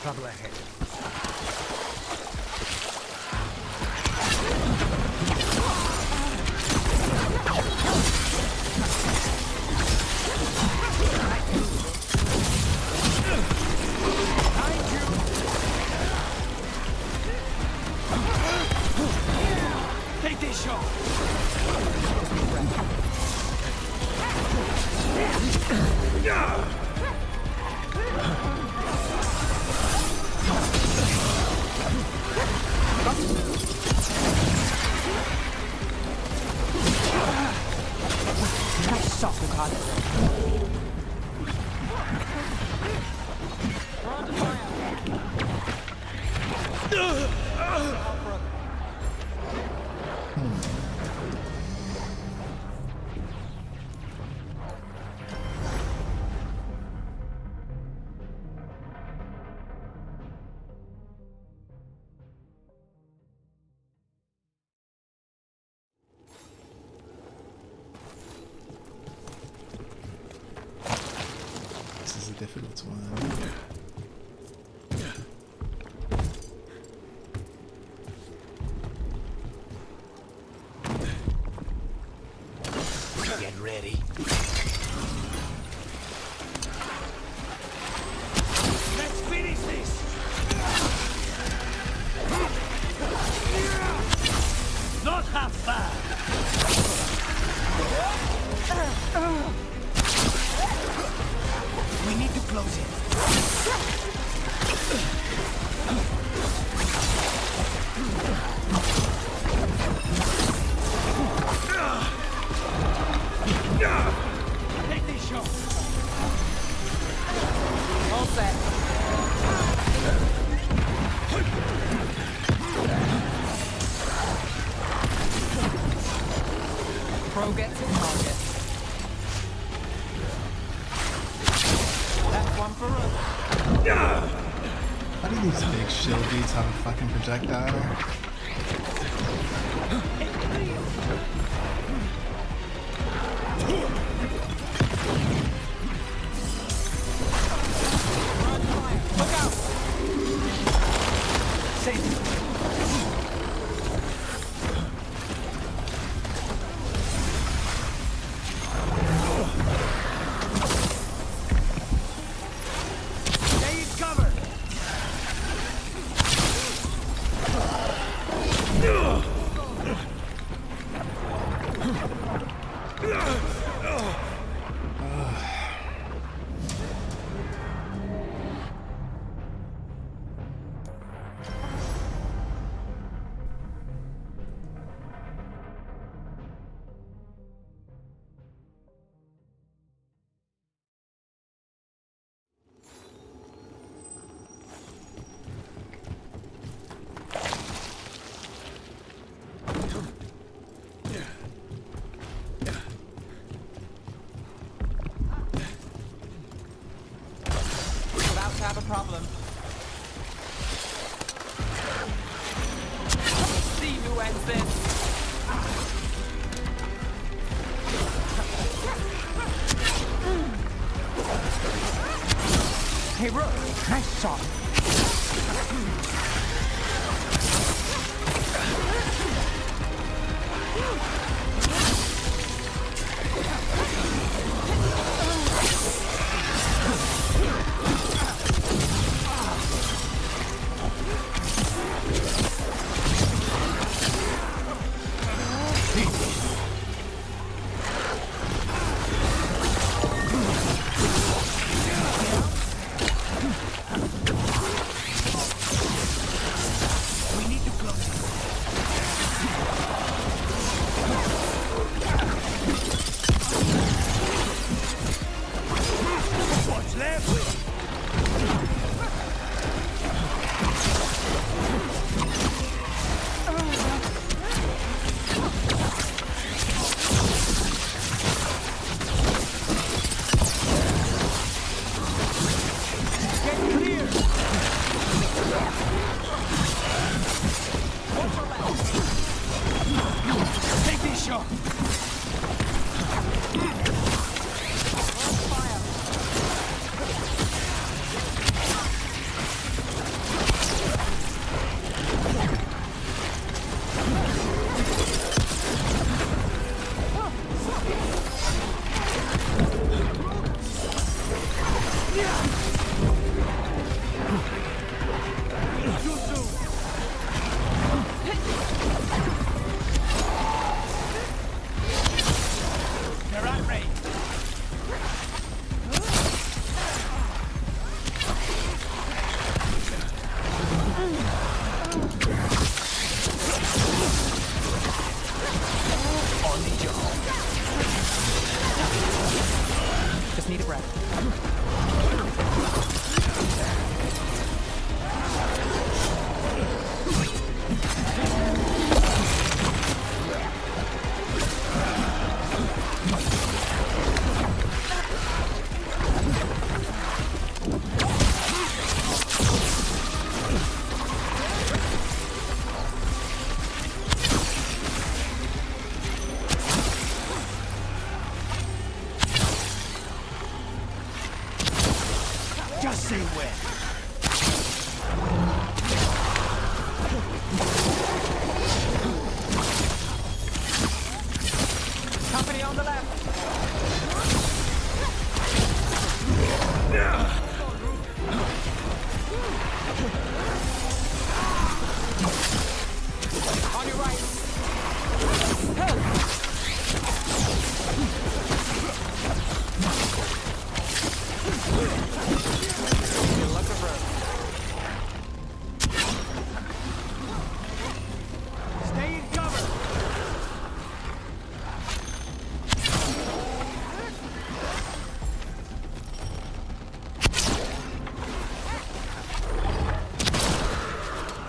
Trouble ahead. Take this shot! Nice shot, Lucas. This is a difficult one. Get ready. Let's finish this! Not half bad! We need to close it. Take this shot. All set. Pro gets his target. That's one for us. Why do these big shield dudes have a fucking projectile? Look out! Safe. Have a problem. See who ends this. Hey, Rook, nice shot. Just need a breath. Just say when. Company on the left. On your right. Stay in cover.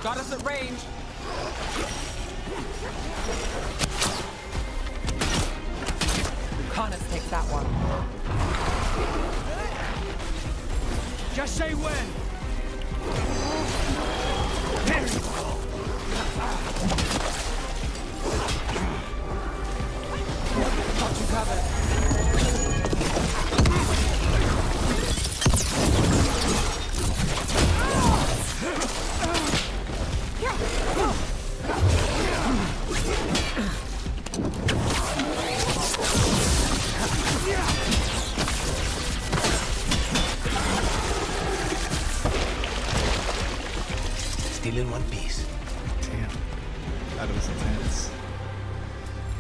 Got us at range. Connors takes that one. Just say when. There you go. Got you covered. Still in one piece. Damn. That was intense.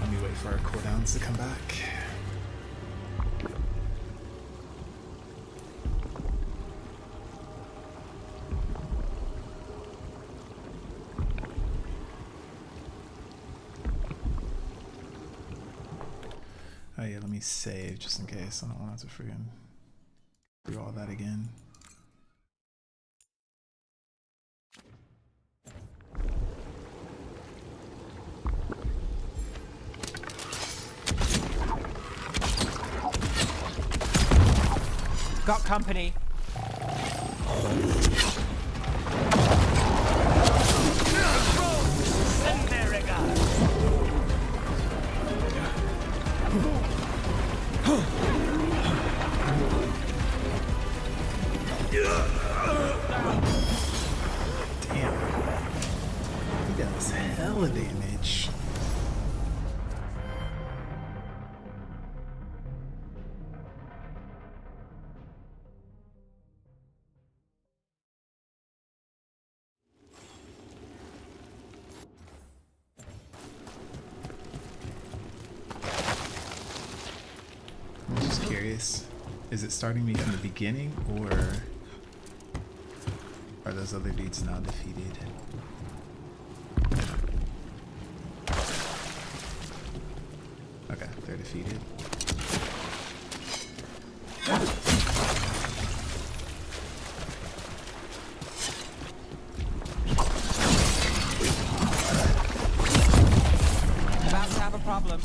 Let me wait for our cooldowns to come back. Oh yeah, let me save just in case. I don't want to freaking do all that again. Got company. Damn. He does hella damage. I'm just curious, is it starting me from the beginning, or are those other dudes now defeated? Okay, they're defeated. About to have a problem.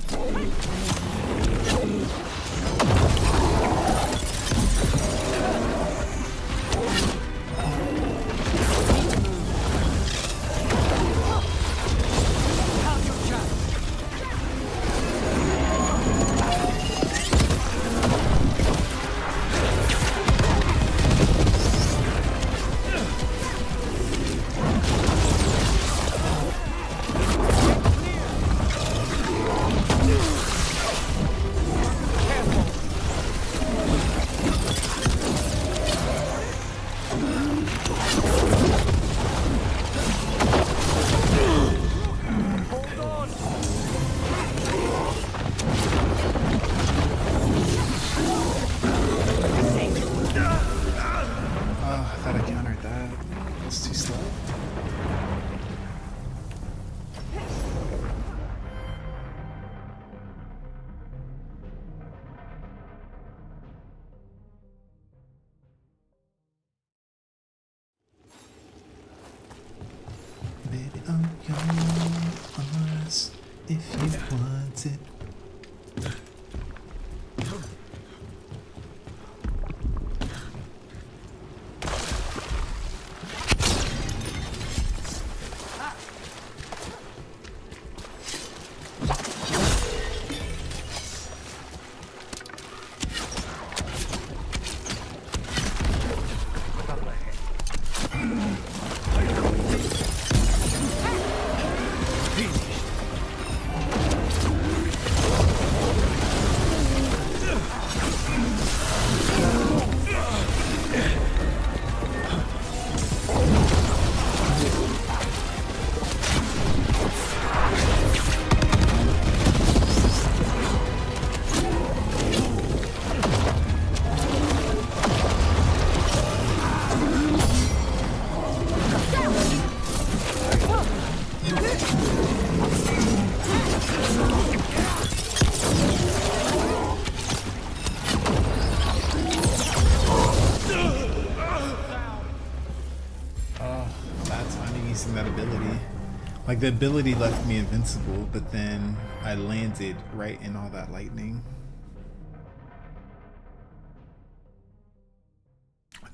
Like, the ability left me invincible, but then I landed right in all that lightning.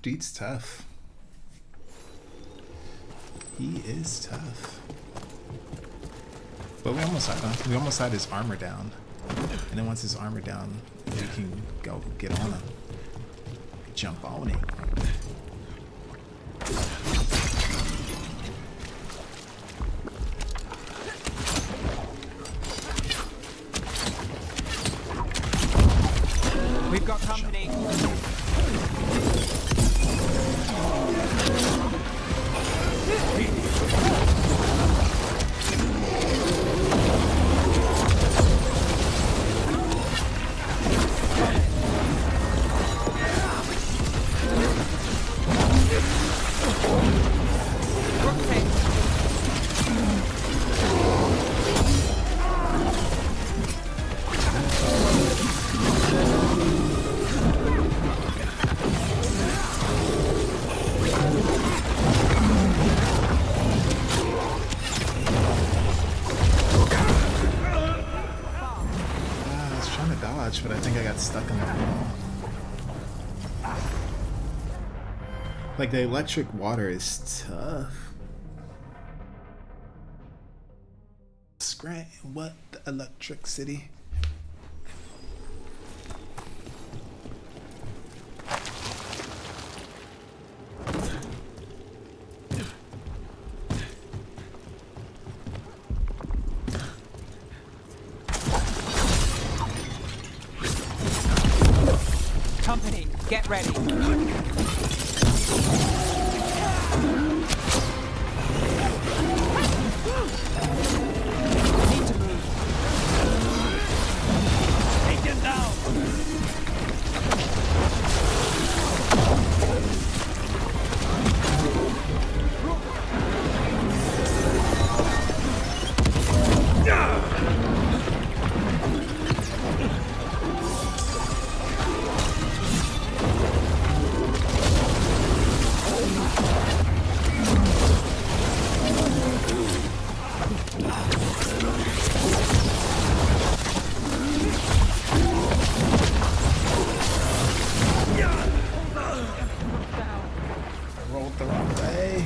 Dude's tough. He is tough. But we almost had his armor down. And then once his armor down, we can go get on him. Jump on him. We've got company. But I think I got stuck in the wall. Like, the electric water is tough. Scram, what? The electric city? Company, get ready. Need to move. Take him down. Rolled the wrong way.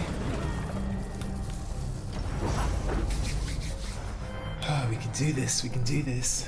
Oh, we can do this. We can do this.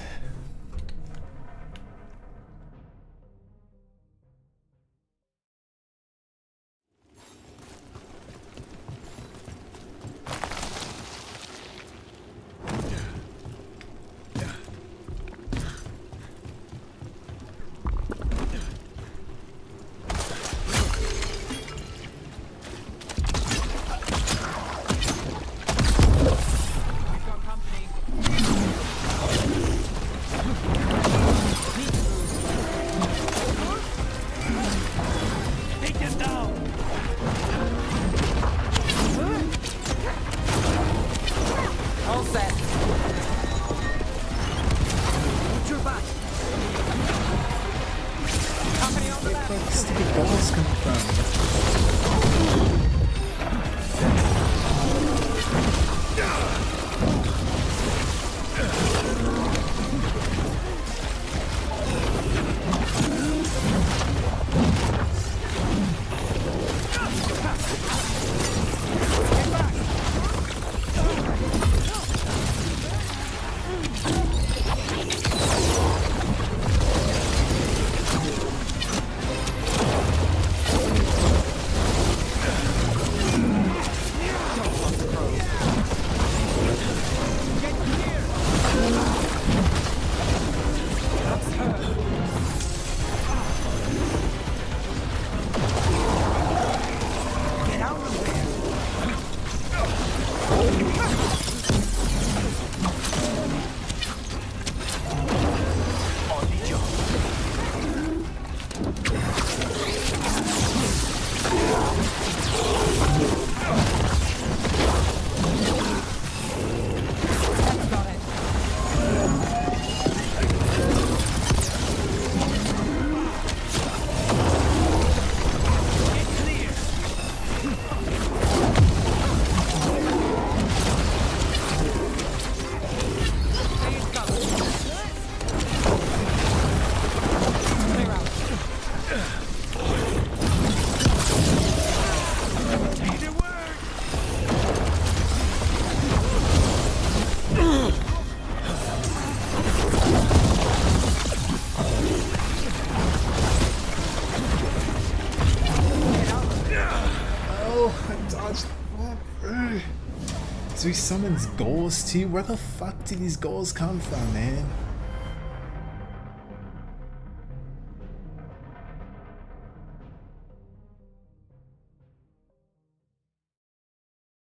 So he summons ghouls too? Where the fuck do these ghouls come from, man?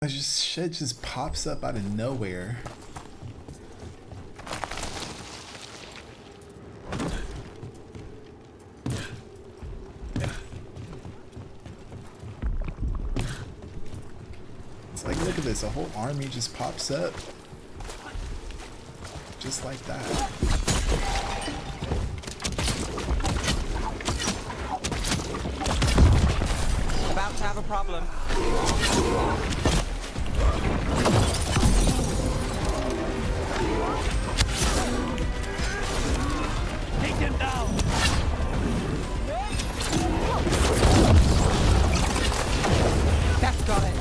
Shit just pops up out of nowhere. It's like, look at this, a whole army just pops up. Just like that. About to have a problem. Take him down! That's got it.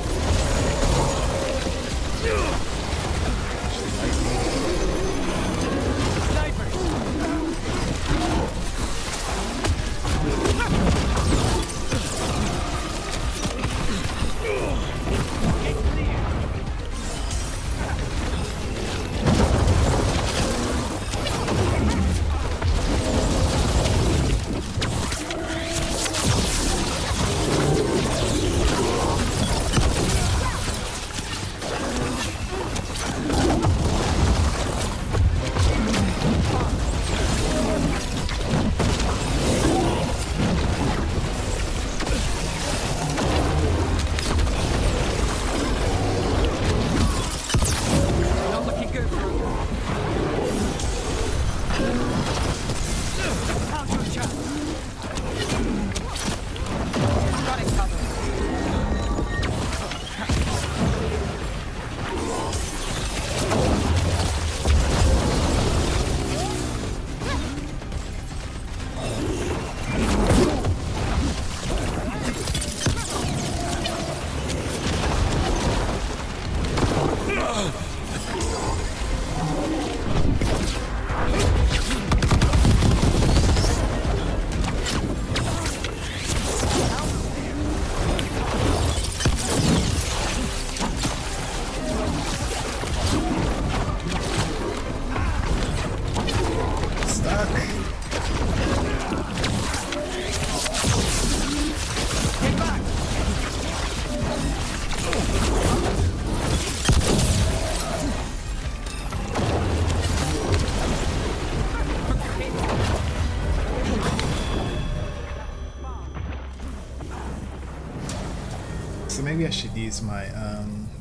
So maybe I should use my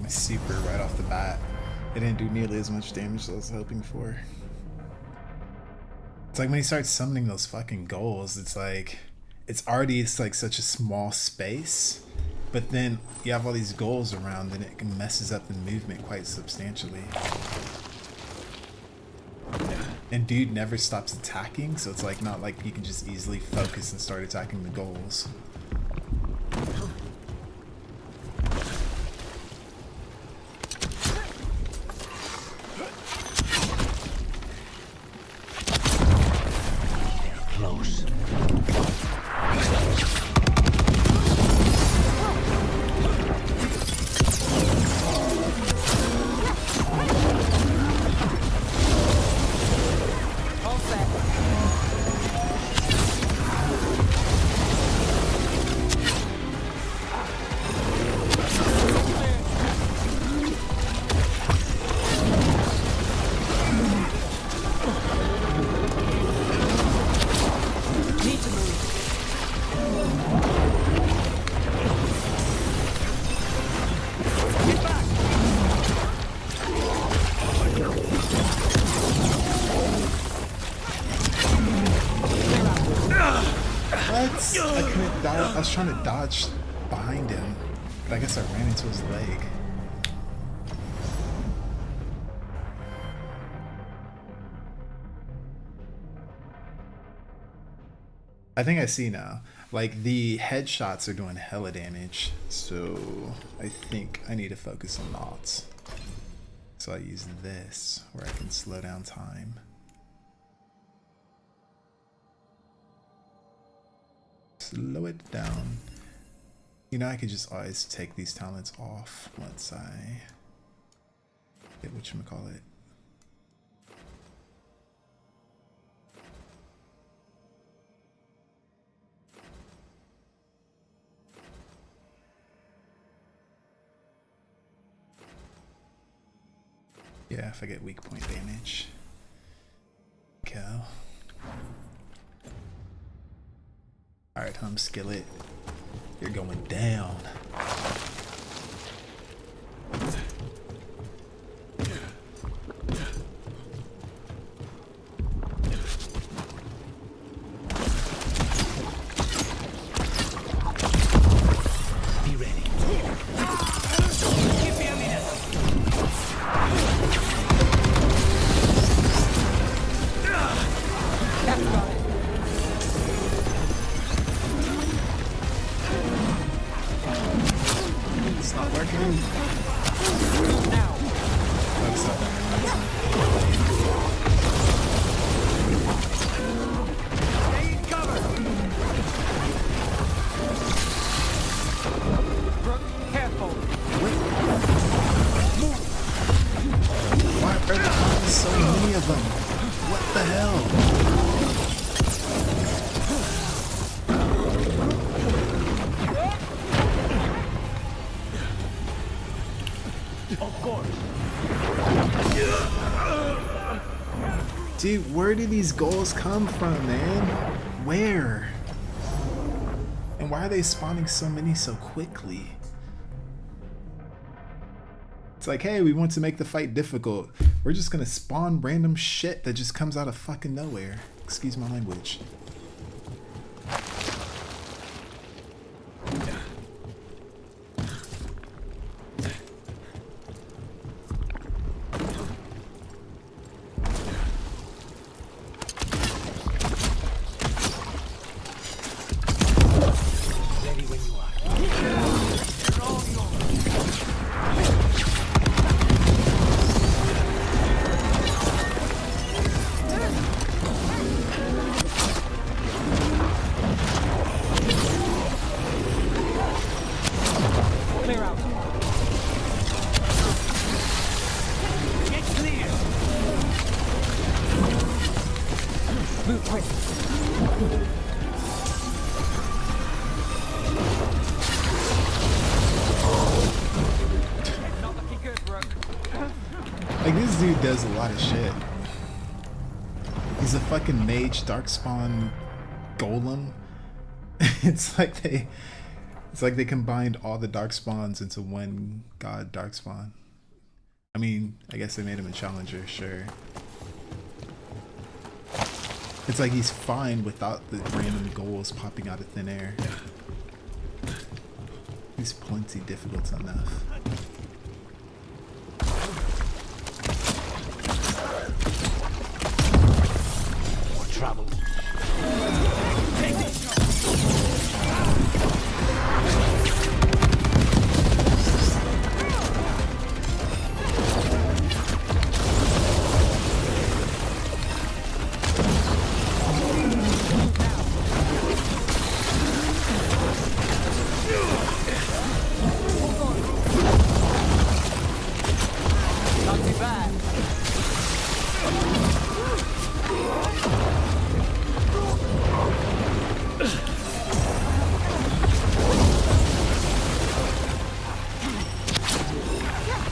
my super right off the bat. It didn't do nearly as much damage as I was hoping for. It's like when he starts summoning those fucking ghouls, it's like it's like such a small space, but then you have all these ghouls around and it messes up the movement quite substantially. And dude never stops attacking, so it's like not like you can just easily focus and start attacking the ghouls. Close. All set. Need to move. Get back. What? I couldn't dodge. I was trying to dodge behind him, but I guess I ran into his leg. I think I see now. Like, the headshots are doing hella damage, so I think I need to focus on knots. So I use this, where I can slow down time. Slow it down. You know, I could just always take these talents off once I whatchamacallit. Yeah, if I get weak point damage. Okay. Alright, Hum Skillet. You're going down. Be ready. Give me a minute. It's not working. Now. That's not that Stay in cover. Brooke, careful. Move. Why are there so many of them? What the hell? Of course. Dude, where do these goals come from, man? Where? And why are they spawning so many so quickly? It's like, hey, we want to make the fight difficult. We're just gonna spawn random shit that just comes out of fucking nowhere. Excuse my language. Ready when you are. They're all clear out. Get clear. Move quick. Not looking good, Brooke. Like, this dude does a lot of shit. He's a fucking mage darkspawn golem. It's like they combined all the darkspawns into one god darkspawn. I mean, I guess they made him a challenger, sure. It's like he's fine without the random goals popping out of thin air. He's plenty difficult enough. More trouble. Not too bad.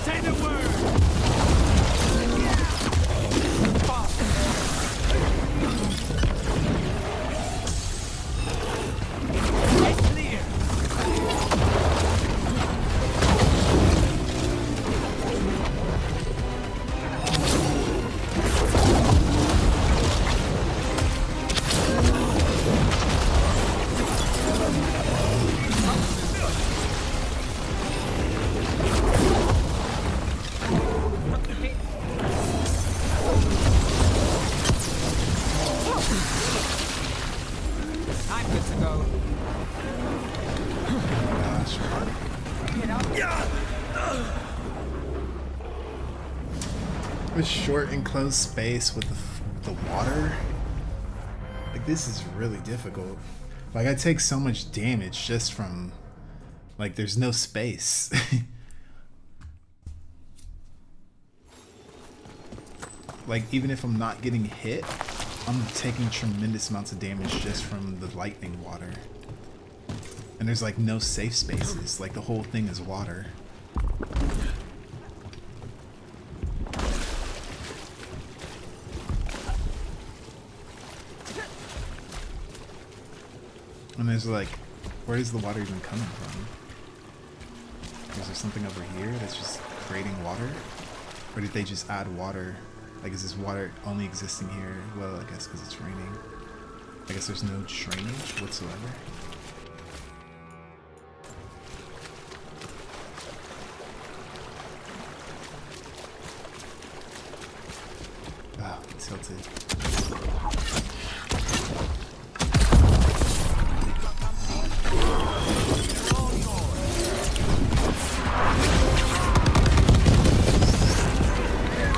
Say the word. Get clear. I'm good to go. Gosh. Get up. This short enclosed space with the water. Like, this is really difficult. Like, I take so much damage just from, like, there's no space. Like, even if I'm not getting hit, I'm taking tremendous amounts of damage just from the lightning water. And there's like no safe spaces, like the whole thing is water. And there's like, where is the water even coming from? Is there something over here that's just creating water? Or did they just add water? Like, is this water only existing here? Well, I guess because it's raining. I guess there's no drainage whatsoever. Ah, tilted.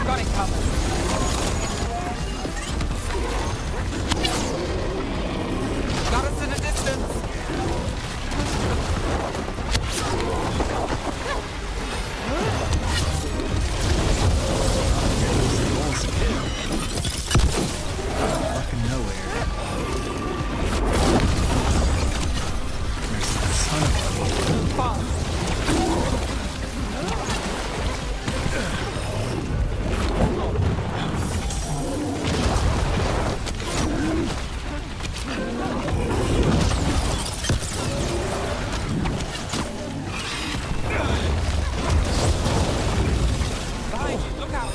Got it covered. Got us in a distance. Fucking nowhere. There's a ton of them. Behind you, look out.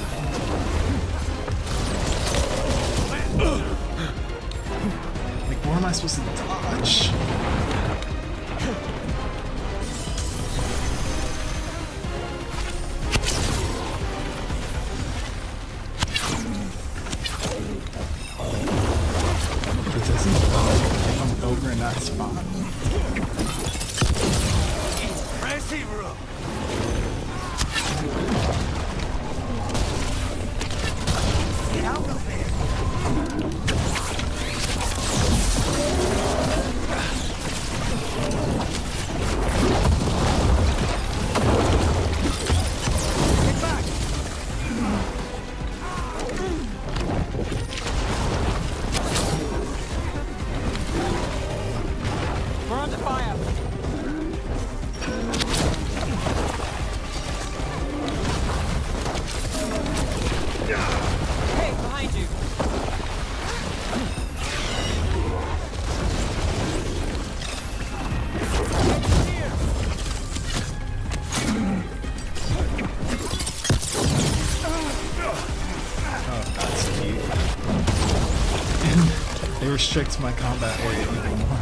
Like, where am I supposed to dodge? It doesn't if I'm over in that spot. Get out of there. Get back. We're under fire. Hey, behind you. Oh, that's cute. And they restrict my combat area even more.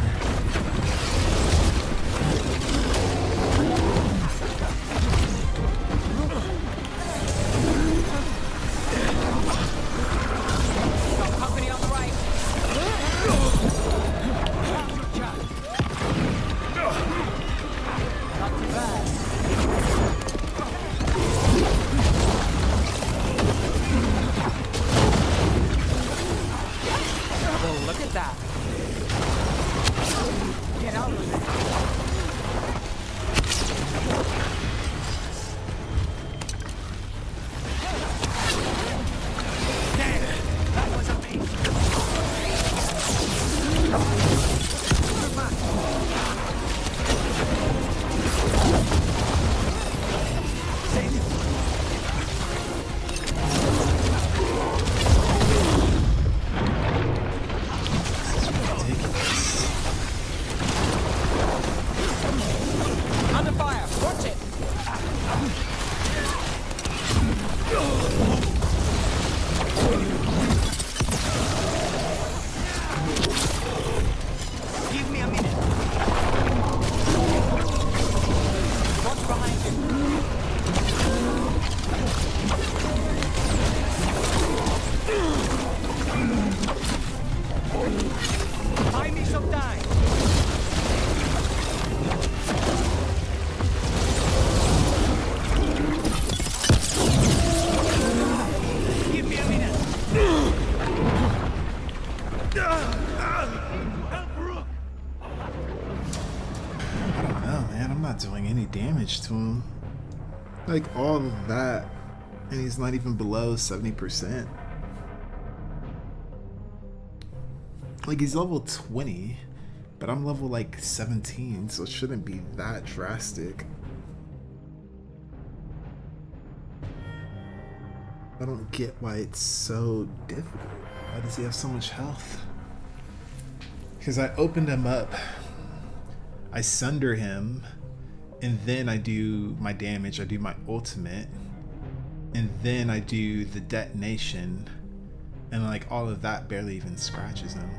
Got company on the right. Not too bad. Well, look at that. Get out of there. Damn, that was a piece. Under fire. Watch it. Give me a minute. Watch behind you. Buy me some time. Give me a minute. I don't know, man. I'm not doing any damage to him. Like, all of that, and he's not even below 70%. Like, he's level 20, but I'm level like 17, so it shouldn't be that drastic. I don't get why it's so difficult. Why does he have so much health? Because I opened him up, I sunder him, and then I do my damage, I do my ultimate, and then I do the detonation, and like all of that barely even scratches him.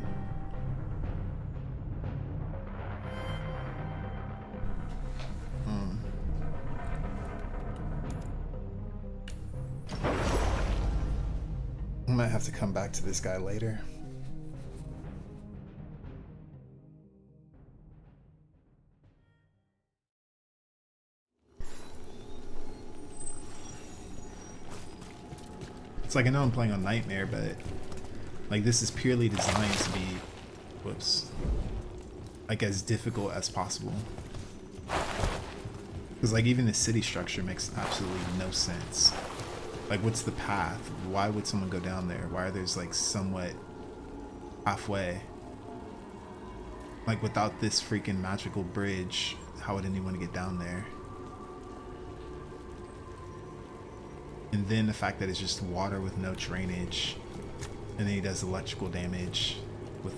I might have to come back to this guy later. It's like, I know I'm playing on Nightmare, but like this is purely designed to be, whoops, like as difficult as possible. Because like even the city structure makes absolutely no sense. Like, what's the path? Why would someone go down there? Why are there's like somewhat halfway? Like, without this freaking magical bridge, how would anyone get down there? And then the fact that it's just water with no drainage, and then he does electrical damage with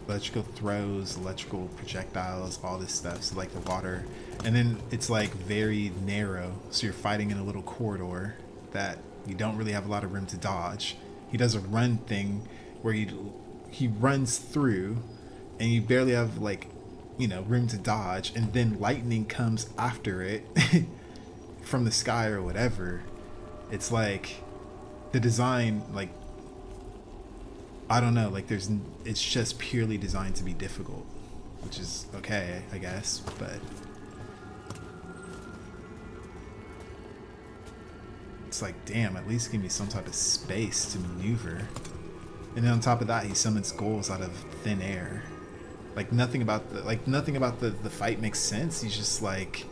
electrical throws, electrical projectiles, all this stuff. So like the water, and then it's like very narrow, so you're fighting in a little corridor that you don't really have a lot of room to dodge. He does a run thing where he runs through and you barely have, like, you know, room to dodge, and then lightning comes after it from the sky or whatever. It's like the design, like, I don't know, like it's just purely designed to be difficult, which is okay, I guess, but it's like, damn, at least give me some type of space to maneuver. And then on top of that, he summons ghouls out of thin air. Like nothing about the fight makes sense. He's just like,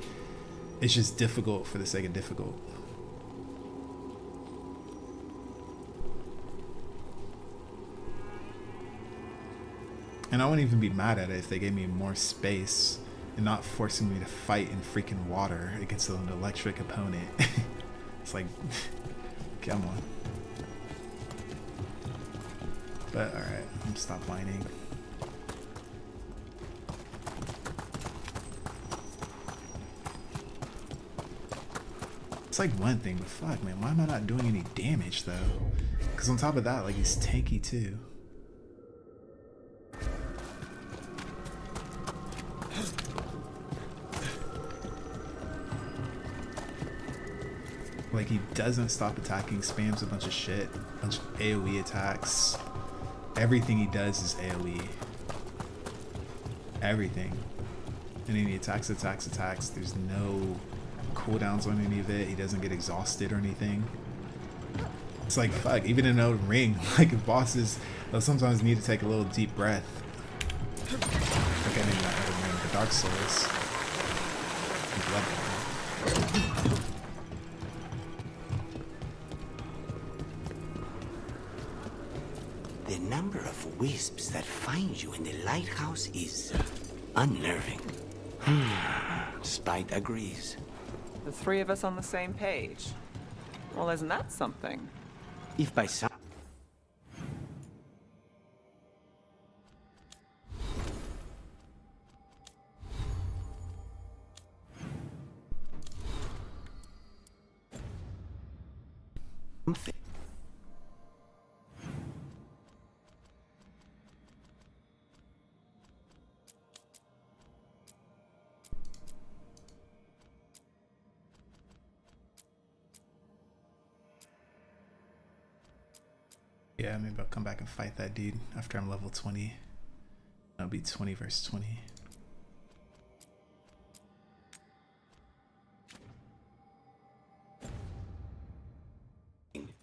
it's just difficult for the sake of difficult. And I wouldn't even be mad at it if they gave me more space and not forcing me to fight in freaking water against an electric opponent. It's like, come on. But alright, I'm gonna stop whining. It's like one thing, but fuck, man, why am I not doing any damage though? Because on top of that, like, he's tanky too. Like, he doesn't stop attacking, spams a bunch of shit, a bunch of AoE attacks. Everything he does is AoE. Everything. And then he attacks. There's no cooldowns on any of it. He doesn't get exhausted or anything. It's like, fuck, even in Elden Ring, like, bosses, they'll sometimes need to take a little deep breath. Okay, maybe not Elden Ring, but Dark Souls. The number of wisps that find you in the lighthouse is unnerving. Spite agrees. The three of us on the same page. Well, isn't that something? If by some... Yeah, maybe I'll come back and fight that dude after I'm level 20. I'll be 20 versus 20.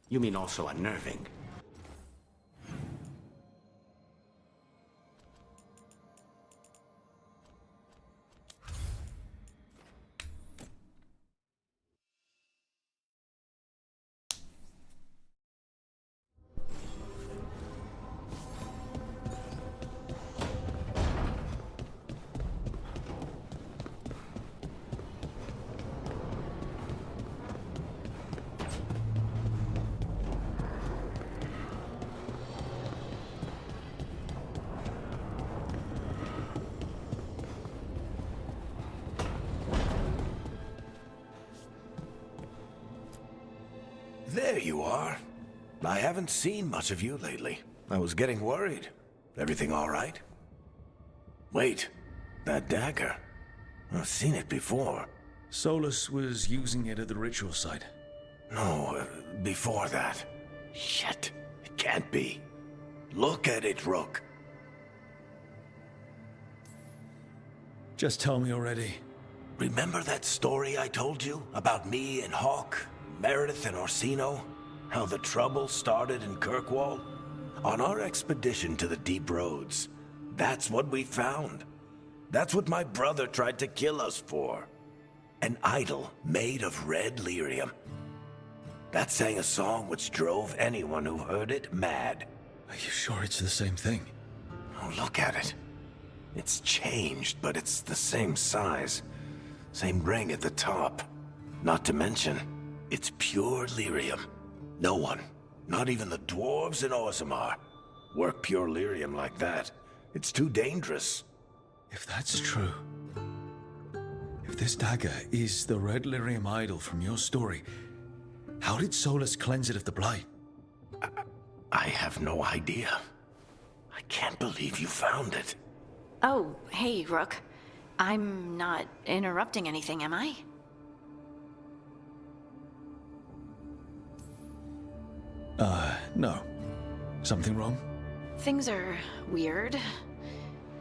You mean also unnerving? There you are. I haven't seen much of you lately. I was getting worried. Everything all right? Wait, that dagger. I've seen it before. Solus was using it at the ritual site. No, before that. Shit, it can't be. Look at it, Rook. Just tell me already. Remember that story I told you about me and Hawk, Meredith and Orsino? How the trouble started in Kirkwall? On our expedition to the Deep Roads, that's what we found. That's what my brother tried to kill us for. An idol made of red lyrium. That sang a song which drove anyone who heard it mad. Are you sure it's the same thing? Oh, look at it. It's changed, but it's the same size. Same ring at the top. Not to mention, it's pure lyrium. No one, not even the dwarves in Orzammar, work pure lyrium like that. It's too dangerous. If that's true, if this dagger is the red lyrium idol from your story, how did Solus cleanse it of the blight? I have no idea. I can't believe you found it. Oh, hey, Rook. I'm not interrupting anything, am I? No. Something wrong? Things are weird,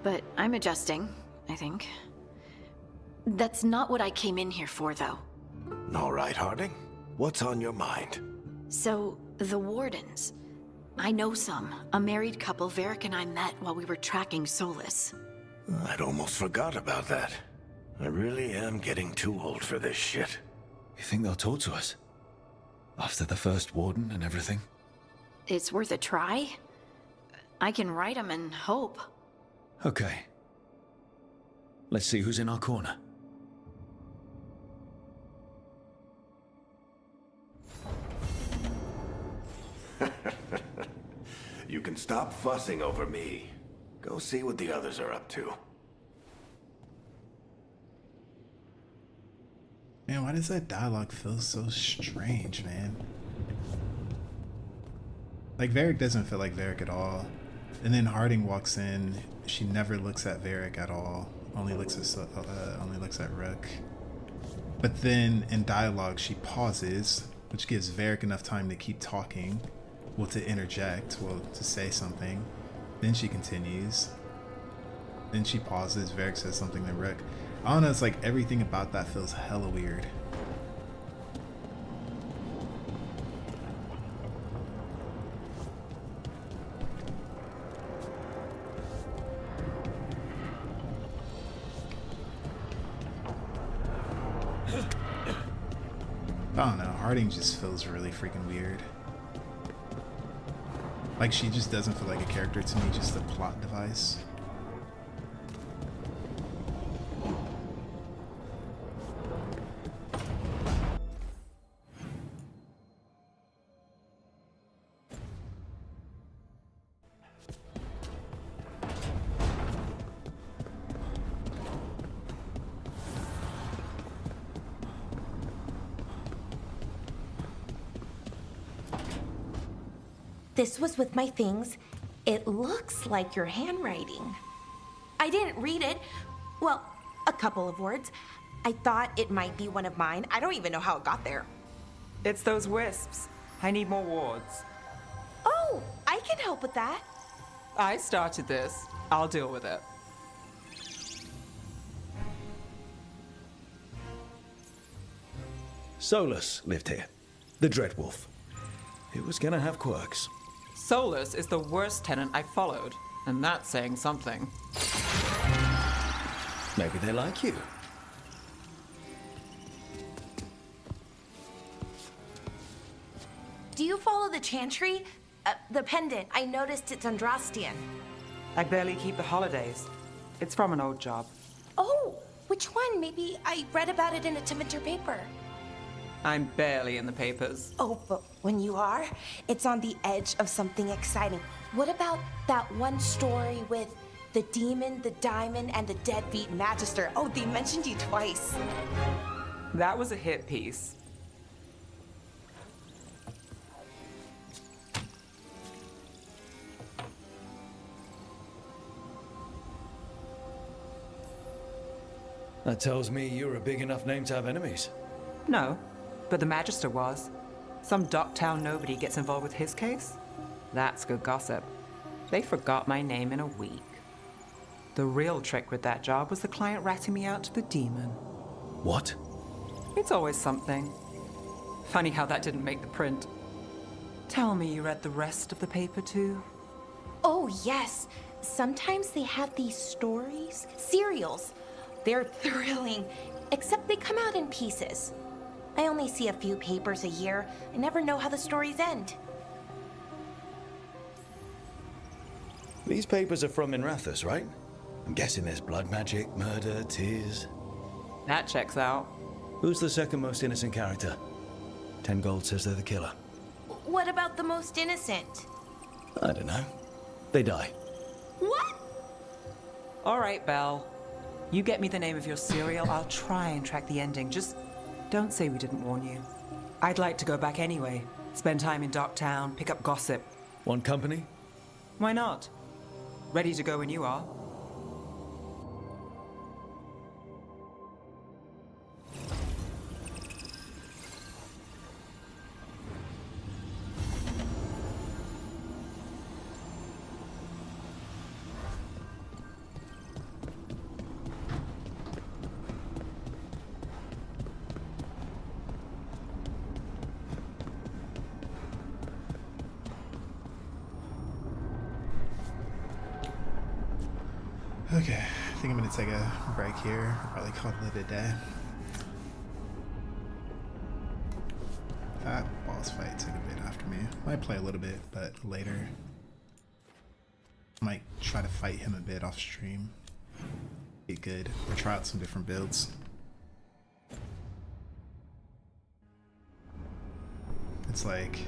but I'm adjusting, I think. That's not what I came in here for, though. All right, Harding. What's on your mind? So, the Wardens. I know some. A married couple Varric and I met while we were tracking Solus. I'd almost forgot about that. I really am getting too old for this shit. You think they'll talk to us? After the first Warden and everything? It's worth a try. I can write them and hope. Okay. Let's see who's in our corner. You can stop fussing over me. Go see what the others are up to. Man, why does that dialogue feel so strange, man? Like, Varric doesn't feel like Varric at all. And then Harding walks in. She never looks at Varric at all. Only looks at Rook. But then in dialogue, she pauses, which gives Varric enough time to keep talking. Well, to interject, well, to say something. Then she continues. Then she pauses. Varric says something to Rook. I don't know, it's like everything about that feels hella weird. I don't know, Harding just feels really freaking weird. Like, she just doesn't feel like a character to me, just a plot device. This was with my things. It looks like your handwriting. I didn't read it. Well, a couple of words. I thought it might be one of mine. I don't even know how it got there. It's those wisps. I need more wards. Oh, I can help with that. I started this. I'll deal with it. Solus lived here. The Dreadwolf. It was gonna have quirks. Solus is the worst tenant I followed, and that's saying something. Maybe they like you. Do you follow the Chantry? The pendant. I noticed it's Andrastian. I barely keep the holidays. It's from an old job. Oh, which one? Maybe I read about it in a Tevinter paper. I'm barely in the papers. Oh, but when you are, it's on the edge of something exciting. What about that one story with the demon, the diamond, and the deadbeat magister? Oh, they mentioned you twice. That was a hit piece. That tells me you're a big enough name to have enemies. No, but the Magister was. Some Docktown nobody gets involved with his case? That's good gossip. They forgot my name in a week. The real trick with that job was the client ratting me out to the demon. What? It's always something. Funny how that didn't make the print. Tell me you read the rest of the paper too? Oh, yes. Sometimes they have these stories, serials. They're thrilling, except they come out in pieces. I only see a few papers a year. I never know how the stories end. These papers are from Minrathous, right? I'm guessing there's blood magic, murder, tears. That checks out. Who's the second most innocent character? 10 gold says they're the killer. What about the most innocent? I don't know. They die. What? All right, Belle. You get me the name of your serial, I'll try and track the ending. Just don't say we didn't warn you. I'd like to go back anyway. Spend time in Docktown, pick up gossip. Want company? Why not? Ready to go when you are. Okay, I think I'm gonna take a break here. Probably call it a day. That boss fight took a bit after me. Might play a little bit, but later. Might try to fight him a bit off stream. Be good. Or try out some different builds. It's like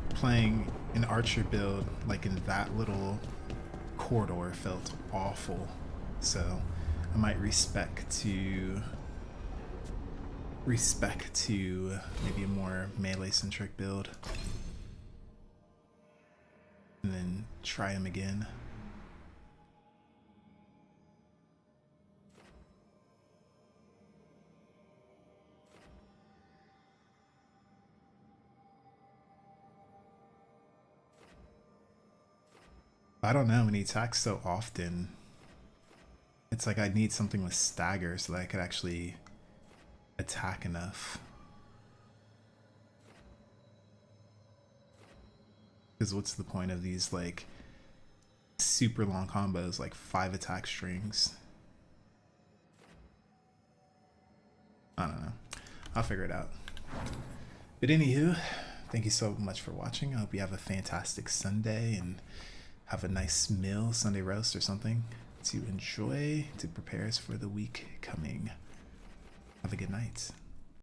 playing an archer build like in that little corridor felt awful, so I might respect to maybe a more melee centric build and then try him again. I don't know, when he attacks so often, it's like I need something with stagger so that I could actually attack enough. Because what's the point of these like super long combos, like 5 attack strings? I don't know. I'll figure it out. But anywho, thank you so much for watching. I hope you have a fantastic Sunday and have a nice meal, Sunday roast or something to enjoy to prepare us for the week coming. Have a good night.